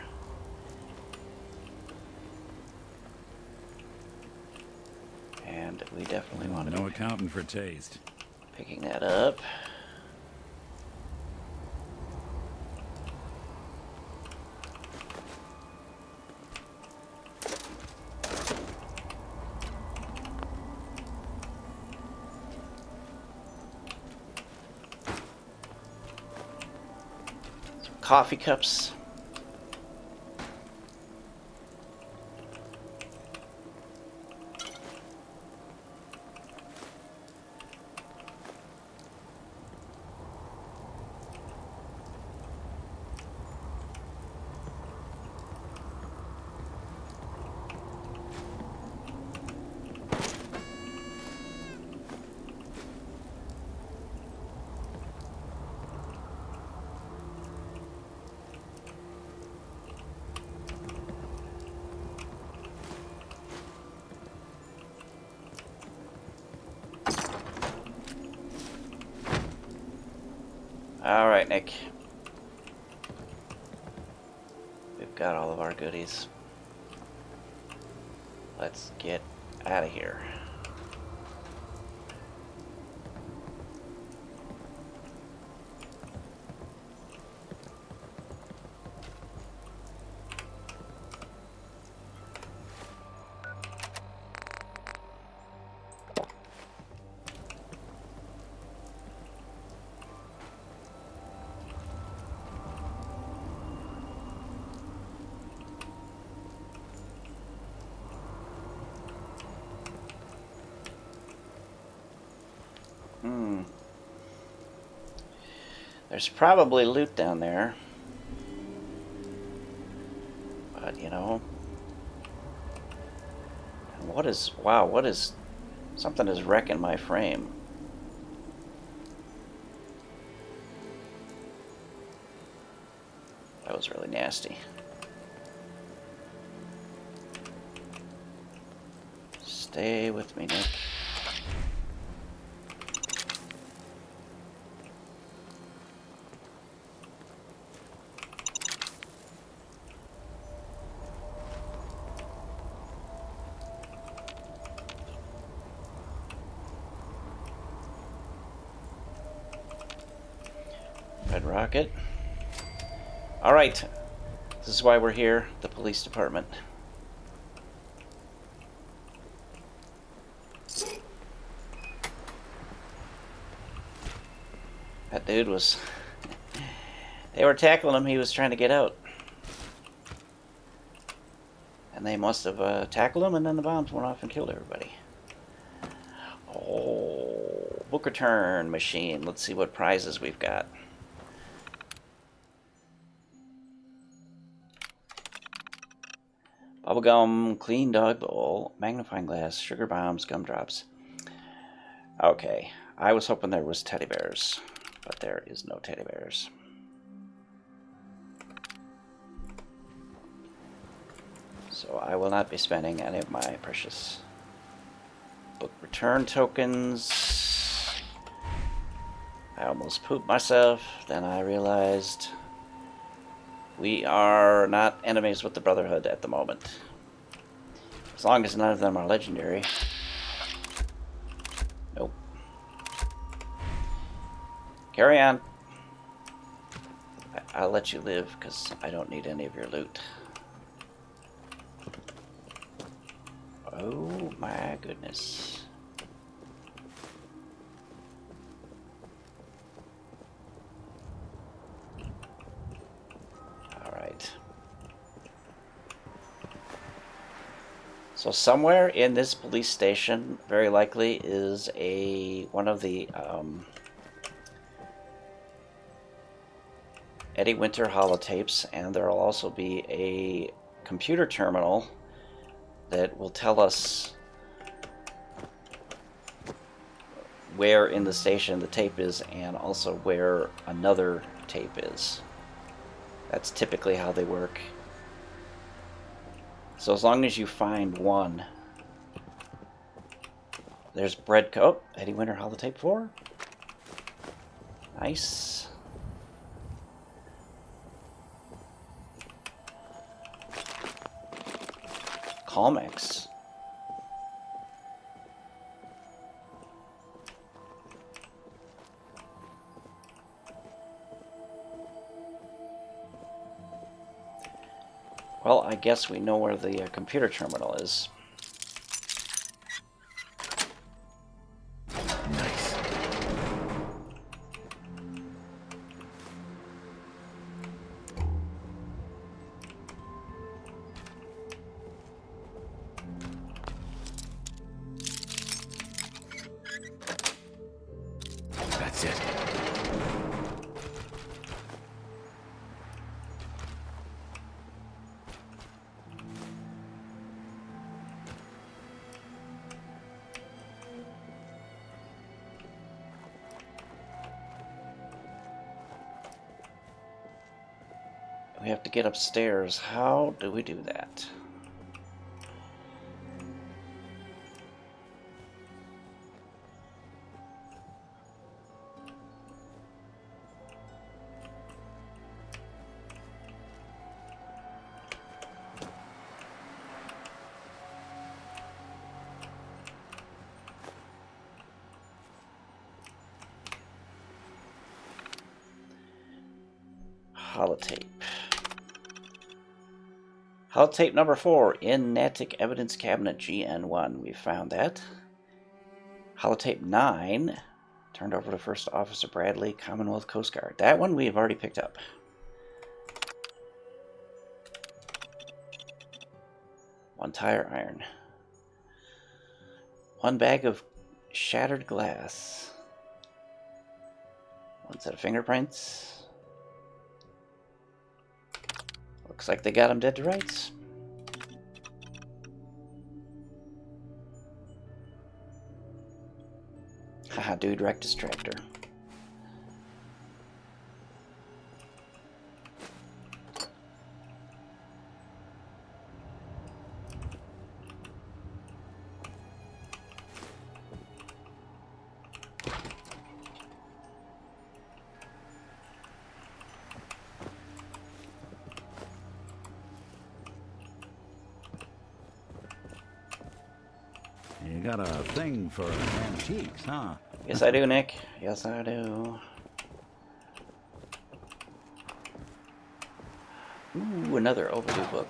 And we definitely want to No accountant for taste. Picking that up. Some coffee cups. All right, Nick. We've got all of our goodies. Let's get out of here. There's probably loot down there. But, you know. What is... Wow, what is... Something is wrecking my frame. That was really nasty. Stay with me, Nick. Red rocket. All right. This is why we're here, the police department. That dude was... They were tackling him, he was trying to get out. And they must have tackled him, and then the bombs went off and killed everybody. Oh, book return machine. Let's see what prizes we've got. Bubblegum, clean dog bowl, magnifying glass, sugar bombs, gumdrops. Okay, I was hoping there was teddy bears, but there is no teddy bears. So I will not be spending any of my precious book return tokens. I almost pooped myself, then I realized we are not enemies with the Brotherhood at the moment. As long as none of them are legendary. Nope. Carry on. I'll let you live, because I don't need any of your loot. Oh my goodness. Alright. So somewhere in this police station, very likely, is one of the Eddie Winter holotapes, and there will also be a computer terminal that will tell us where in the station the tape is and also where another tape is. That's typically how they work. So as long as you find one. There's bread. Oh, Eddie Winter holotape 4. Nice. Calmex. Well, I guess we know where the computer terminal is. Nice. That's it. We have to get upstairs. How do we do that? Holotape. Holotape number 4 in Natick Evidence Cabinet GN1. We found that. Holotape 9 turned over to First Officer Bradley, Commonwealth Coast Guard. That one we've already picked up. One tire iron. One bag of shattered glass. One set of fingerprints. Looks like they got him dead to rights. Haha, dude, wrecked his tractor. You got a thing for antiques, huh? Yes, I do, Nick. Yes, I do. Ooh, another overdue book.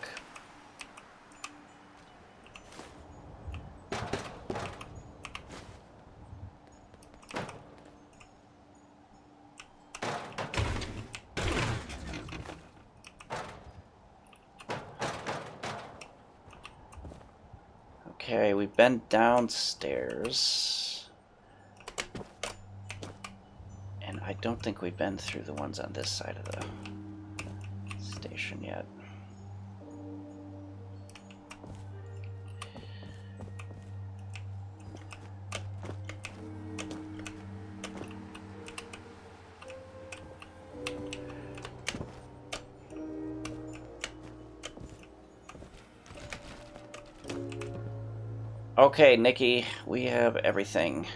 Okay, we've been downstairs. And I don't think we've been through the ones on this side of the station yet. Okay, Nikki, we have everything.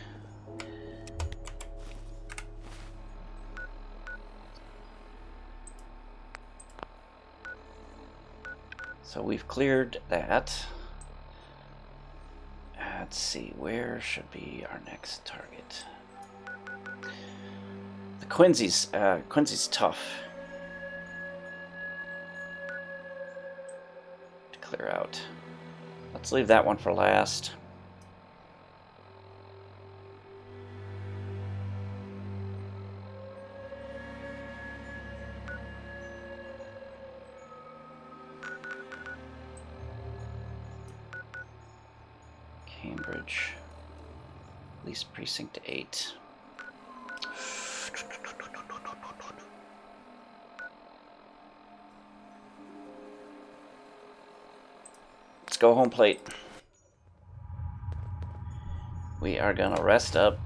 So we've cleared that. Let's see, where should be our next target? The Quincy's. Quincy's tough to clear out. Let's leave that one for last. Cambridge. Police Precinct 8. Let's go home plate. We are gonna rest up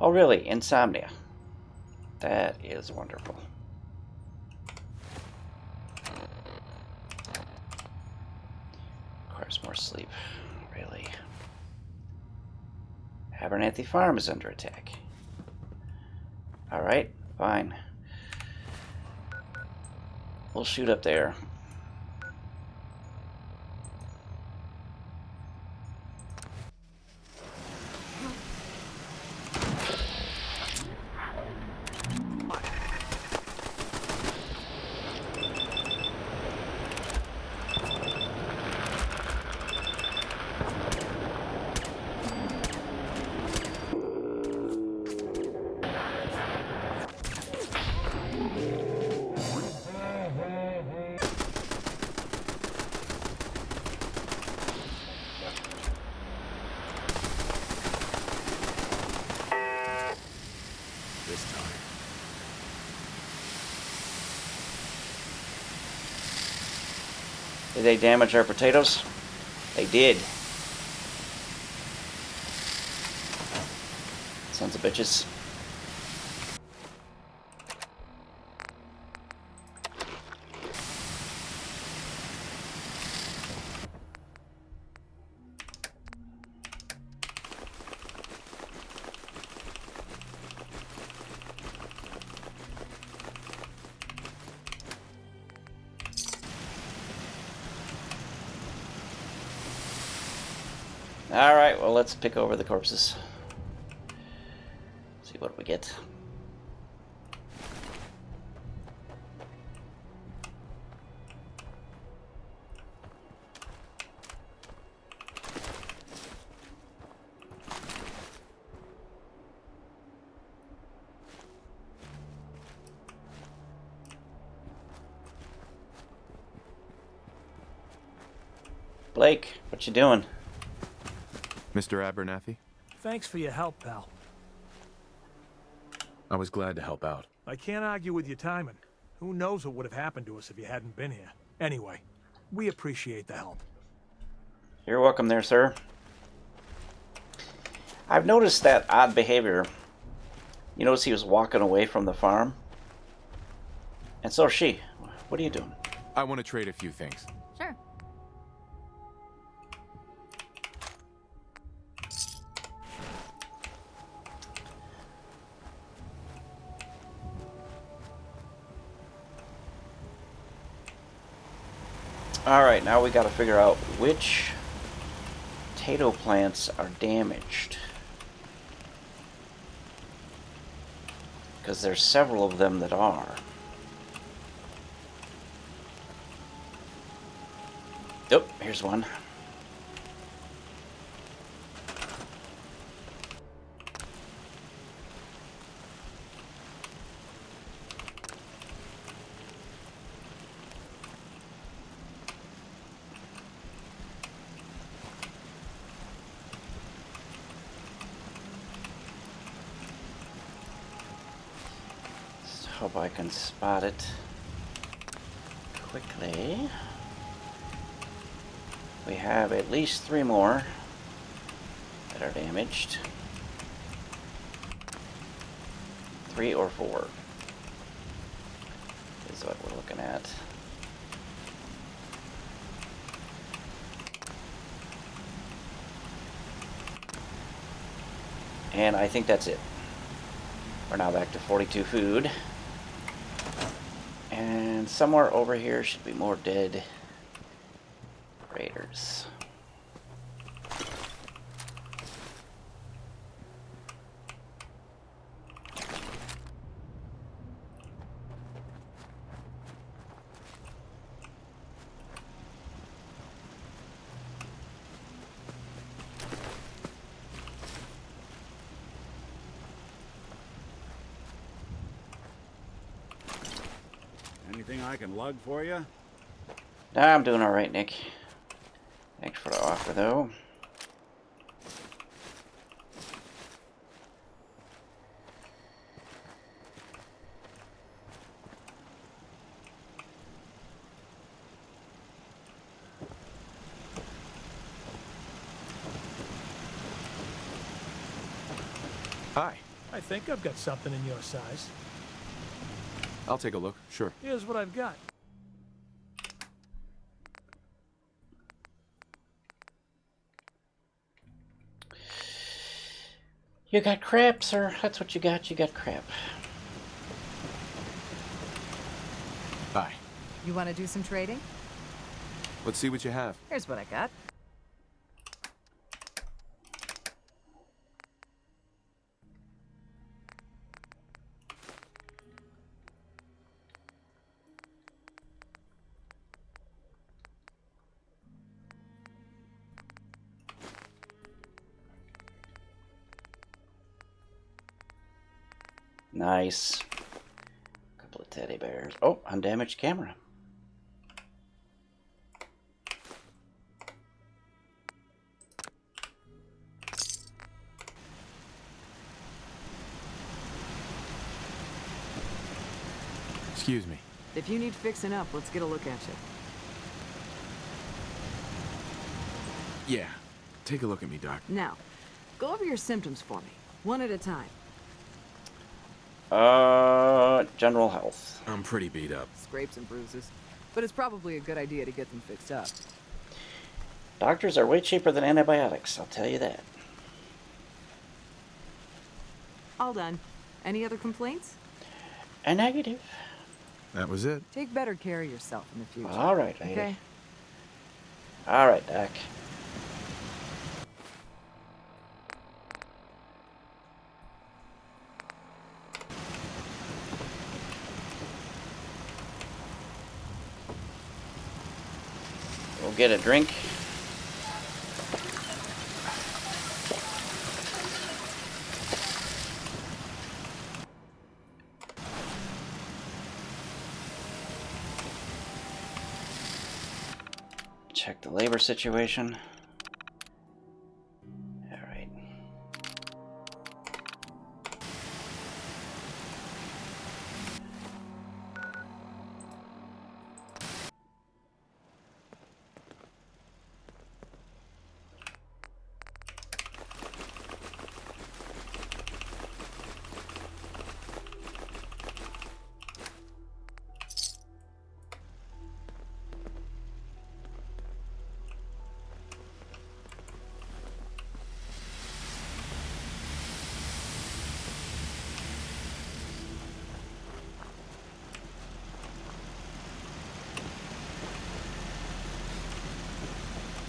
Oh, really? Insomnia. That is wonderful. Requires more sleep. Really. Abernathy Farm is under attack. Alright, fine. We'll shoot up there. Did they damage our potatoes? They did. Sons of bitches. Alright, well, let's pick over the corpses. See what we get. Blake, what you doing? Mr. Abernathy? Thanks for your help, pal. I was glad to help out. I can't argue with your timing. Who knows what would have happened to us if you hadn't been here. Anyway, we appreciate the help. You're welcome there, sir. I've noticed that odd behavior. You notice he was walking away from the farm? And so is she. What are you doing? I want to trade a few things. Sure. Alright, now we gotta figure out which potato plants are damaged. Because there's several of them that are. Yep, here's one. Hope I can spot it quickly. We have at least 3 more that are damaged. 3 or 4 is what we're looking at. And I think that's it. We're now back to 42 food. And somewhere over here should be more dead raiders. Anything I can lug for you? Nah, I'm doing alright, Nick. Thanks for the offer, though. Hi. I think I've got something in your size. I'll take a look, sure. Here's what I've got. You got crap, sir. That's what you got. You got crap. Bye. You want to do some trading? Let's see what you have. Here's what I got. Nice. Couple of teddy bears. Oh, undamaged camera. Excuse me. If you need fixing up, let's get a look at you. Yeah. Take a look at me, Doc. Now, go over your symptoms for me, one at a time. General health. I'm pretty beat up. Scrapes and bruises. But it's probably a good idea to get them fixed up. Doctors are way cheaper than antibiotics, I'll tell you that. All done. Any other complaints? A negative. That was it. Take better care of yourself in the future. All right, lady. Okay? All right, Doc. We'll get a drink. Check the labor situation. All right.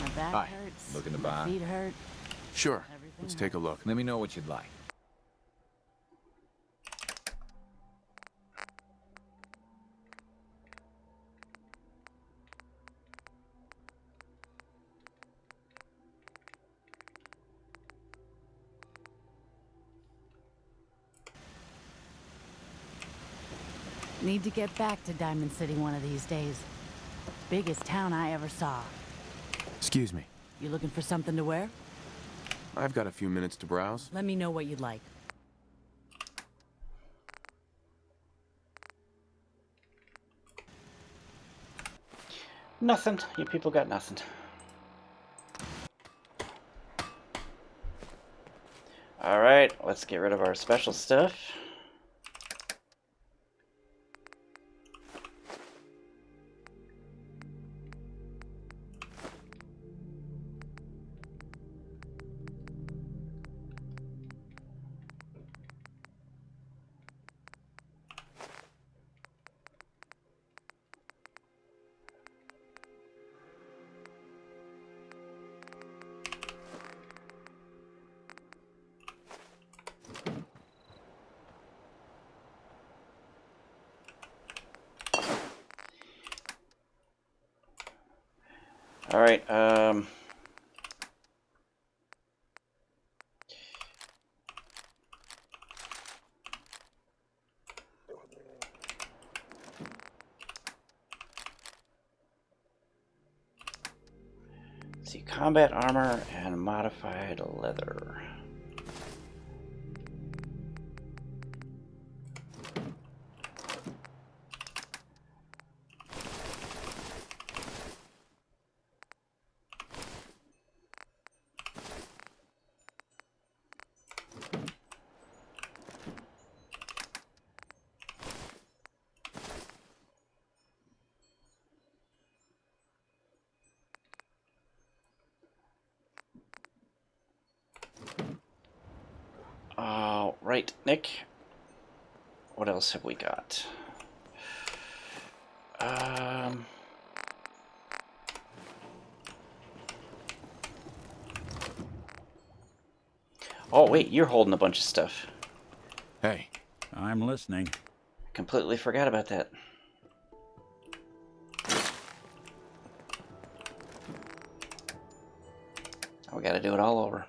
My back Hi. hurts. Looking to my buy? feet hurt. Sure. Let's take a look. Let me know what you'd like. Need to get back to Diamond City one of these days. Biggest town I ever saw. Excuse me. You looking for something to wear? I've got a few minutes to browse. Let me know what you'd like. Nothing. You people got nothing. All right, let's get rid of our special stuff. All right, let's see, combat armor and modified leather. Alright, Nick. What else have we got? Oh, wait, you're holding a bunch of stuff. Hey. I'm listening. Completely forgot about that. We gotta do it all over.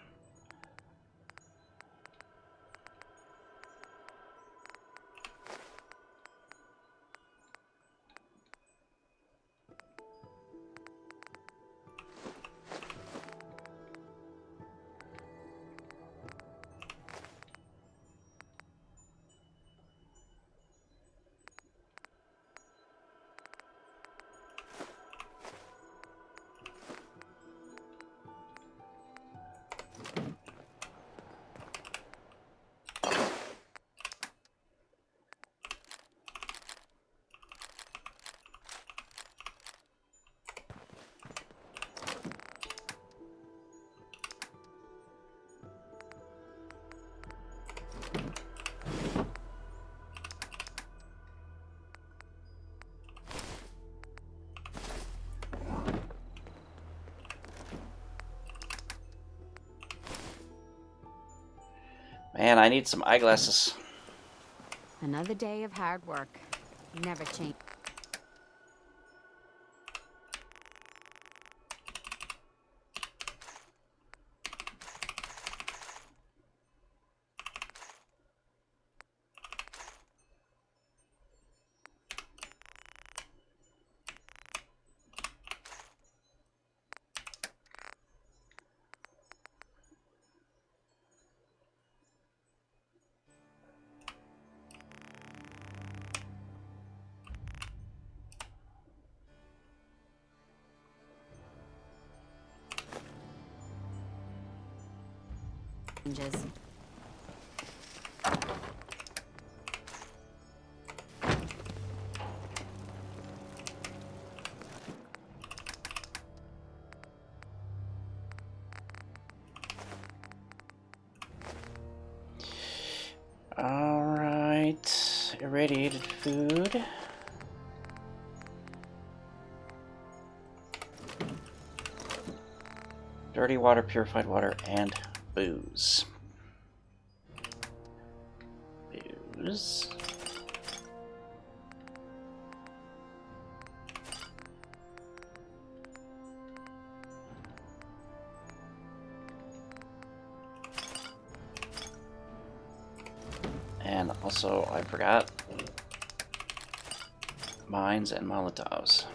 Man, I need some eyeglasses. Another day of hard work. Never change. Changes. Alright, irradiated food. Dirty water, purified water, and booze. Booze. And also, I forgot mines and Molotovs.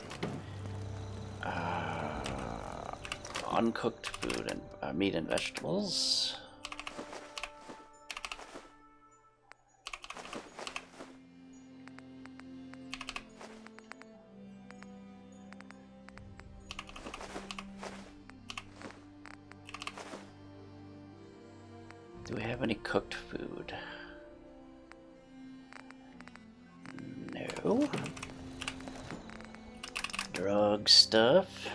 Uncooked food and meat and vegetables. Do we have any cooked food? No. Drug stuff.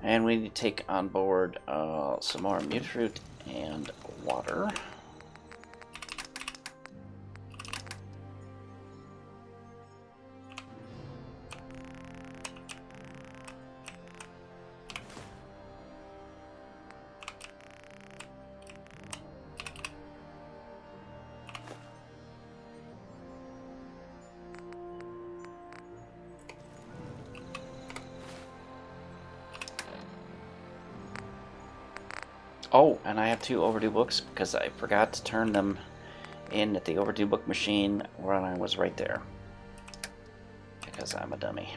And we need to take on board some more mutfruit and water. Oh, and I have 2 overdue books because I forgot to turn them in at the overdue book machine when I was right there. Because I'm a dummy.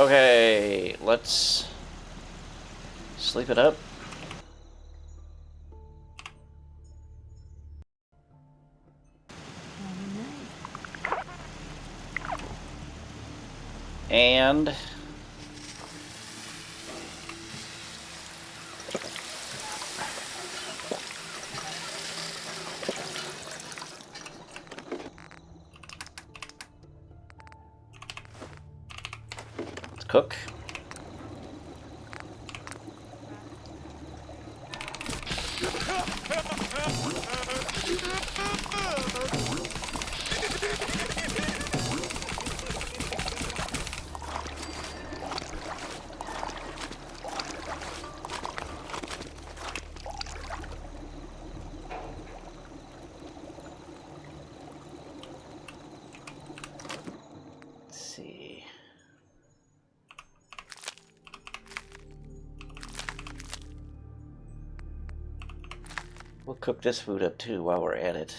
Okay, let's sleep it up. And let's cook. We'll cook this food up too while we're at it.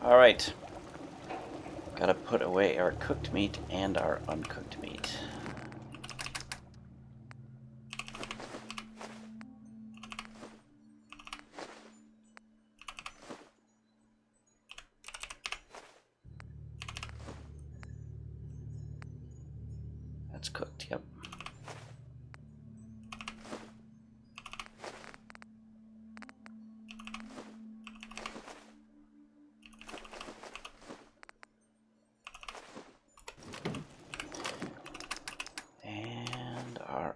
All right, gotta put away our cooked meat and our uncooked meat. That's cooked, yep.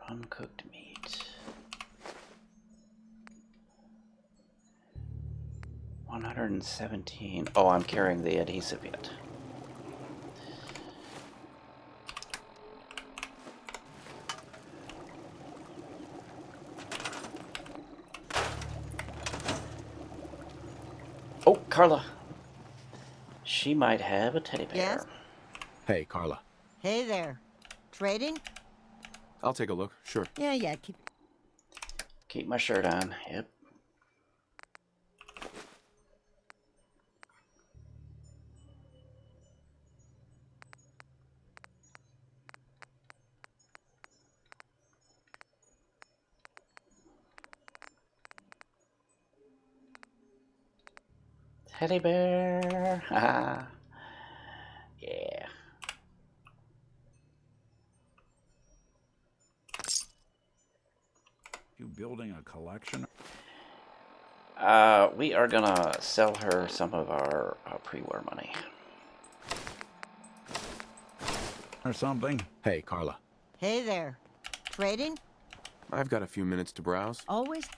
Uncooked meat. 117. Oh, I'm carrying the adhesive yet. Oh, Carla. She might have a teddy bear. Yes? Hey, Carla. Hey there. Trading? I'll take a look, sure. Yeah, Keep my shirt on, yep. Teddy bear. Haha. Yeah. You building a collection? We are gonna sell her some of our pre-war money. or something? Hey, Carla. Hey there. Trading? I've got a few minutes to browse. Always.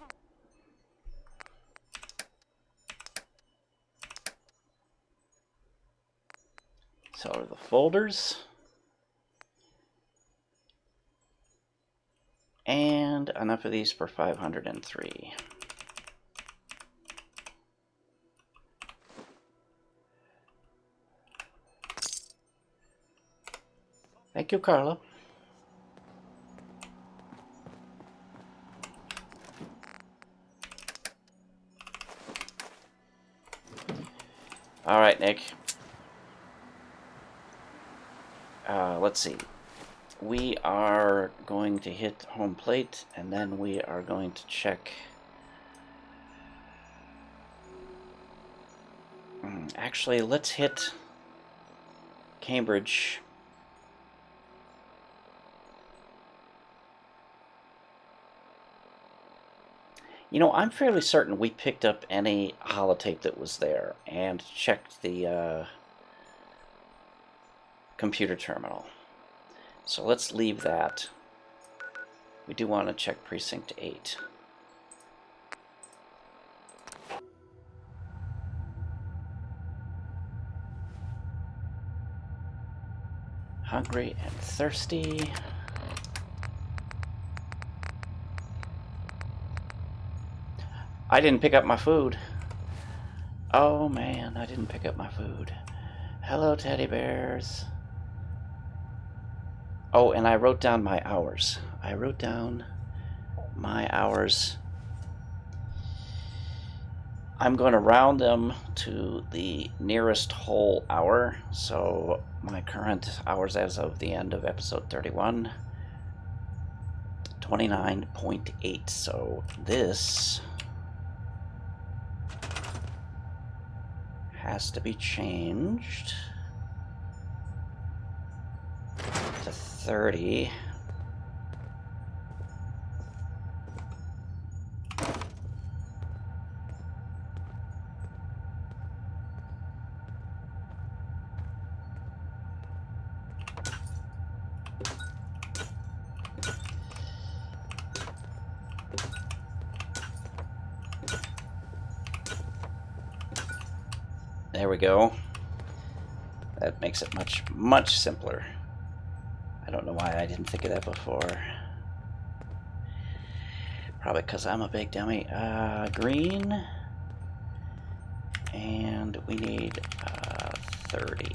So are the folders. And enough of these for 503. Thank you, Carla. All right, Nick. Let's see. We are going to hit home plate, and then we are going to check. Actually, let's hit Cambridge. You know, I'm fairly certain we picked up any holotape that was there and checked the computer terminal. So let's leave that. We do want to check Precinct 8. Hungry and thirsty. I didn't pick up my food. Oh man, I didn't pick up my food. Hello, teddy bears. Oh, and I wrote down my hours. I wrote down my hours. I'm going to round them to the nearest whole hour. So my current hours as of the end of episode 31, 29.8. So this has to be changed to 30. There we go. That makes it much, much simpler. I don't know why I didn't think of that before. Probably because I'm a big dummy. Green. And we need 30.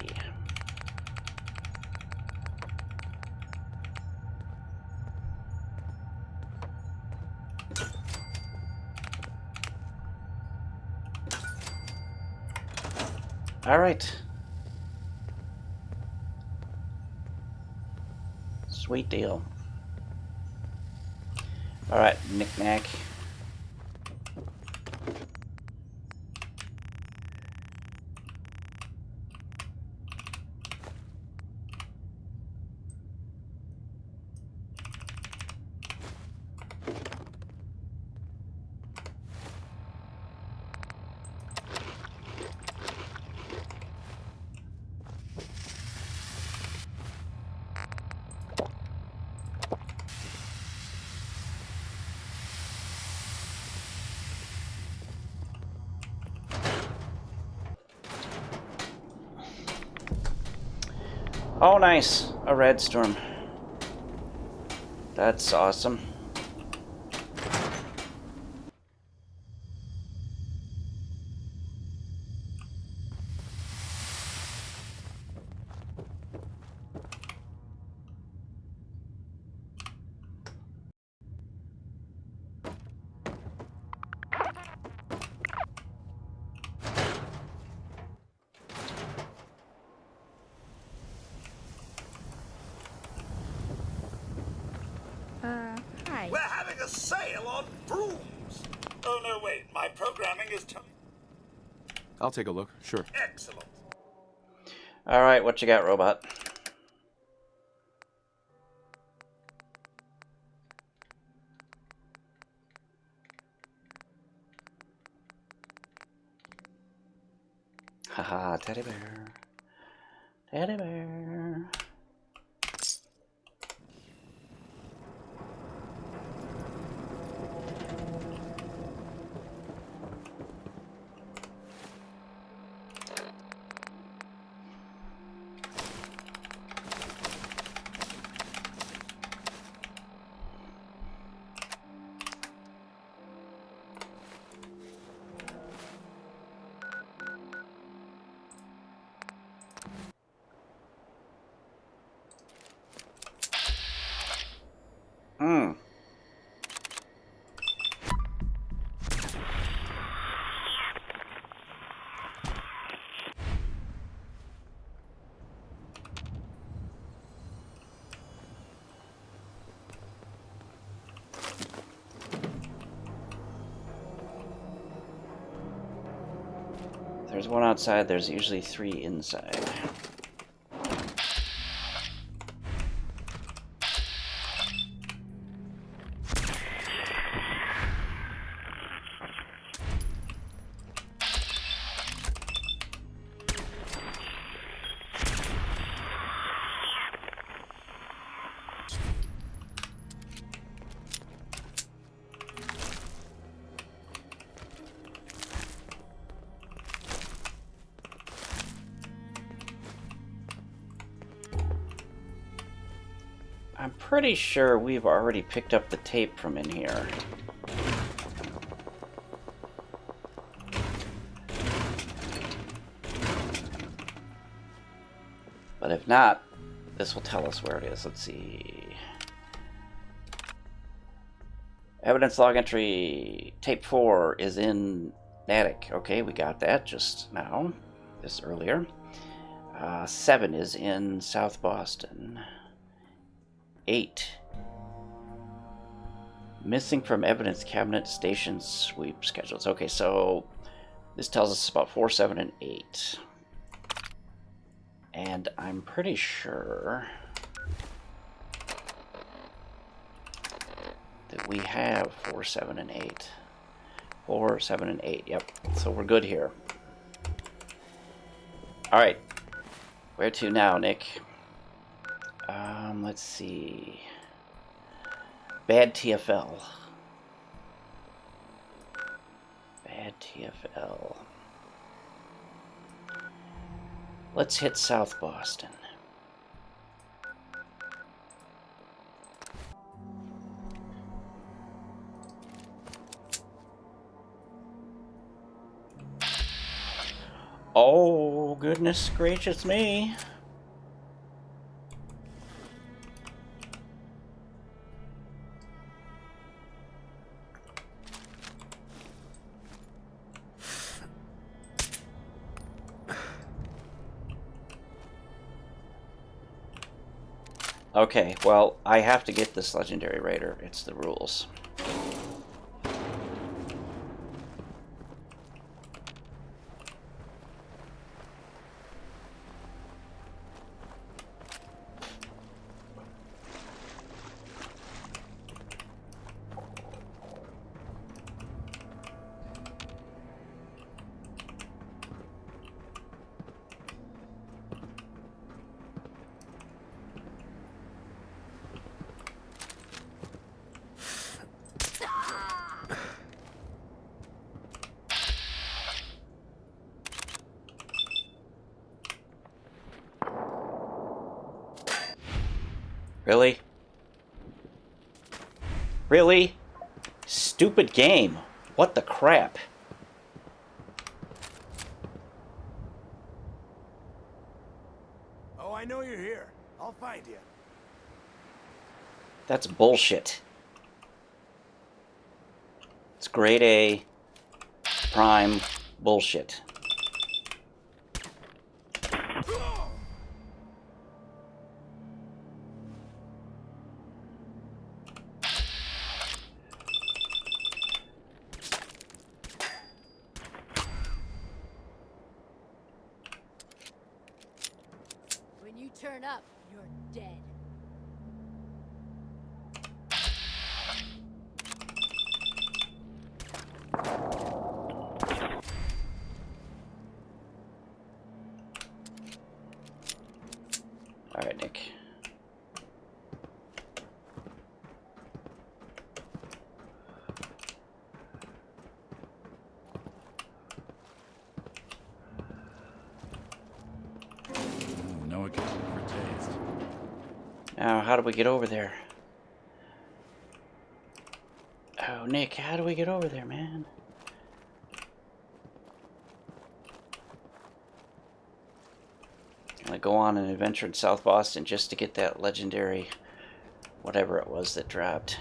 All right. Sweet deal. All right, knick-knack. Oh, nice. A red storm. That's awesome. Hi. We're having a sale on brooms. Oh, no, wait. My programming is... I'll take a look, sure. Excellent. All right, what you got, robot? Haha, teddy bear. Teddy bear. there's one outside, there's usually 3 inside. I'm pretty sure we've already picked up the tape from in here. But if not, this will tell us where it is. Let's see. Evidence log entry. Tape 4 is in Natick. Okay, we got that just now. This earlier. 7 is in South Boston. 8. Missing from evidence cabinet station sweep schedules. Okay, so this tells us about 4, 7, and 8. And I'm pretty sure that we have 4, 7, and 8. 4, 7, and 8. Yep. So we're good here. All right. Where to now, Nick? Let's see. Bad TFL. Bad TFL. Let's hit South Boston. Oh, goodness gracious me. Okay, well, I have to get this legendary raider. It's the rules. Really? Really? Stupid game. What the crap? Oh, I know you're here. I'll find you. That's bullshit. It's grade A prime bullshit. When you turn up, you're dead. All right, Nick. No occasion for taste. Now, how do we get over there? Oh, Nick, how do we get over there, man? Can I go on an adventure in South Boston just to get that legendary whatever it was that dropped?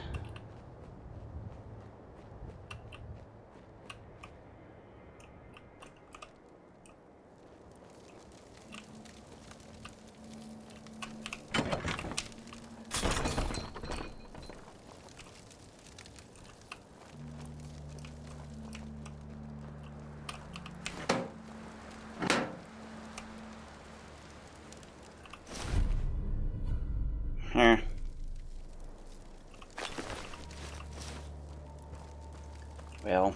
while.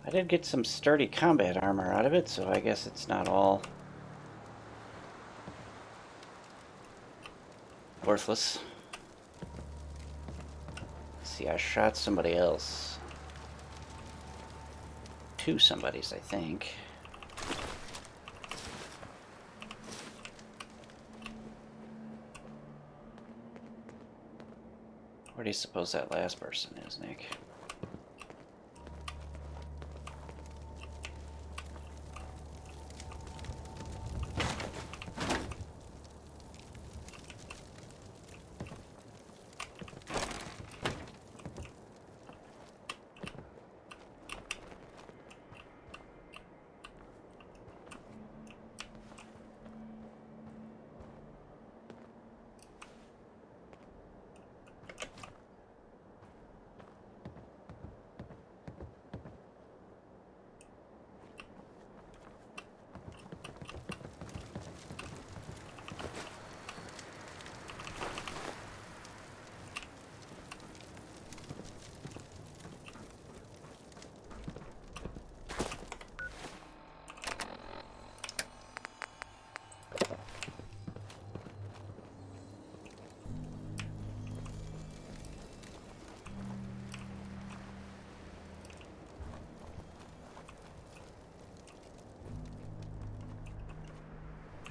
I did get some sturdy combat armor out of it, so I guess it's not all worthless. Let's see, I shot somebody else. 2 somebodies, I think. Where do you suppose that last person is, Nick?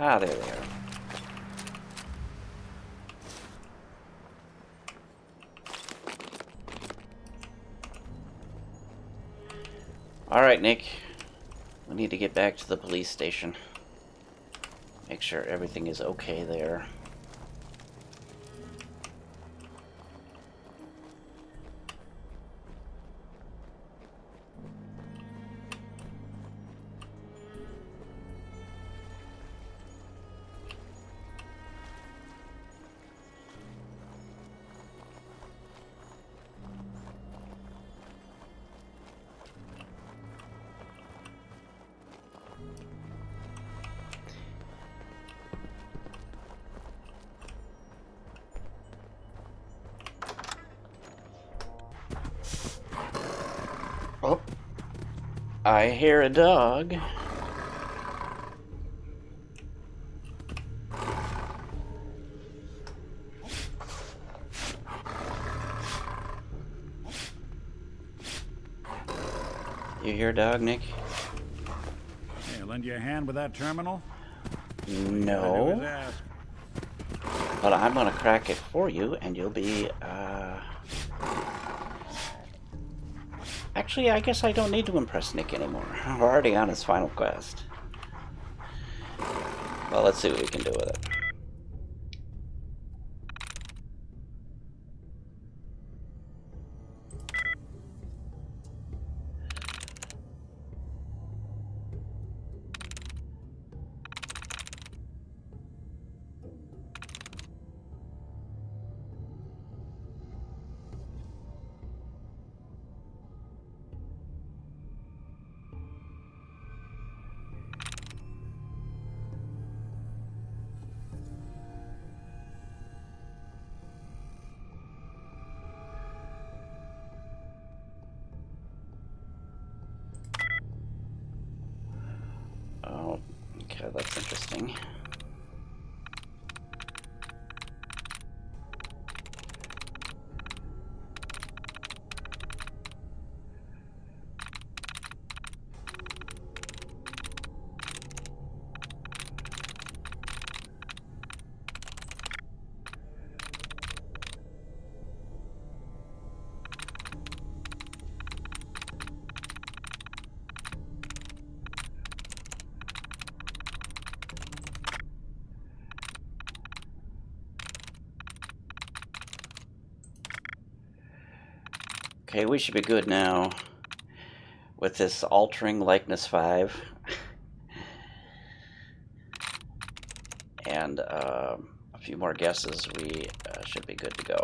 Ah, there they are. Alright, Nick. We need to get back to the police station. Make sure everything is okay there. Oh, I hear a dog. You hear a dog, Nick? Hey, lend you a hand with that terminal? No. But I'm gonna crack it for you, and you'll be, Actually, I guess I don't need to impress Nick anymore. We're already on his final quest. Well, let's see what we can do with it. Oh, okay, that's interesting. Okay, we should be good now with this altering likeness 5. And a few more guesses, we should be good to go.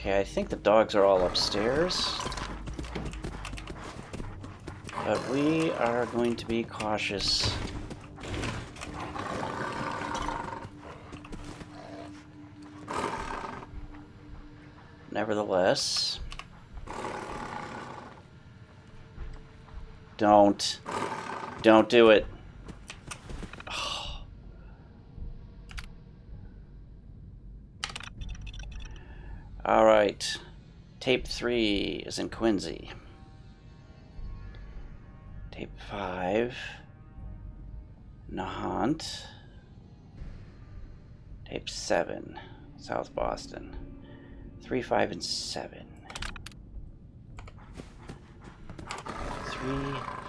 Okay, I think the dogs are all upstairs. But we are going to be cautious. Nevertheless, don't do it. Oh. All right, tape 3 is in Quincy. Tape 5, Nahant. Tape 7, South Boston. 3, 5, and 7. 3,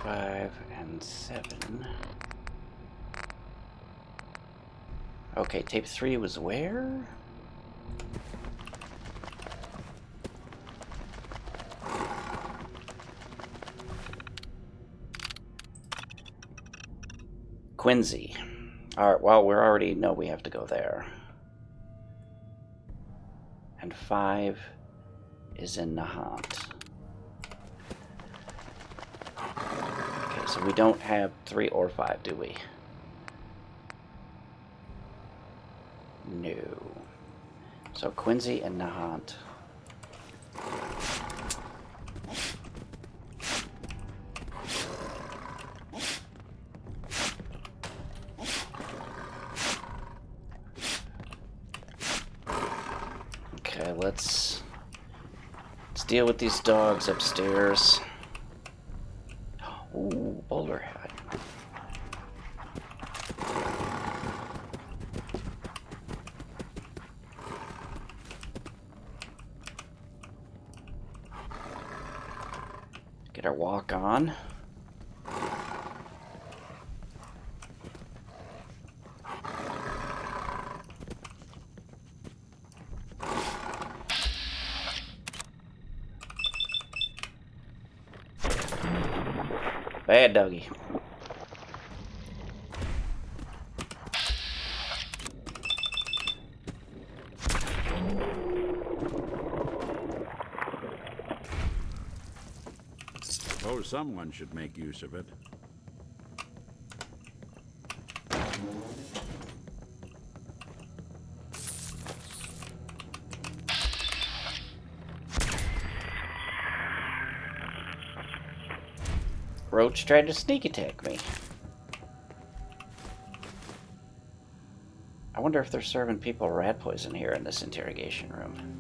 5, and 7. Okay, tape 3 was where? Quincy. Alright, well, we already know we have to go there. And 5 is in Nahant. Okay, so we don't have 3 or 5, do we? No. So Quincy and Nahant. Okay, let's deal with these dogs upstairs. Ooh, boulder head. Get our walk on. Bad doggy. Oh, someone should make use of it. Roach tried to sneak attack me. I wonder if they're serving people rat poison here in this interrogation room.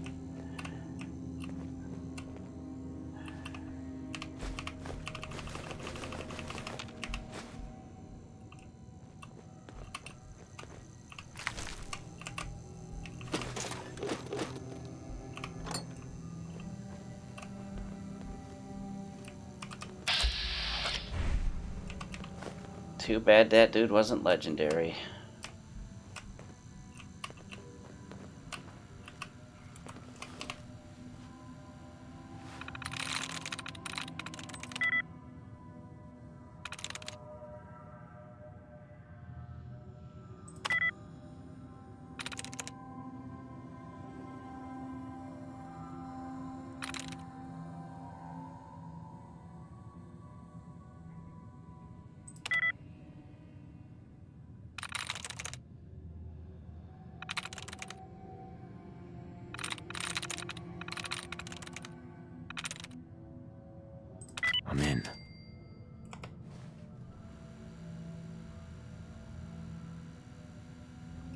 Too bad that dude wasn't legendary. I'm in.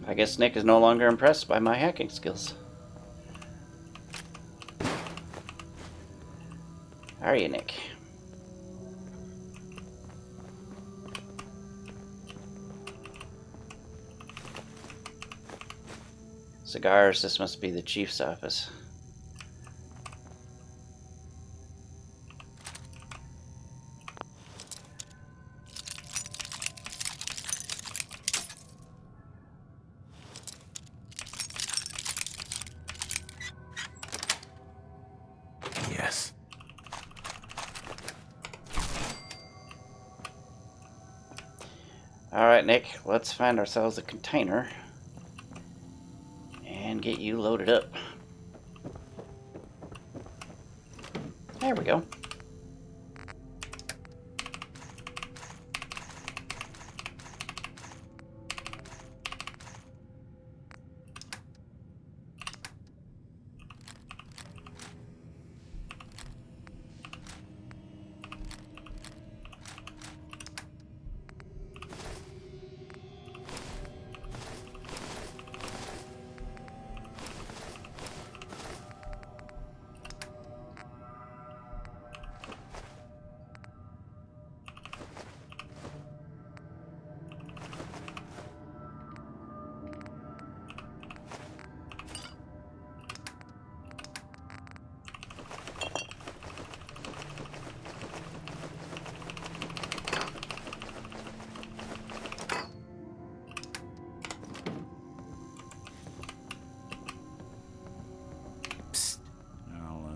I guess Nick is no longer impressed by my hacking skills. How are you, Nick? Cigars, this must be the chief's office. Yes. Alright, Nick, let's find ourselves a container and get you loaded up. There we go.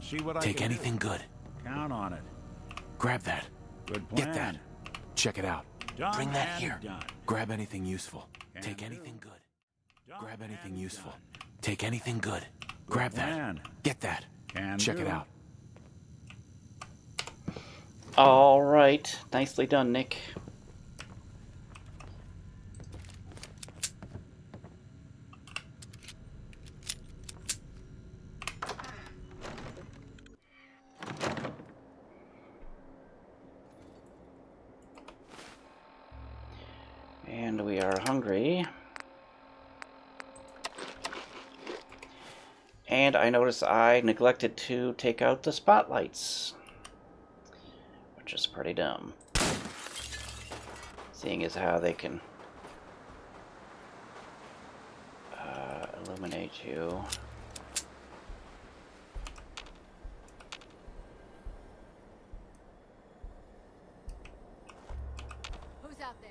See what Take I can anything do. good. Count on it. Grab that. Good plan. Get that. Check it out. Done Bring that and here. done. Grab anything useful. Can Take do. anything good. Done Grab anything and useful. done. Take anything good. Good Grab plan. that. Get that. Can Check do. it out. All right. Nicely done, Nick. And we are hungry. And I noticed I neglected to take out the spotlights, which is pretty dumb. Seeing as how they can illuminate you. Who's out there?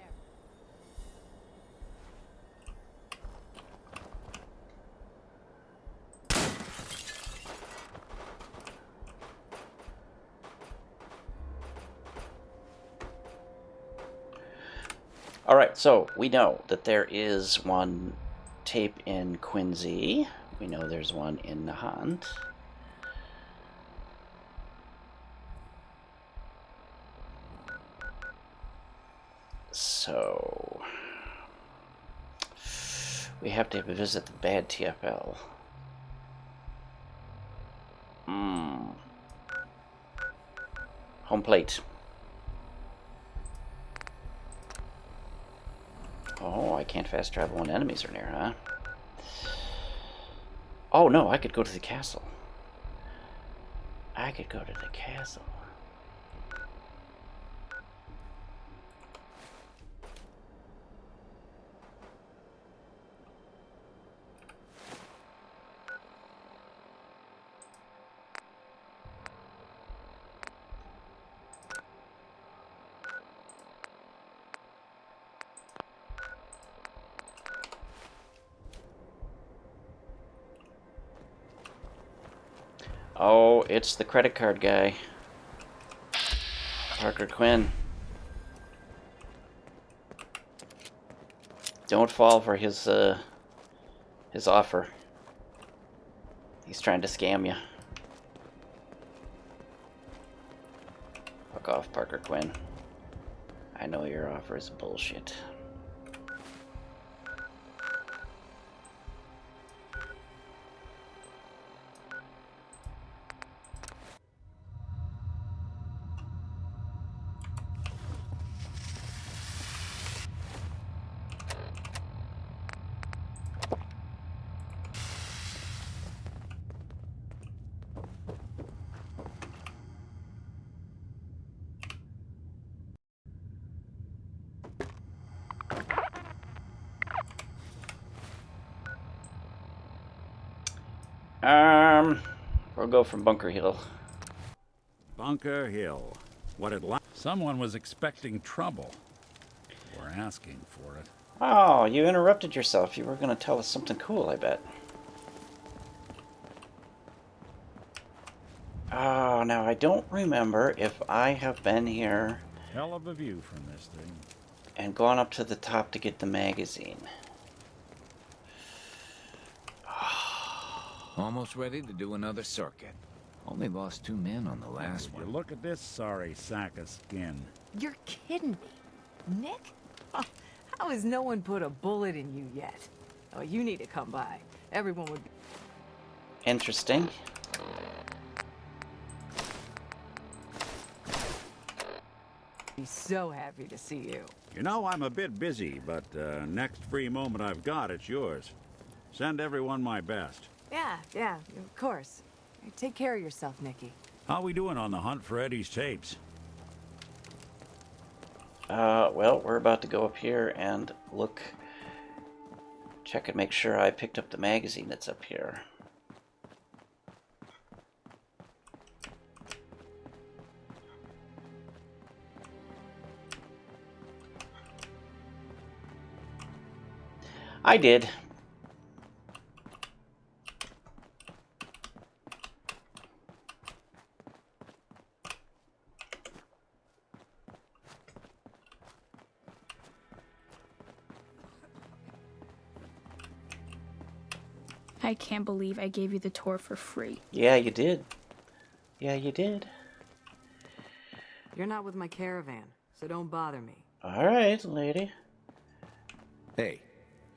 Alright, so we know that there is one tape in Quincy. We know there's one in the Hunt. So we have to visit the bad TFL. Home plate. Oh, I can't fast travel when enemies are near, huh? Oh no, I could go to the castle. I could go to the castle. Oh, it's the credit card guy. Parker Quinn. Don't fall for his offer. He's trying to scam you. Fuck off, Parker Quinn. I know your offer is bullshit. We'll go from Bunker Hill. Bunker Hill. What it like? Someone was expecting trouble. Or asking for it. Oh, you interrupted yourself. You were going to tell us something cool, I bet. Oh, now I don't remember if I have been here Hell of a view from this thing. and gone up to the top to get the magazine. Almost ready to do another circuit. Only lost 2 men on the last Would one. you look at this sorry sack of skin? You're kidding me. Nick? How has no one put a bullet in you yet? Oh, you need to come by. Everyone would Interesting. be so happy to see you. You know, I'm a bit busy, but next free moment I've got, it's yours. Send everyone my best. Yeah, of course. Take care of yourself, Nicky. How we doing on the hunt for Eddie's tapes? Well, we're about to go up here and look, check and make sure I picked up the magazine that's up here. I did. I can't believe I gave you the tour for free. Yeah, you did. Yeah, you did. You're not with my caravan, so don't bother me. All right, lady. Hey,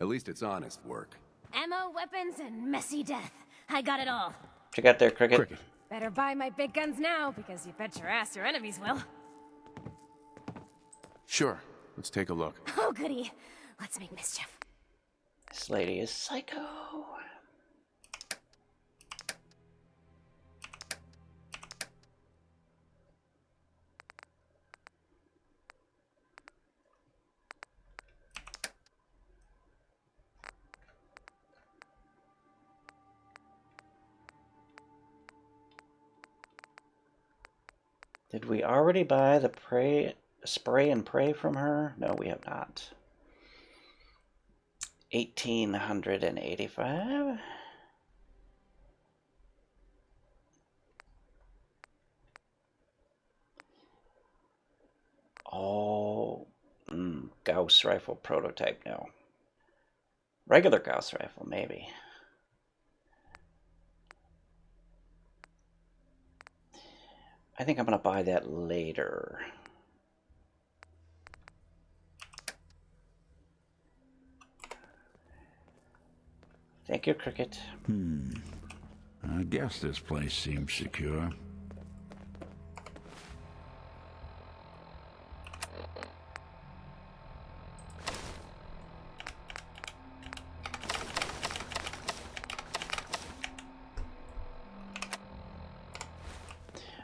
at least it's honest work. Ammo, weapons, and messy death. I got it all. Check out there, Cricket. Better buy my big guns now, because you bet your ass your enemies will. Sure, let's take a look. Oh, goody. Let's make mischief. This lady is psycho. Did we already buy the spray and pray from her? No, we have not. 1885. Oh, Gauss rifle prototype, no. Regular Gauss rifle, maybe. I think I'm going to buy that later. Thank you, Cricket. I guess this place seems secure.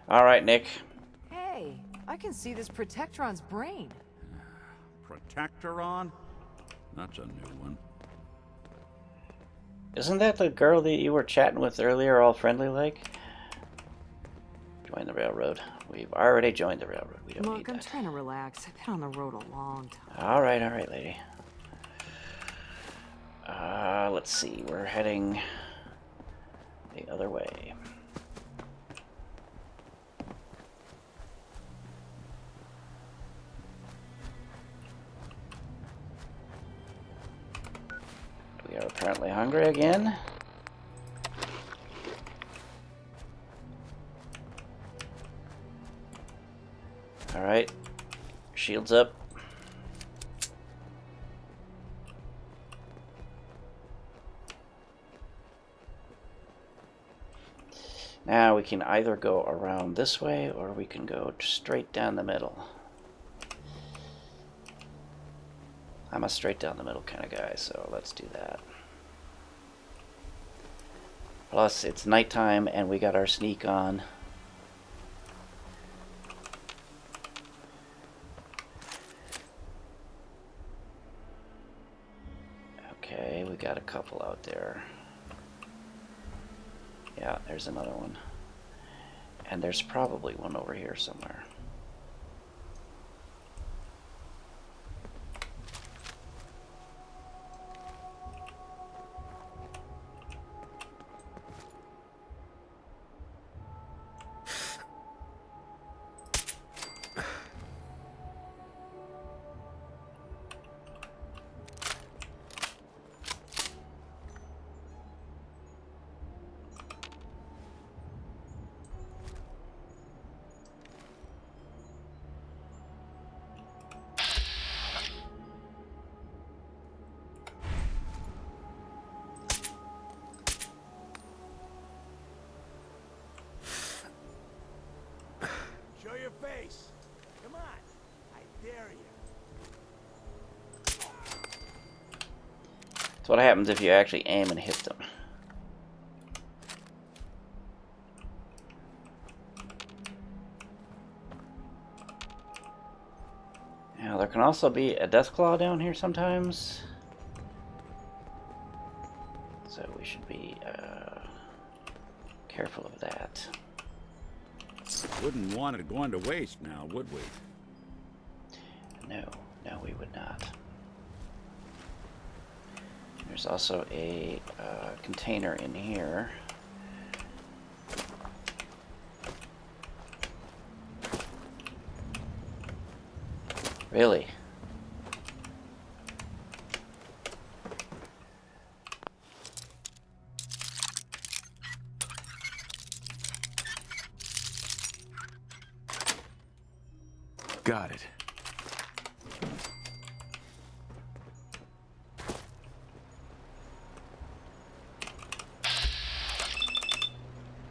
All right, Nick. Hey, I can see this Protectron's brain. Protectoron? That's a new one. Isn't that the girl that you were chatting with earlier, all friendly like? Join the railroad. We've already joined the railroad. We don't Look, need I'm that. trying to relax. I've been on the road a long time. All right, lady. Let's see. We're heading the other way. We are apparently hungry again. All right, shields up. Now we can either go around this way or we can go straight down the middle. I'm a straight down the middle kind of guy, so let's do that. Plus, it's nighttime and we got our sneak on. Okay, we got a couple out there. Yeah, there's another one. And there's probably one over here somewhere. It's what happens if you actually aim and hit them. Now, there can also be a Deathclaw down here sometimes. So we should be careful of that. Wouldn't want it going to waste now, would we? No, we would not. There's also a container in here. Really? Got it.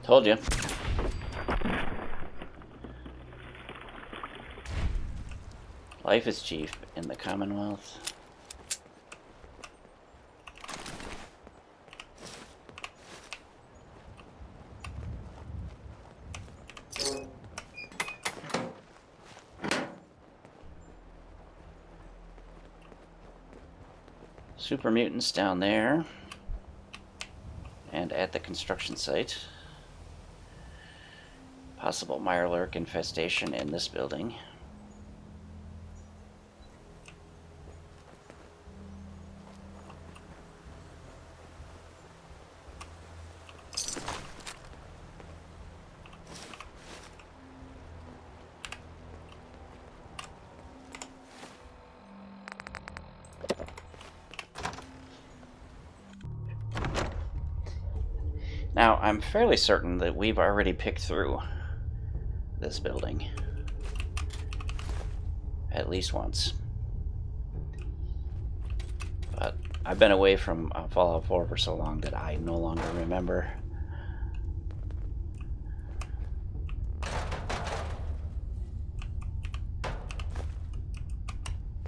Told you. Life is cheap in the Commonwealth. Super mutants down there. And at the construction site. Possible Mirelurk infestation in this building. Now, I'm fairly certain that we've already picked through this building. At least once. But I've been away from Fallout 4 for so long that I no longer remember.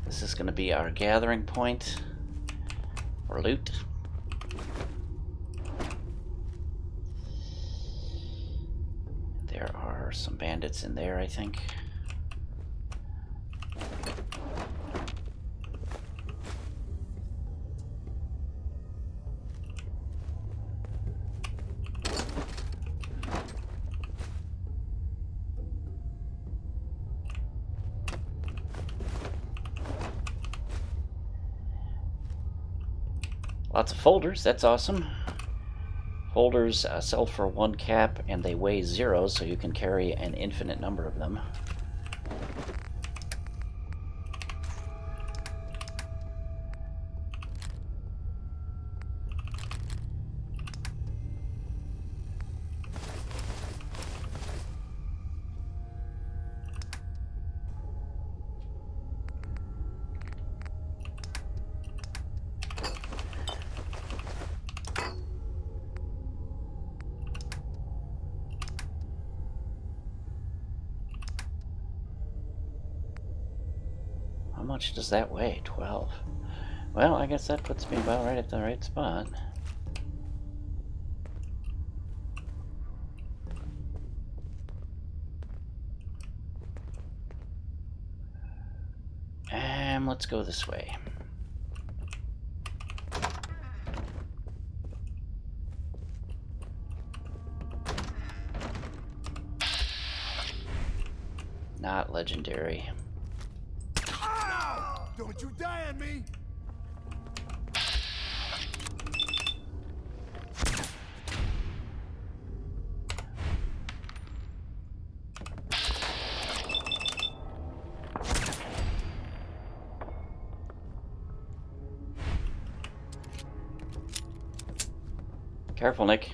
This is going to be our gathering point for loot. There are some bandits in there, I think. Lots of folders, that's awesome. Folders sell for 1 cap and they weigh 0, so you can carry an infinite number of them. How much does that weigh? 12. Well, I guess that puts me about right at the right spot. And let's go this way. Not legendary. Don't you die on me! Careful, Nick.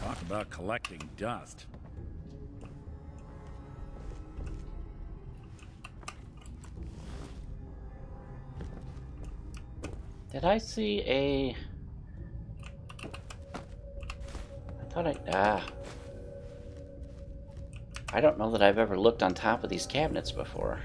Talk about collecting dust. Did I see a... I don't know that I've ever looked on top of these cabinets before.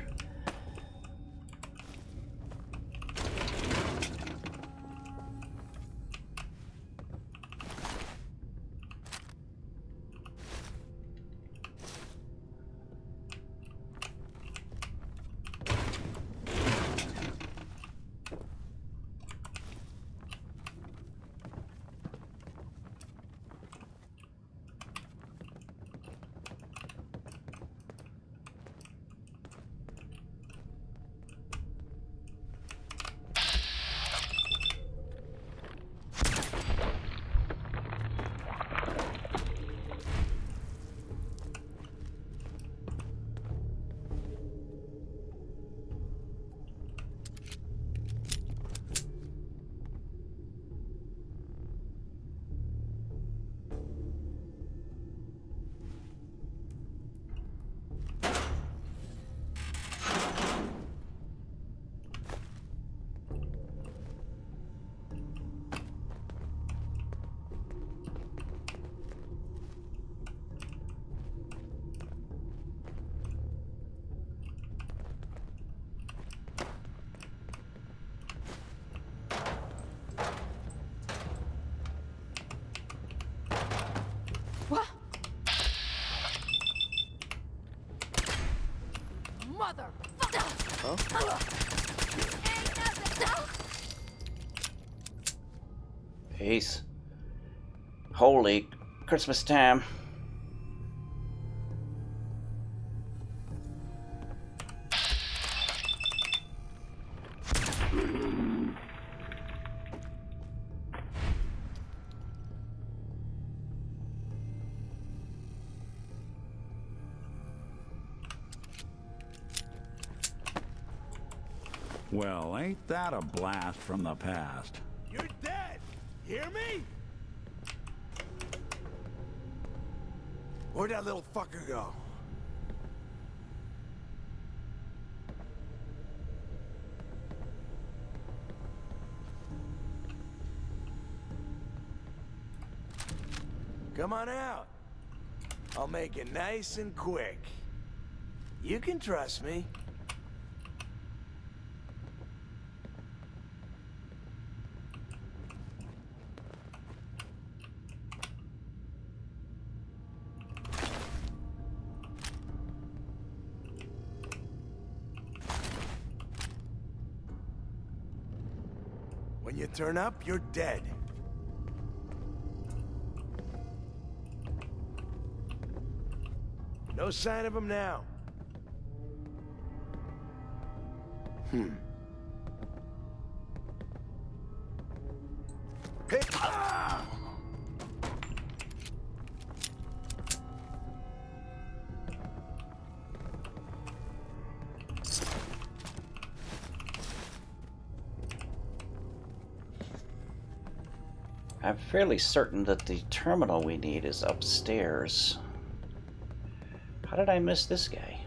Peace. Holy Christmas time. Well, ain't that a blast from the past? You're dead! Hear me? Where'd that little fucker go? Come on out. I'll make it nice and quick. You can trust me. When you turn up, you're dead. No sign of him now. Pick. Ah! I'm fairly certain that the terminal we need is upstairs. How did I miss this guy?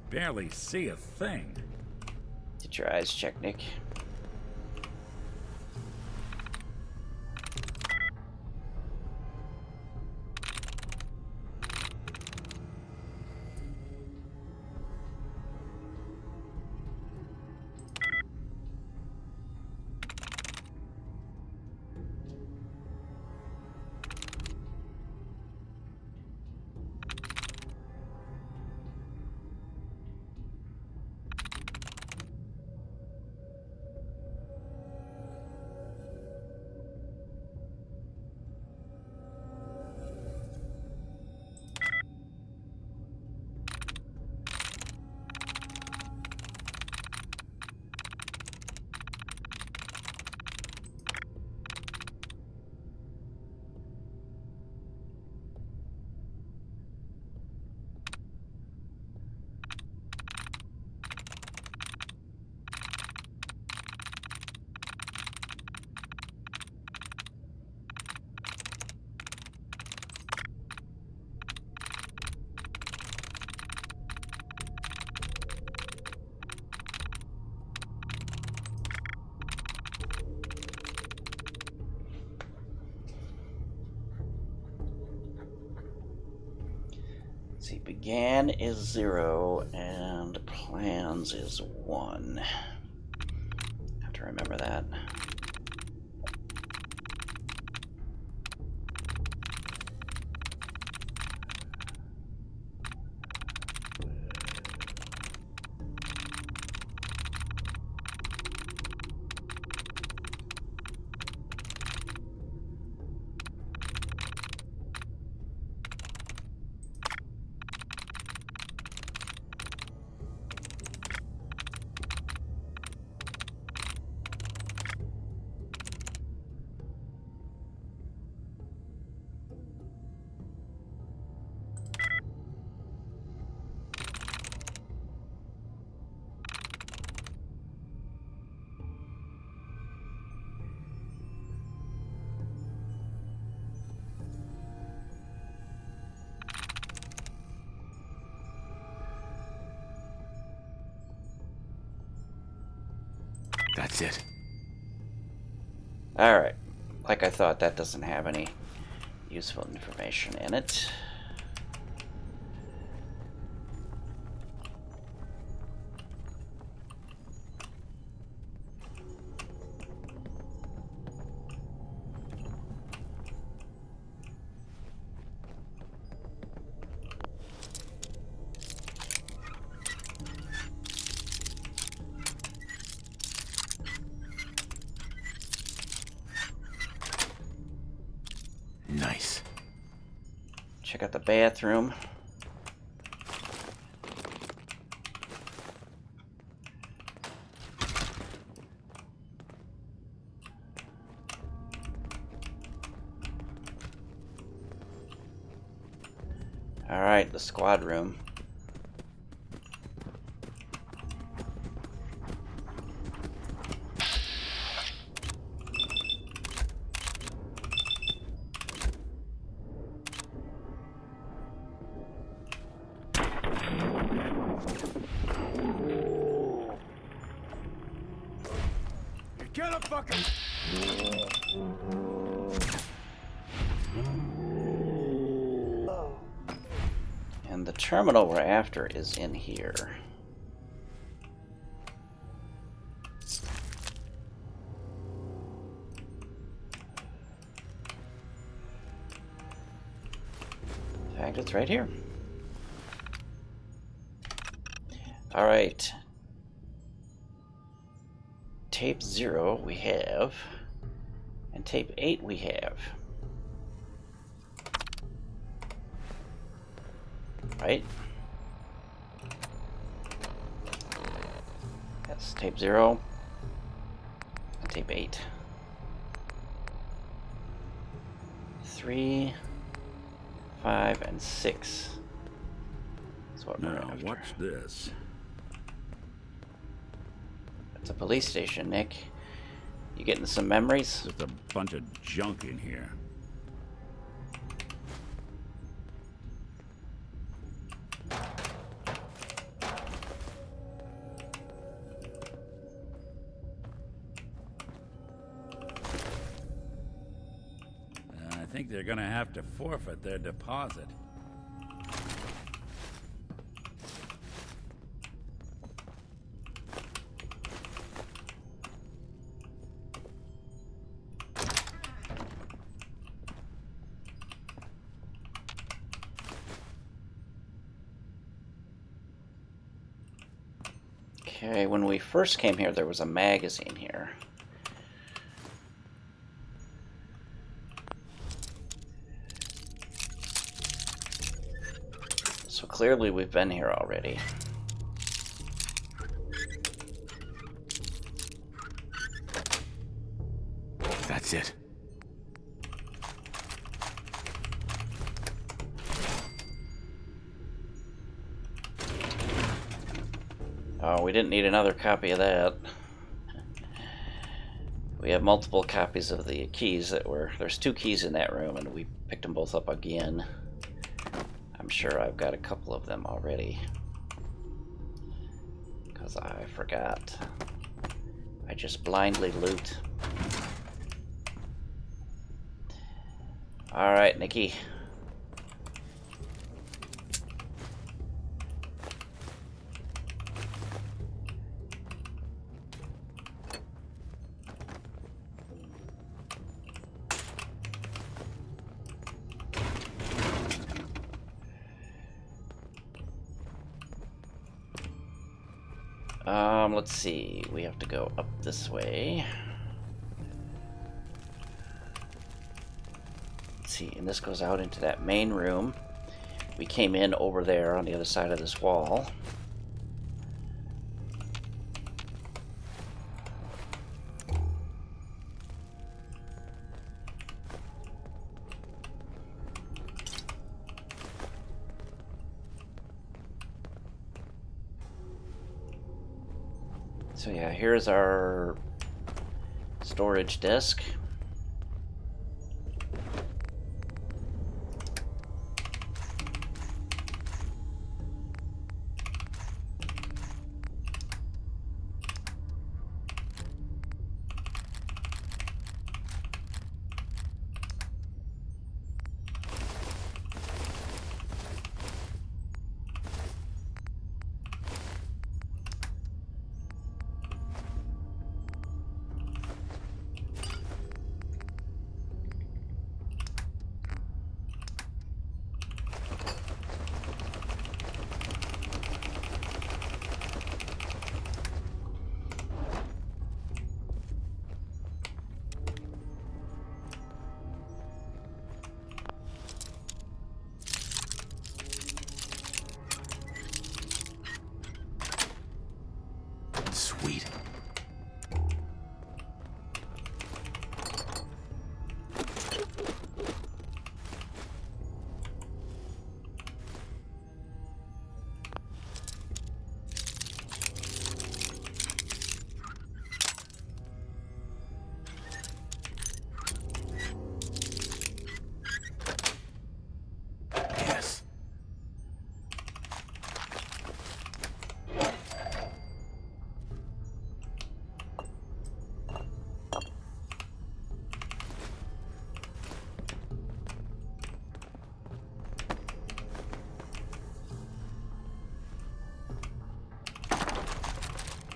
Barely see a thing. Get your eyes checked, Nick. See, began is 0 and plans is 1. Have to remember that. That's it. Alright. Like I thought, that doesn't have any useful information in it. Nice. Check out the bathroom. Alright, the squad room. Get a fucking... And the terminal we're after is in here. In fact, it's right here. All right. Tape 0 we have, and tape 8 we have. Right? That's tape 0 and tape 8. 3, 5, and 6 is what we're Now, after. what's this? It's a police station, Nick. You getting some memories? Just a bunch of junk in here. I think they're gonna have to forfeit their deposit. Okay, when we first came here, there was a magazine here. So clearly we've been here already. That's it. Oh, we didn't need another copy of that. We have multiple copies of the keys that were... There's 2 keys in that room, and we picked them both up again. I'm sure I've got a couple of them already. Because I forgot. I just blindly loot. Alright, Nikki. Let's see. We have to go up this way. Let's see, and this goes out into that main room. We came in over there on the other side of this wall. So yeah, here's our storage disk. Sweet. Yes.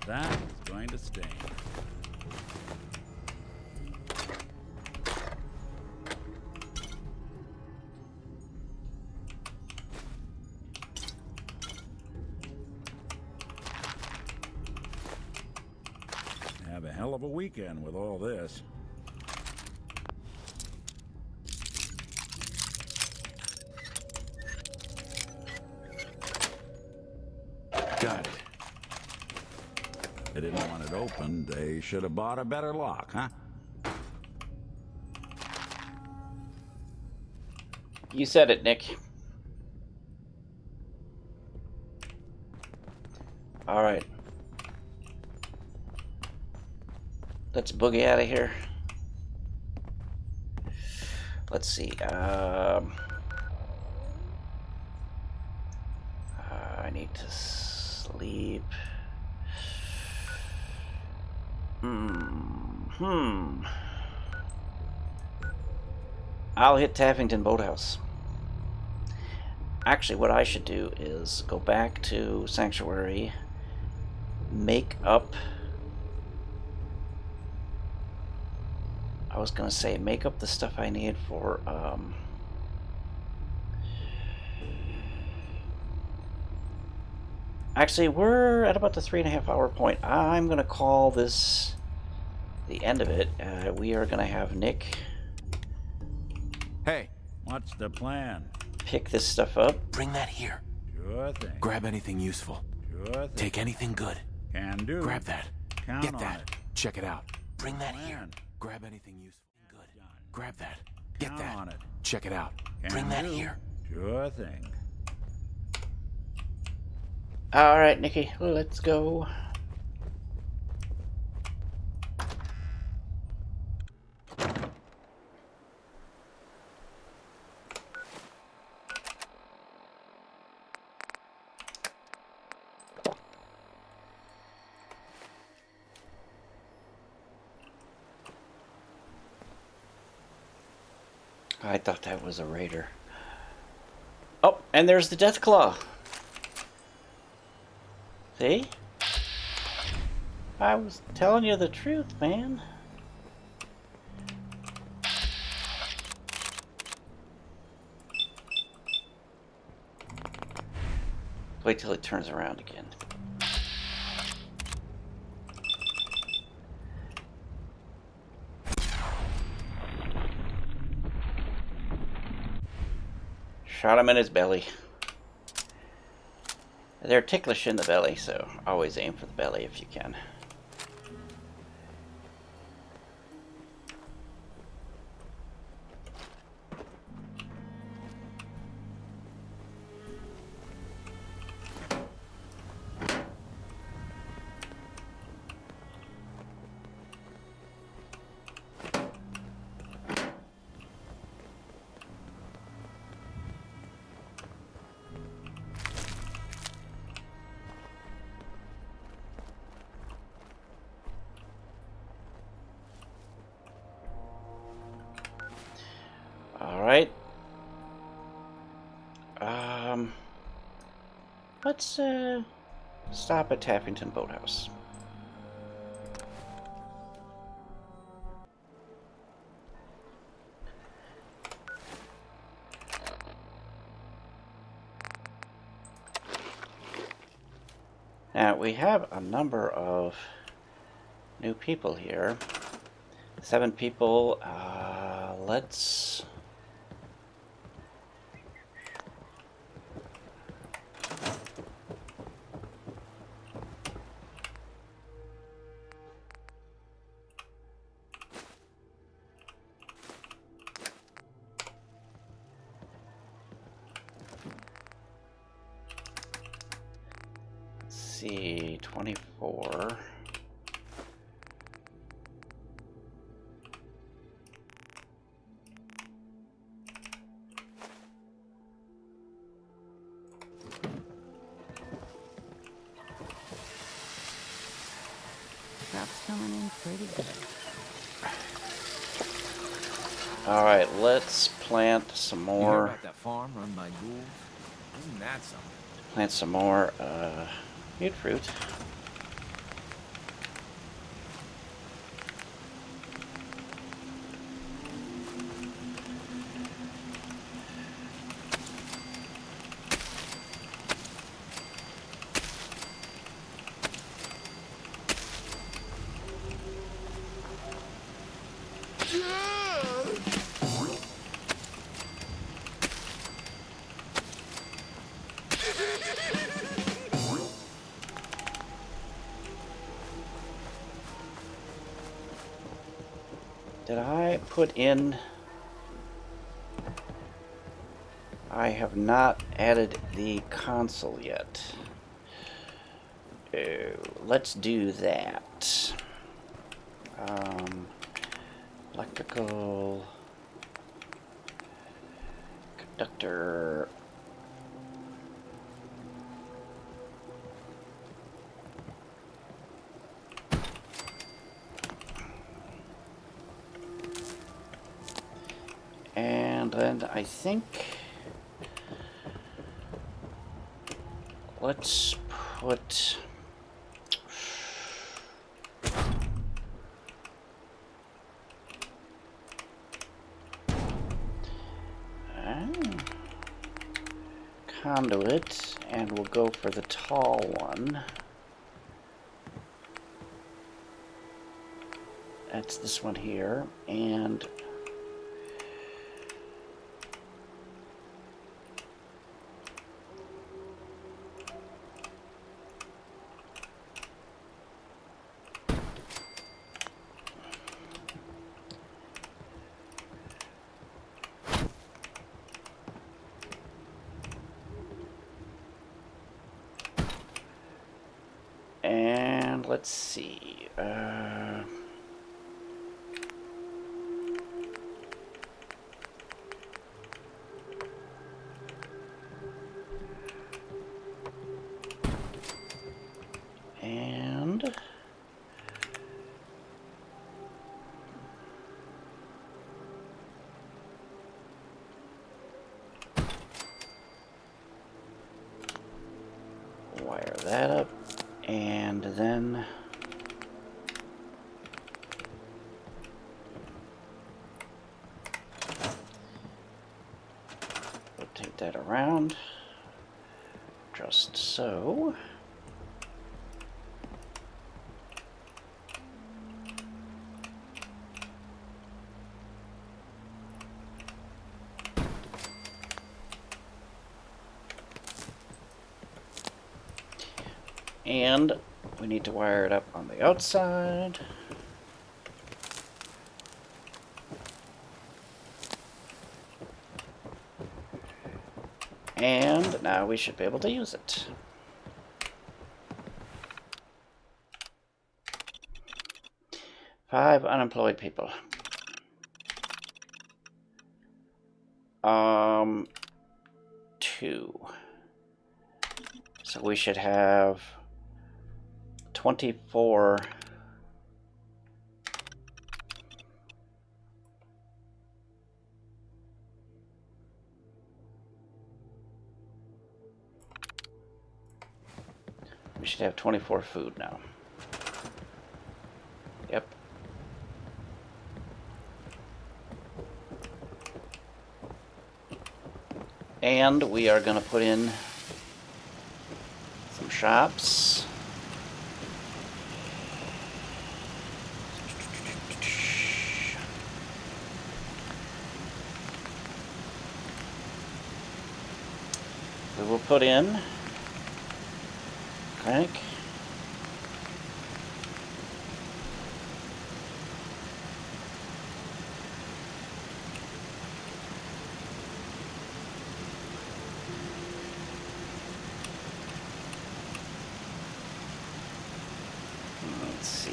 That is going to sting. Have a hell of a weekend with all this. Got it. They didn't want it opened. They should have bought a better lock, huh? You said it, Nick. All right. Let's boogie out of here. Let's see. I need to sleep. I'll hit Taffington Boathouse. Actually, what I should do is go back to Sanctuary, make up... I was gonna say, make up the stuff I need for, Actually, we're at about the 3.5 hour point. I'm gonna call this the end of it. We are gonna have Nick... Hey, what's the plan? Pick this stuff up. Bring that here. Sure thing. Grab anything useful. Sure thing. Take anything good. Can do. Grab that. Count Get on that. it. Check it out. Bring that Plan. here. Grab anything useful. Good. Grab that. Get Count that. on it. Check it out. Can Bring that do. here. Sure thing. All right, Nikki, let's go. I thought that was a raider. Oh, and there's the Deathclaw. See? I was telling you the truth, man. Wait till it turns around again. Shot him in his belly. They're ticklish in the belly, so always aim for the belly if you can. Alright. Let's stop at Taffington Boathouse. Now, we have a number of new people here. 7 people. Let's... see, 24. Crop's coming in pretty good. All right, let's plant some You hear more. about that farm run by ghouls? Isn't that something? Plant some more mute fruit. Did I put in... I have not added the console yet. Let's do that. Electrical... Conductor... And then I think let's put conduit, and we'll go for the tall one. That's this one here, and let's see. And wire that up, and then rotate that around, just so. And we need to wire it up on the outside. And now we should be able to use it. Five unemployed people. Two. So we should have 24. We should have 24 food now. Yep. And we are going to put in some shops. We will put in crank. Let's see.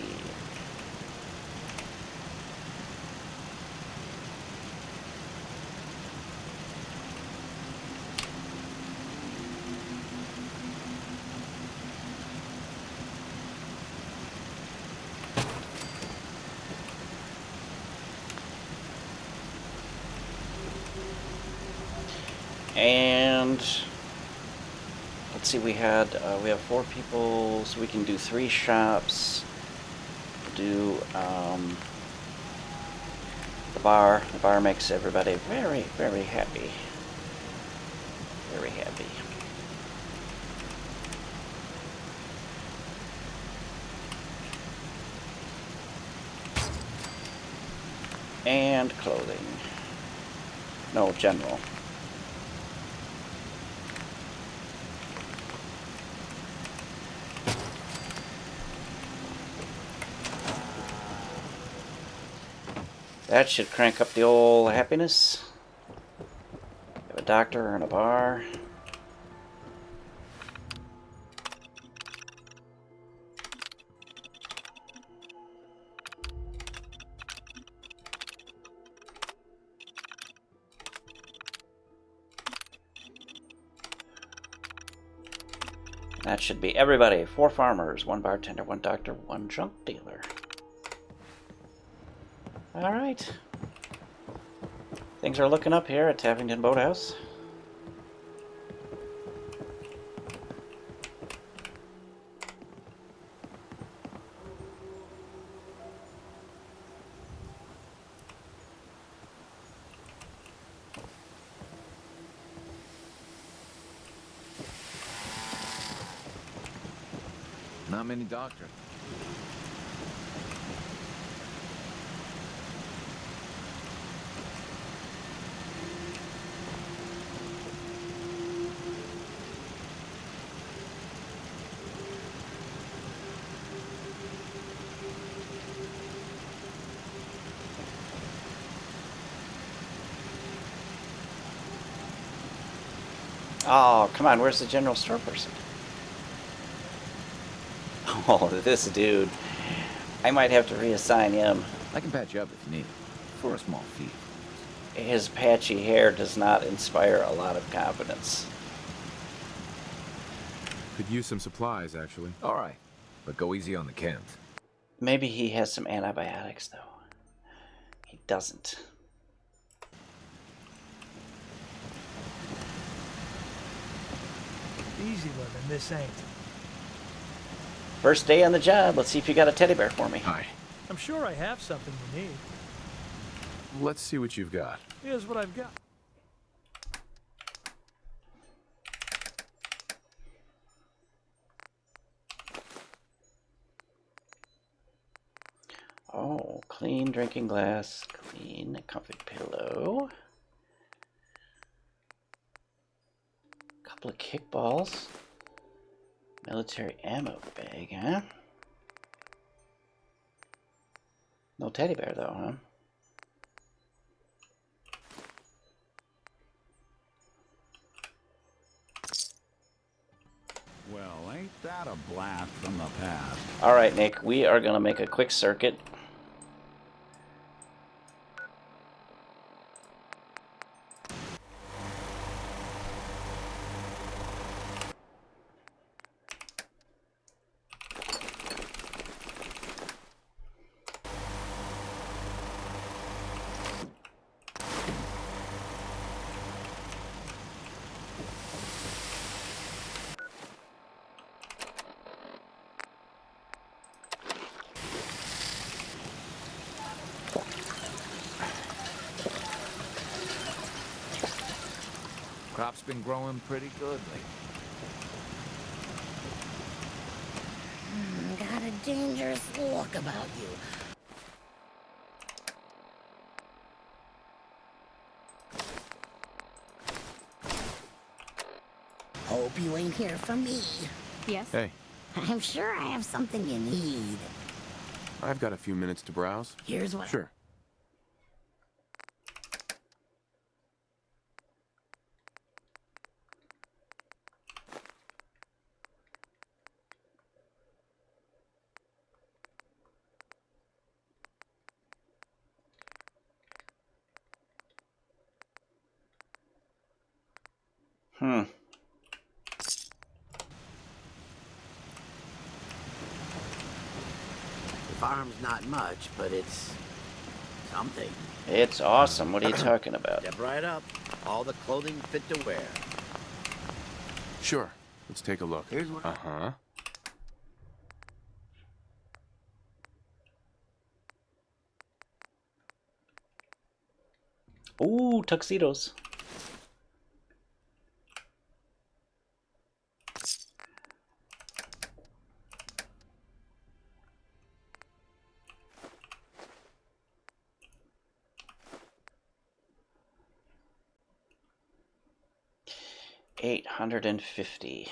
And let's see, we have 4 people, so we can do 3 shops. We'll do the bar. The bar makes everybody very, very happy. Very happy. And clothing. No, general. That should crank up the old happiness. We have a doctor and a bar. That should be everybody. 4 farmers, 1 bartender, 1 doctor, 1 junk dealer. All right. Things are looking up here at Taffington Boathouse. Not many doctors. Oh, come on, where's the general store person? Oh, this dude. I might have to reassign him. I can patch you up if you need it. For a small fee. His patchy hair does not inspire a lot of confidence. Could use some supplies, actually. All right, but go easy on the Kent. Maybe he has some antibiotics, though. He doesn't. Easy living, this ain't. First day on the job. Let's see if you got a teddy bear for me. Hi. I'm sure I have something you need. Let's see what you've got. Here's what I've got. Oh, clean drinking glass, clean comfy pillow. Couple of kickballs. Military ammo bag, huh? No teddy bear, though, huh? Well, ain't that a blast from the past? All right, Nick, we are going to make a quick circuit. Crop's been growing pretty good lately. Got a dangerous look about you. Hope you ain't here for me. Yes? Hey, I'm sure I have something you need. I've got a few minutes to browse. Here's what... Sure. The farm's not much, but it's something. It's awesome. What are you talking about? Step right up. All the clothing fit to wear. Sure. Let's take a look. Here's what... Uh-huh. Ooh, tuxedos. $850.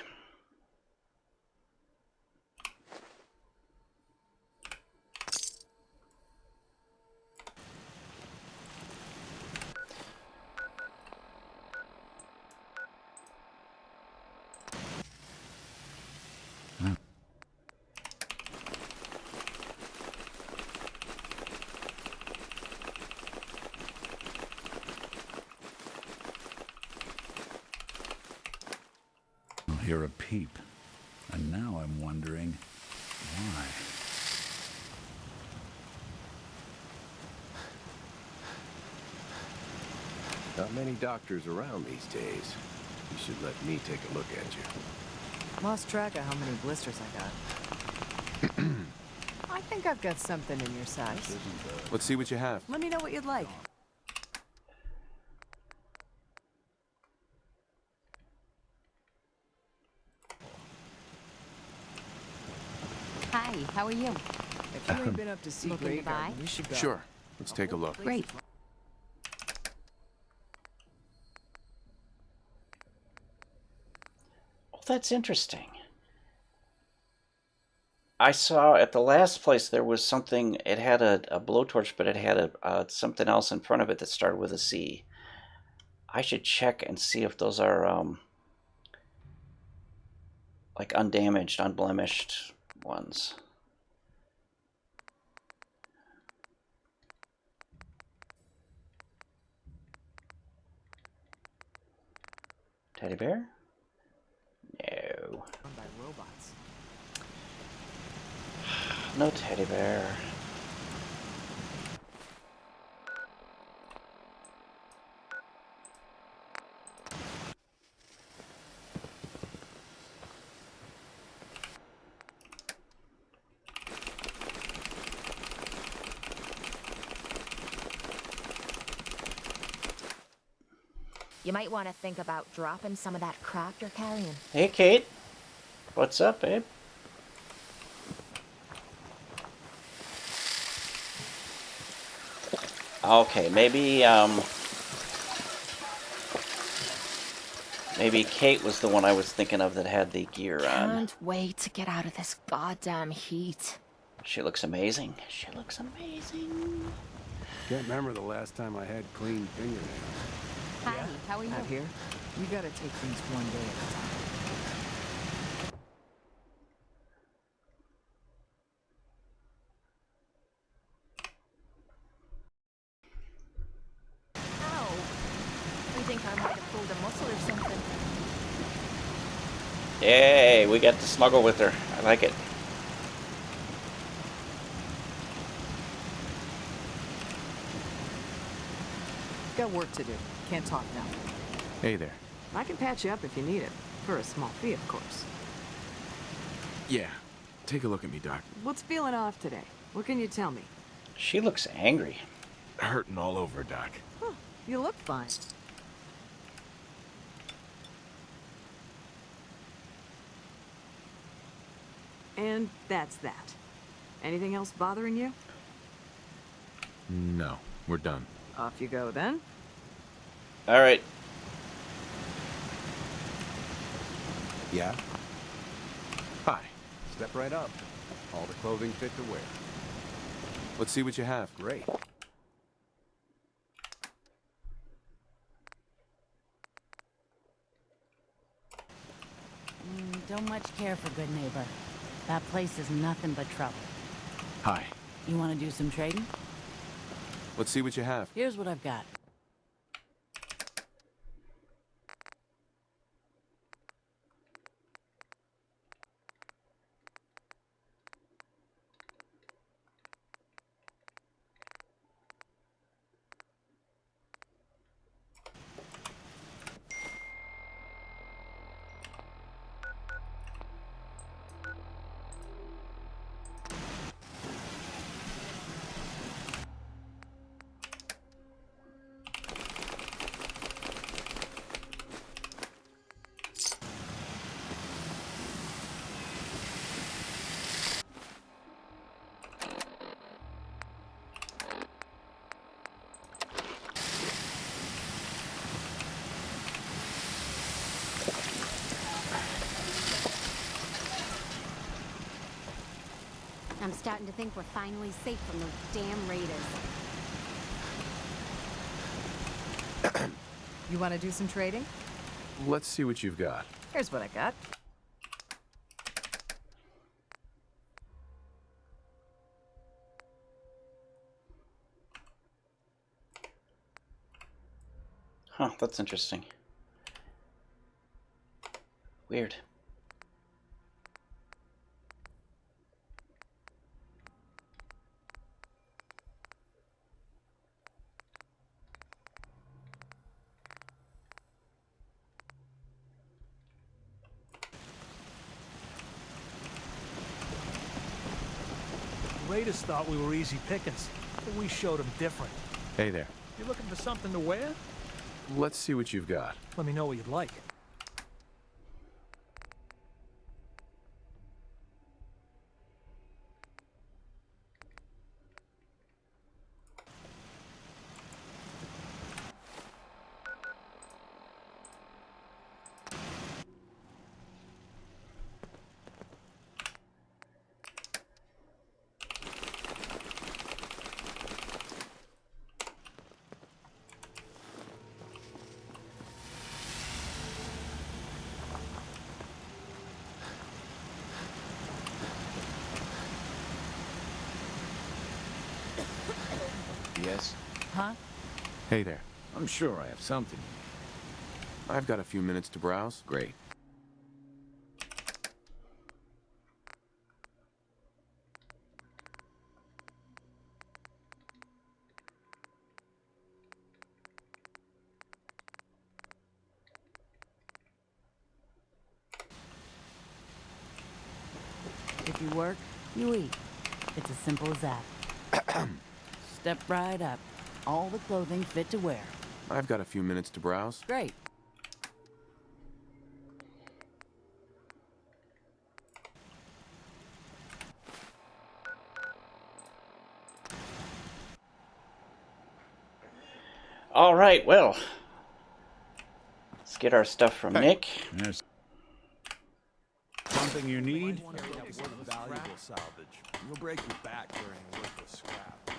Hear a peep, and now I'm wondering why. Not many doctors around these days. You should let me take a look at you. Lost track of how many blisters I got. I think I've got something in your size. Let's see what you have. Let me know what you'd like. Hi, how are you? If you ain't been up to see Looking to buy? you should go. Sure. Let's take a look. Great. Oh, that's interesting. I saw at the last place there was something, it had a blowtorch, but it had something else in front of it that started with a C. I should check and see if those are like undamaged, unblemished ones. Teddy bear? No. By robots. No teddy bear. You might want to think about dropping some of that crap you're carrying. Hey, Kate. What's up, babe? Okay, maybe Maybe Kate was the one I was thinking of that had the gear on. Can't wait to get out of this goddamn heat. She looks amazing. She looks amazing. Can't remember the last time I had clean fingernails. Hi, how are you? Out here, you gotta take things one day at a time. Ow! I think I might have pulled a muscle or something. Yay, we got to snuggle with her. I like it. Got work to do. Can't talk now. Hey there. I can patch you up if you need it. For a small fee, of course. Yeah. Take a look at me, Doc. What's feeling off today? What can you tell me? She looks angry. Hurting all over, Doc. Huh, you look fine. And that's that. Anything else bothering you? No, we're done. Off you go then. All right. Yeah? Hi. Step right up. All the clothing fit to wear. Let's see what you have. Great. Don't much care for Goodneighbor. That place is nothing but trouble. Hi. You want to do some trading? Let's see what you have. Here's what I've got. I'm starting to think we're finally safe from those damn raiders. You want to do some trading? Let's see what you've got. Here's what I got. Huh, that's interesting. Weird. Raiders thought we were easy pickings, but we showed them different. Hey there. You looking for something to wear? Let's see what you've got. Let me know what you'd like. Yes? Huh? Hey there. I'm sure I have something. I've got a few minutes to browse. Great. If you work, you eat. It's as simple as that. Step right up. All the clothing fit to wear. I've got a few minutes to browse. Great. All right, well. Let's get our stuff from Nick. There's something you need? Valuable salvage. You'll break your back carrying worthless scrap.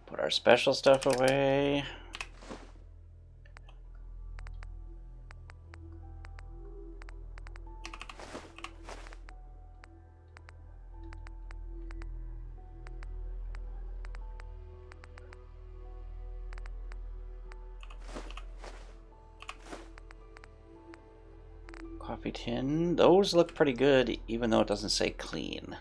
Put our special stuff away. Coffee tin. Those look pretty good, even though it doesn't say clean.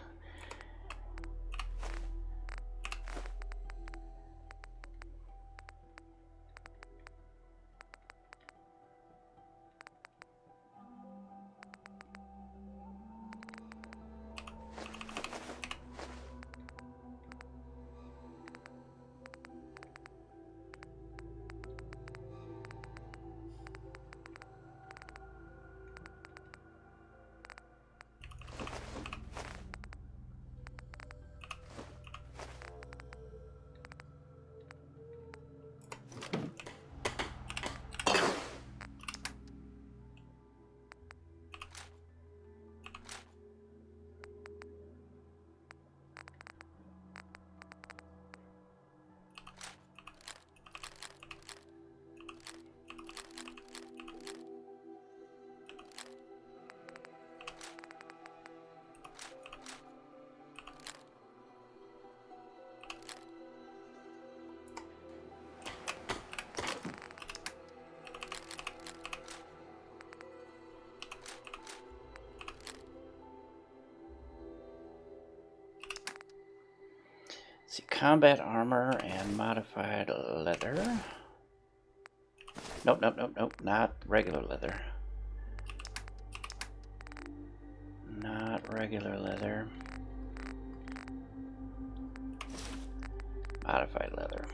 See, combat armor and modified leather. Nope, nope, nope, nope, not regular leather. Not regular leather. Modified leather.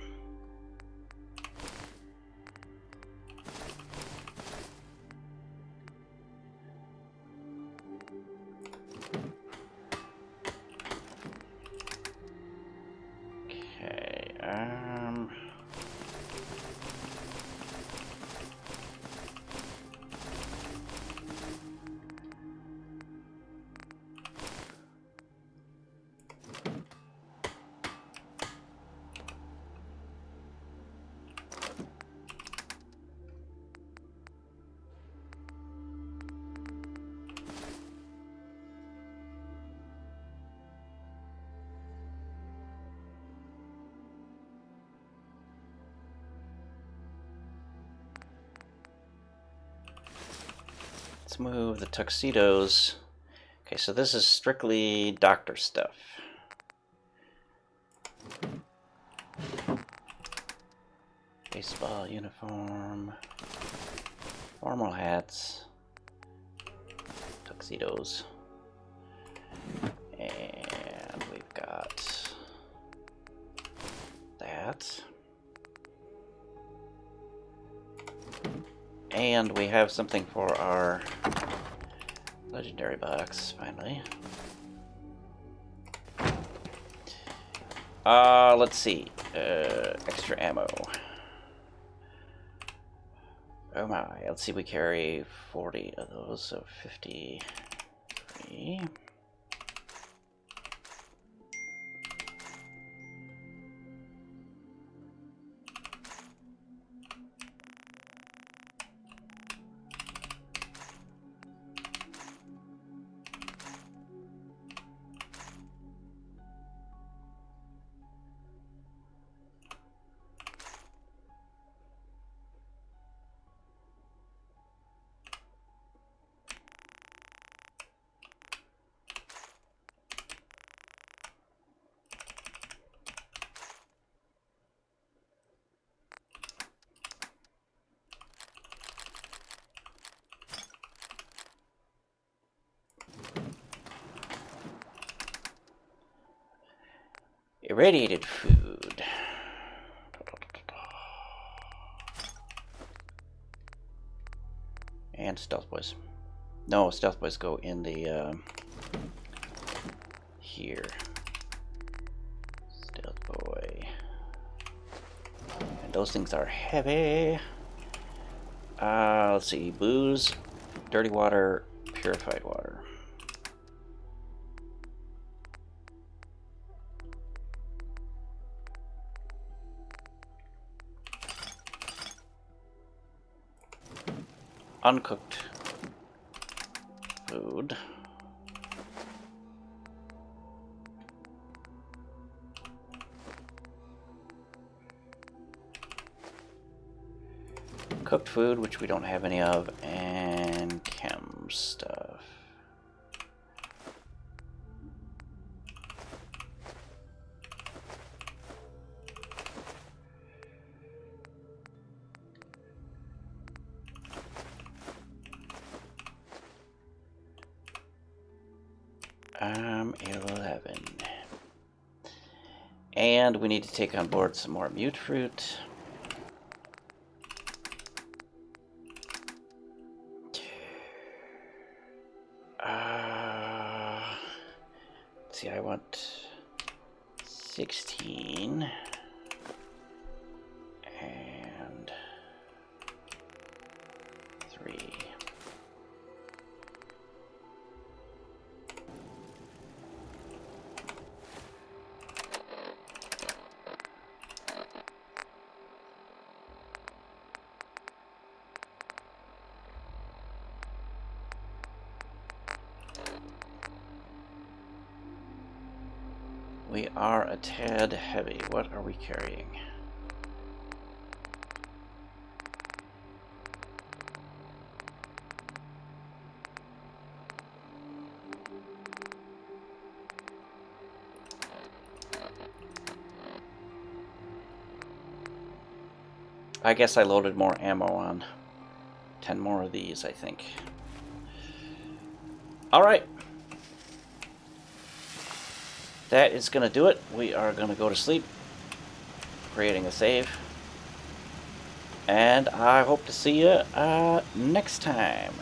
Let's move the tuxedos. Okay, so this is strictly doctor stuff. Baseball uniform, formal hats, tuxedos, and we've got that. And we have something for our legendary box, finally. Let's see. Extra ammo. Oh my. Let's see, we carry 40 of those, so 53. Irradiated food. And stealth boys. No, stealth boys go in the here. Stealth boy. And those things are heavy. Let's see. Booze, dirty water, purified water. Uncooked food. Cooked food, which we don't have any of, and chem stuff. And we need to take on board some more mute fruit. Let's see, I want 16 and 3. We are a tad heavy. What are we carrying? I guess I loaded more ammo on. 10 more of these, I think. All right. That is going to do it. We are going to go to sleep, creating a save. And I hope to see you next time.